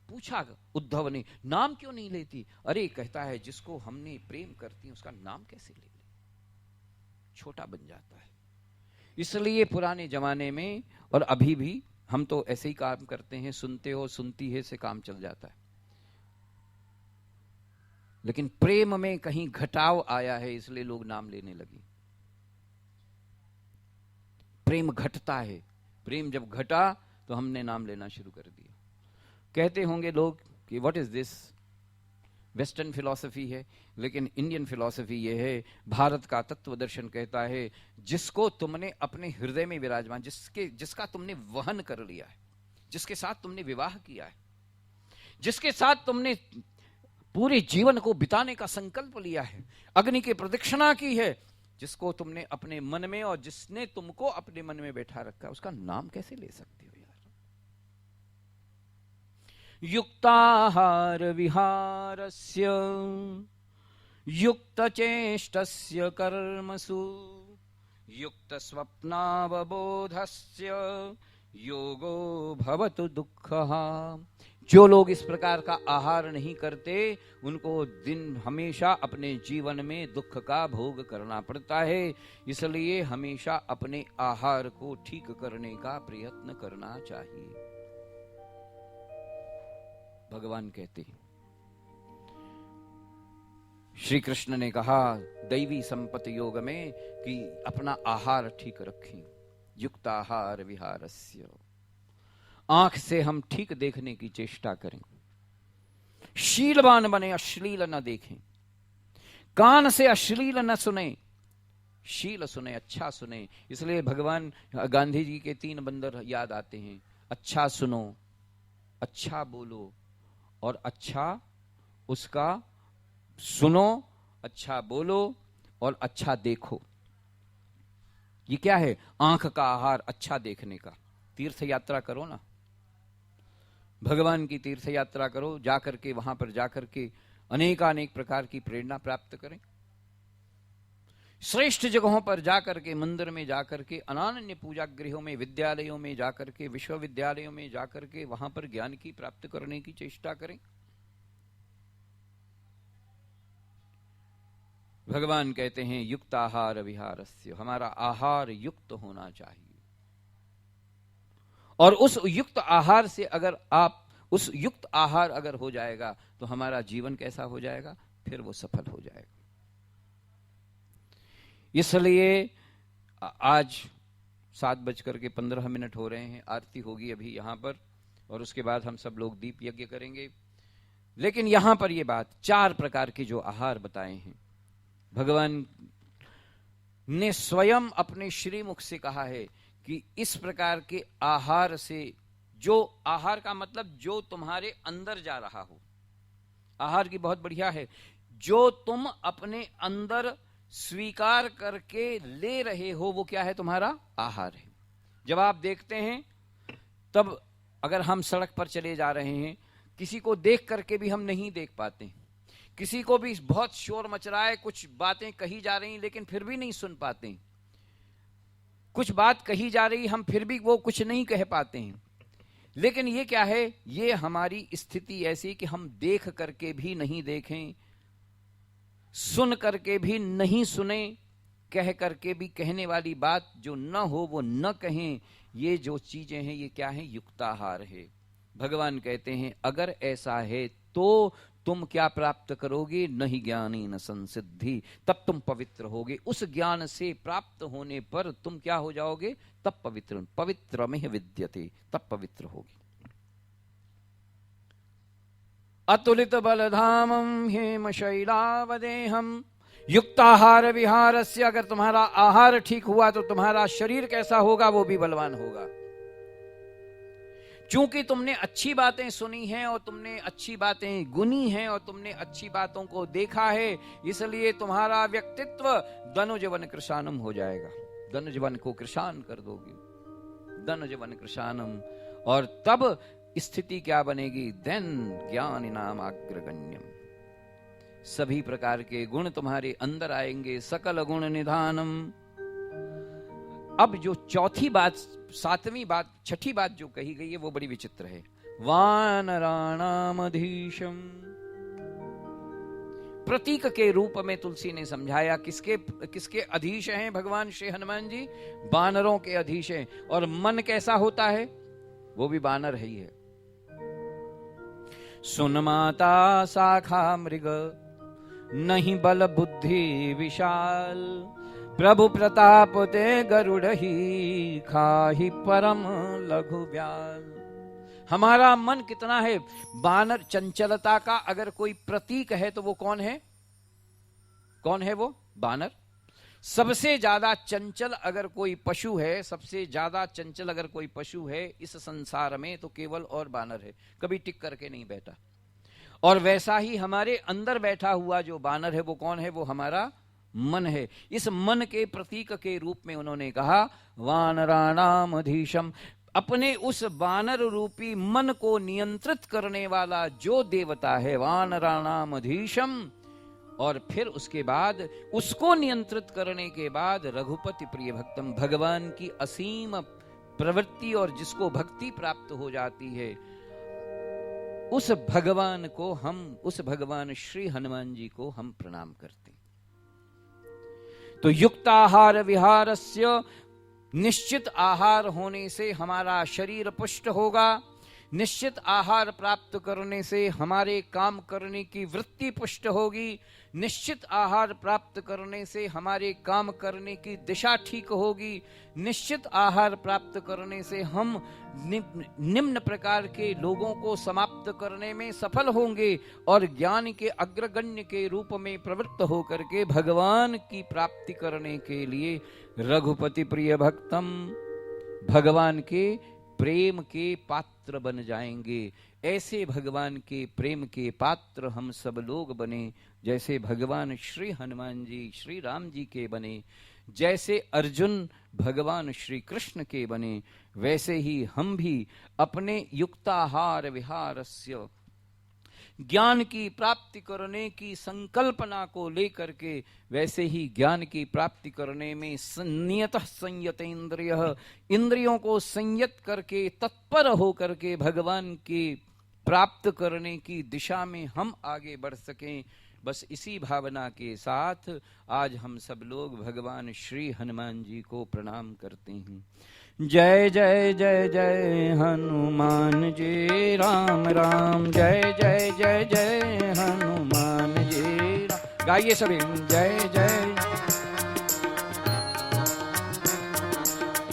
पूछा उद्धव ने, नाम क्यों नहीं लेती? अरे कहता है जिसको हमने प्रेम करती है उसका नाम कैसे ले ले, छोटा बन जाता है। इसलिए पुराने जमाने में और अभी भी हम तो ऐसे ही काम करते हैं, सुनते हो सुनती है से काम चल जाता है। लेकिन प्रेम में कहीं घटाव आया है, इसलिए लोग नाम लेने लगे। प्रेम घटता है, प्रेम जब घटा तो हमने नाम लेना शुरू कर दिया। कहते होंगे लोग कि what is this, western philosophy है, लेकिन इंडियन फिलॉसफी ये है, भारत का तत्व दर्शन कहता है जिसको तुमने अपने हृदय में विराजमान, जिसका तुमने वहन कर लिया है, जिसके साथ तुमने विवाह किया है, जिसके साथ तुमने पूरे जीवन को बिताने का संकल्प लिया है, अग्नि की प्रदक्षिणा की है, जिसको तुमने अपने मन में और जिसने तुमको अपने मन में बैठा रखा, उसका नाम कैसे ले सकते हो यार? युक्ताहार विहारस्य युक्त चेष्टस्य कर्मसु युक्त स्वप्नावबोधस्य योगो भवतु दुःखः। जो लोग इस प्रकार का आहार नहीं करते, उनको दिन हमेशा अपने जीवन में दुख का भोग करना पड़ता है। इसलिए हमेशा अपने आहार को ठीक करने का प्रयत्न करना चाहिए। भगवान कहते हैं, श्री कृष्ण ने कहा दैवी संपत्ति योग में कि अपना आहार ठीक रखें। युक्त आहार विहारस्य, आंख से हम ठीक देखने की चेष्टा करें, शीलवान बने, अश्लील न देखें। कान से अश्लील न सुने, शील सुने, अच्छा सुने। इसलिए भगवान गांधी जी के 3 बंदर याद आते हैं, अच्छा सुनो, अच्छा बोलो और अच्छा उसका सुनो, अच्छा बोलो और अच्छा देखो। ये क्या है? आंख का आहार अच्छा देखने का। तीर्थ यात्रा करो ना, भगवान की तीर्थ यात्रा करो, जाकर के वहां पर जाकर के अनेकानेक प्रकार की प्रेरणा प्राप्त करें। श्रेष्ठ जगहों पर जाकर के, मंदिर में जाकर के, अनन्य पूजा गृहों में, विद्यालयों में जाकर के, विश्वविद्यालयों में जाकर के वहां पर ज्ञान की प्राप्त करने की चेष्टा करें। भगवान कहते हैं युक्त आहार विहारस्य, हमारा आहार युक्त होना चाहिए। और उस युक्त आहार से अगर आप, उस युक्त आहार अगर हो जाएगा तो हमारा जीवन कैसा हो जाएगा? फिर वो सफल हो जाएगा। इसलिए आज 7:15 हो रहे हैं, आरती होगी अभी यहां पर, और उसके बाद हम सब लोग दीप यज्ञ करेंगे। लेकिन यहां पर ये बात, 4 प्रकार के जो आहार बताए हैं, भगवान ने स्वयं अपने श्रीमुख से कहा है कि इस प्रकार के आहार से, जो आहार का मतलब जो तुम्हारे अंदर जा रहा हो, आहार की बहुत बढ़िया है, जो तुम अपने अंदर स्वीकार करके ले रहे हो वो क्या है? तुम्हारा आहार है। जब आप देखते हैं, तब अगर हम सड़क पर चले जा रहे हैं, किसी को देख करके भी हम नहीं देख पाते, किसी को भी बहुत शोर मच रहा है, कुछ बातें कही जा रही लेकिन फिर भी नहीं सुन पाते, कुछ बात कही जा रही हम फिर भी वो कुछ नहीं कह पाते हैं। लेकिन ये क्या है? ये हमारी स्थिति ऐसी कि हम देख करके भी नहीं देखें, सुन करके भी नहीं सुने, कह करके भी कहने वाली बात जो न हो वो न कहें। ये जो चीजें हैं ये क्या है? युक्ताहार है। भगवान कहते हैं अगर ऐसा है तो तुम क्या प्राप्त करोगे? नहीं ज्ञानी न संसिद्धि, तब तुम पवित्र होगे। उस ज्ञान से प्राप्त होने पर तुम क्या हो जाओगे? तब पवित्र, पवित्रमेह विद्यते, तब पवित्र होगे। अतुलित बलधामं हेम शैलावदेहं युक्ताहार विहारस्य, अगर तुम्हारा आहार ठीक हुआ तो तुम्हारा शरीर कैसा होगा, वो भी बलवान होगा। चूंकि तुमने अच्छी बातें सुनी हैं और तुमने अच्छी बातें गुनी हैं और तुमने अच्छी बातों को देखा है, इसलिए तुम्हारा व्यक्तित्व धनुजवन कृशानम हो जाएगा। धनुजवन को कृशान कर दोगे, धनुजवन कृशानम। और तब स्थिति क्या बनेगी, देन ज्ञान नाम अग्रगण्यम, सभी प्रकार के गुण तुम्हारे अंदर आएंगे, सकल गुण निधानम। अब जो चौथी बात, सातवीं बात, छठी बात जो कही गई है वो बड़ी विचित्र है। वानराणामधीशम, प्रतीक के रूप में तुलसी ने समझाया। किसके अधीश हैं भगवान श्री हनुमान जी? बानरों के अधीश हैं। और मन कैसा होता है, वो भी बानर ही है। सुन माता शाखा मृग, नहीं बल बुद्धि विशाल, प्रभु प्रताप ते गरुड़ ही, खाही परम लघु ब्याल। हमारा मन कितना है बानर, चंचलता का अगर कोई प्रतीक है तो वो कौन है? कौन है वो? बानर। सबसे ज्यादा चंचल अगर कोई पशु है, सबसे ज्यादा चंचल अगर कोई पशु है इस संसार में तो केवल और बानर है, कभी टिक करके नहीं बैठा। और वैसा ही हमारे अंदर बैठा हुआ जो बानर है वो कौन है? वो हमारा मन है। इस मन के प्रतीक के रूप में उन्होंने कहा वानराणाम अधीशम, अपने उस वानर रूपी मन को नियंत्रित करने वाला जो देवता है, वानराणाम अधीशम। और फिर उसके बाद उसको नियंत्रित करने के बाद रघुपति प्रिय भक्तम, भगवान की असीम प्रवृत्ति और जिसको भक्ति प्राप्त हो जाती है, उस भगवान को हम, उस भगवान श्री हनुमान जी को हम प्रणाम करते हैं। तो युक्ताहार विहारस्य, निश्चित आहार होने से हमारा शरीर पुष्ट होगा, निश्चित आहार प्राप्त करने से हमारे काम करने की वृत्ति पुष्ट होगी, निश्चित आहार प्राप्त करने से हमारे काम करने की दिशा ठीक होगी, निश्चित आहार प्राप्त करने से हम निम्न प्रकार के लोगों को समाप्त करने में सफल होंगे और ज्ञान के अग्रगण्य के रूप में प्रवृत्त होकर के भगवान की प्राप्ति करने के लिए रघुपति प्रिय भक्तम, भगवान के प्रेम के पात्र बन जाएंगे। ऐसे भगवान के प्रेम के पात्र हम सब लोग बने, जैसे भगवान श्री हनुमान जी श्री राम जी के बने, जैसे अर्जुन भगवान श्री कृष्ण के बने, वैसे ही हम भी अपने युक्ताहार विहारस्य, ज्ञान की प्राप्ति करने की संकल्पना को लेकर के, वैसे ही ज्ञान की प्राप्ति करने में नियतः संयत इंद्रिय, इंद्रियों को संयत करके तत्पर हो करके भगवान की प्राप्त करने की दिशा में हम आगे बढ़ सकें। बस इसी भावना के साथ आज हम सब लोग भगवान श्री हनुमान जी को प्रणाम करते हैं। जय जय जय जय हनुमान जी राम राम, जय जय जय जय हनुमान जी राम। गाइए सभी, जय जय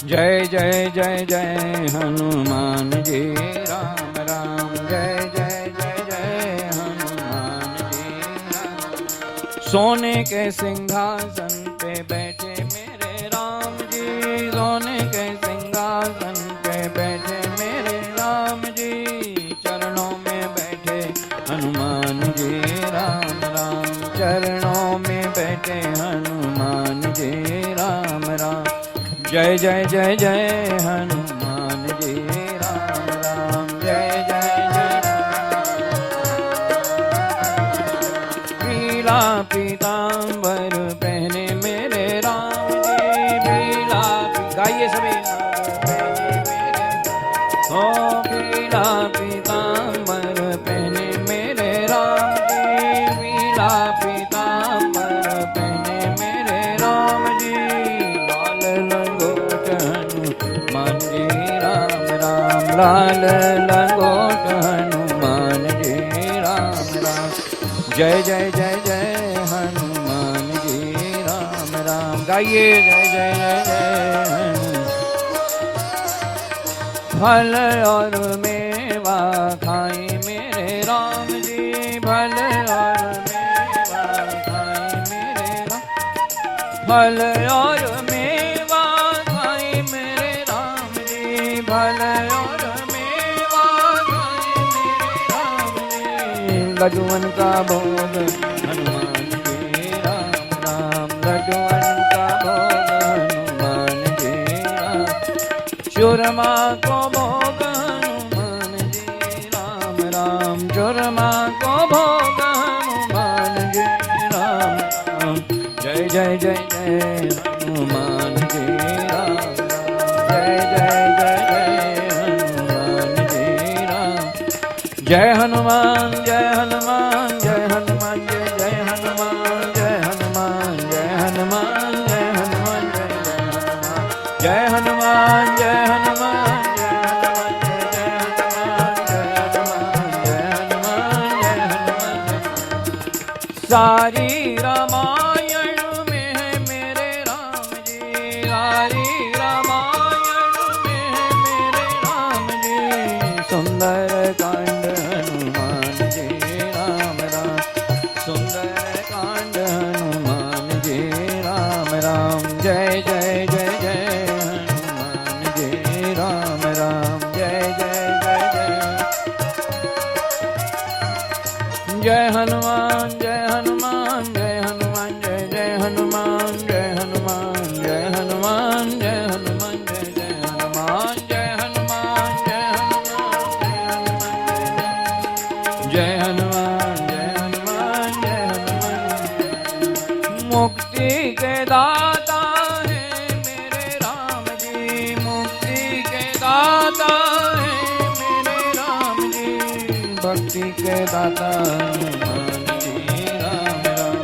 जय जय जय जय हनुमान जी राम राम, जय जय जय जय हनुमान जी राम। सोने के सिंहासन पे बैठे मेरे राम जी, सोने के सिंहासन पे बैठे मेरे राम जी, चरणों में बैठे हनुमान जी राम राम, चरणों में बैठे हनुमान जी राम राम। जय जय जय जय हनुमान जी राम राम, जय जय जय। पीला पीतांबर पहने मेरे राम जी, पीला, गाइए सभी, ओ पीला पीतांबर पहने मेरे राम जी, पीला पीतांबर पहने मेरे राम जी, लाल लंगोट हनुमान जी राम राम, लाल लंगोट हनुमान जी राम राम। जय जय जय जय हनुमान जी राम राम, गाइए जय जय जय जय। फल और मेवा खाई मेरे राम जी, फल और मेवा खाई मेरे फल और मेवा खाए मेरे राम जी, फल और मेवा खाए मेरे राम जी। लड्डूअन का भोग हनुमान जी राम राम, लड्डूअन का भोग हनुमान जी राम। चूरमा को भोग हनुमान जी राम राम, चूरमा को भोग हनुमान जी राम राम। जय जय जय जय हनुमान जी राम, जय जय जय जय हनुमान जी राम। जय हनुमान जय हनुमान जय हनुमान जय जय हनुमान जय हनुमान जय हनुमान जय हनुमान जय हनुमान जय हनुमान जय हनुमान जय हनुमान जय हनुमान जय हनुमान जय हनुमान जय हनुमान। सारी रामायण में है मेरे राम जी, सारी रामायण में है मेरे राम जी। सुंदर कांड हनुमान जी राम राम, सुंदर कांड हनुमान जी राम राम। जय जय जय जय हनुमान जी राम राम, जय जय जय जय। जय हनुमान जय हनुमान जय हनुमान जय जय हनुमान जय हनुमान जय हनुमान जय हनुमान जय जय हनुमान जय हनुमान जय हनुमान जय हनुमान जय हनुमान जय हनुमान। मुक्ति के दाता है मेरे राम जी, मुक्ति के दाता है मेरे राम जी। भक्ति के दाता हनुमान जी राम राम,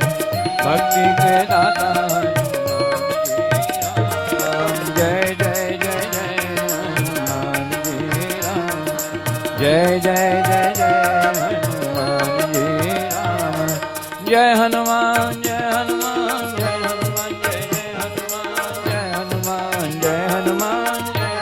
भक्ति के दाता हनुमान जी राम। जय जय जय जय हनुमान जी राम, जय जय जय जय हनुमान जी राम। जय हनुमान जय हनुमान जय हनुमान जय जय हनुमान जय हनुमान जय हनुमान जय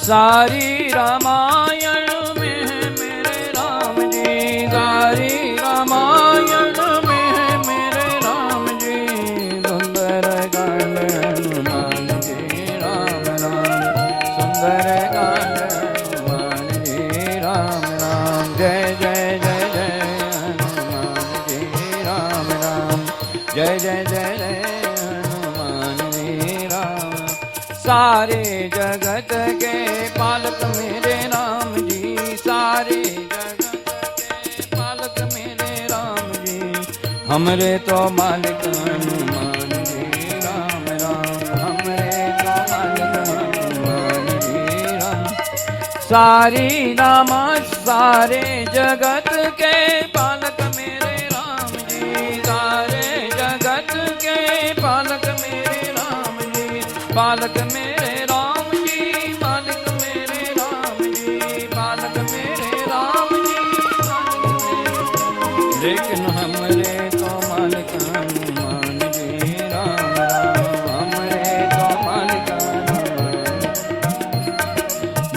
सारी रामायण में है मेरे राम जी, सारी रामायण में है मेरे राम जी। सुंदर कांड हनुमान जी राम राम, सुंदर कांड हनुमान जी राम राम। जय जय जय जय हनुमान जी राम राम, जय जय जय जय हनुमान जी राम। सारे जगत के पालक मेरे राम जी, सारे जगत के पालक मेरे राम जी। हमरे तो मालिक हनुमान जी राम राम, हमरे तो मालिक हनुमान जी राम। सारी रामा सारे जगत के पालक मेरे राम जी, सारे जगत के पालक मेरे राम जी। पालक मेरे राम जी, पालक मेरे राम जी, पालक मेरे राम जी, पालक मेरे। लेकिन हमरे तो मालिक हनुमान जी राम राम, हमरे तो मालिक हनुमान।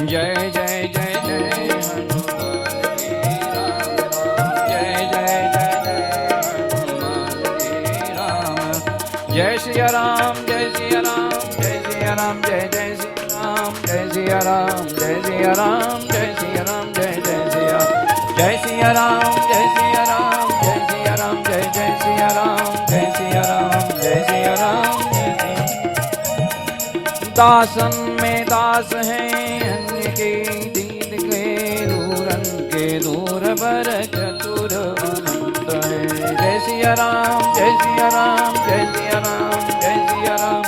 जय जय जय जय हनुमान जी राम राम, जय जय जय जय हनुमान जी राम। जय सिया राम जय सिया राम, जय सिया राम जय जय सिया राम, जय सिया राम जय सिया राम, जय सिया राम जय जय सिया। जय सिया राम जय सिया राम, जय सिया राम जय जय सिया राम, जय सिया राम जय सिया राम जय सिया। दासन में दास हैं अन्य के दीन के दूरन के दूर बर चतुर अनंत है। जय सिया राम जय सिया राम, जय सिया राम जय सिया राम,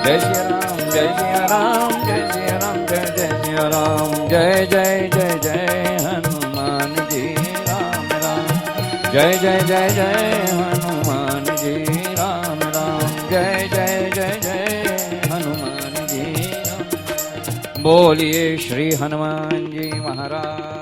जय सिया राम जय सिया राम, जय सिया राम जय जय सिया राम। जय जय जय जय हनुमान जी राम राम, जय जय जय जय हनुमान जी राम राम, जय जय जय जय हनुमान जी राम। बोलिए श्री हनुमान जी महाराज।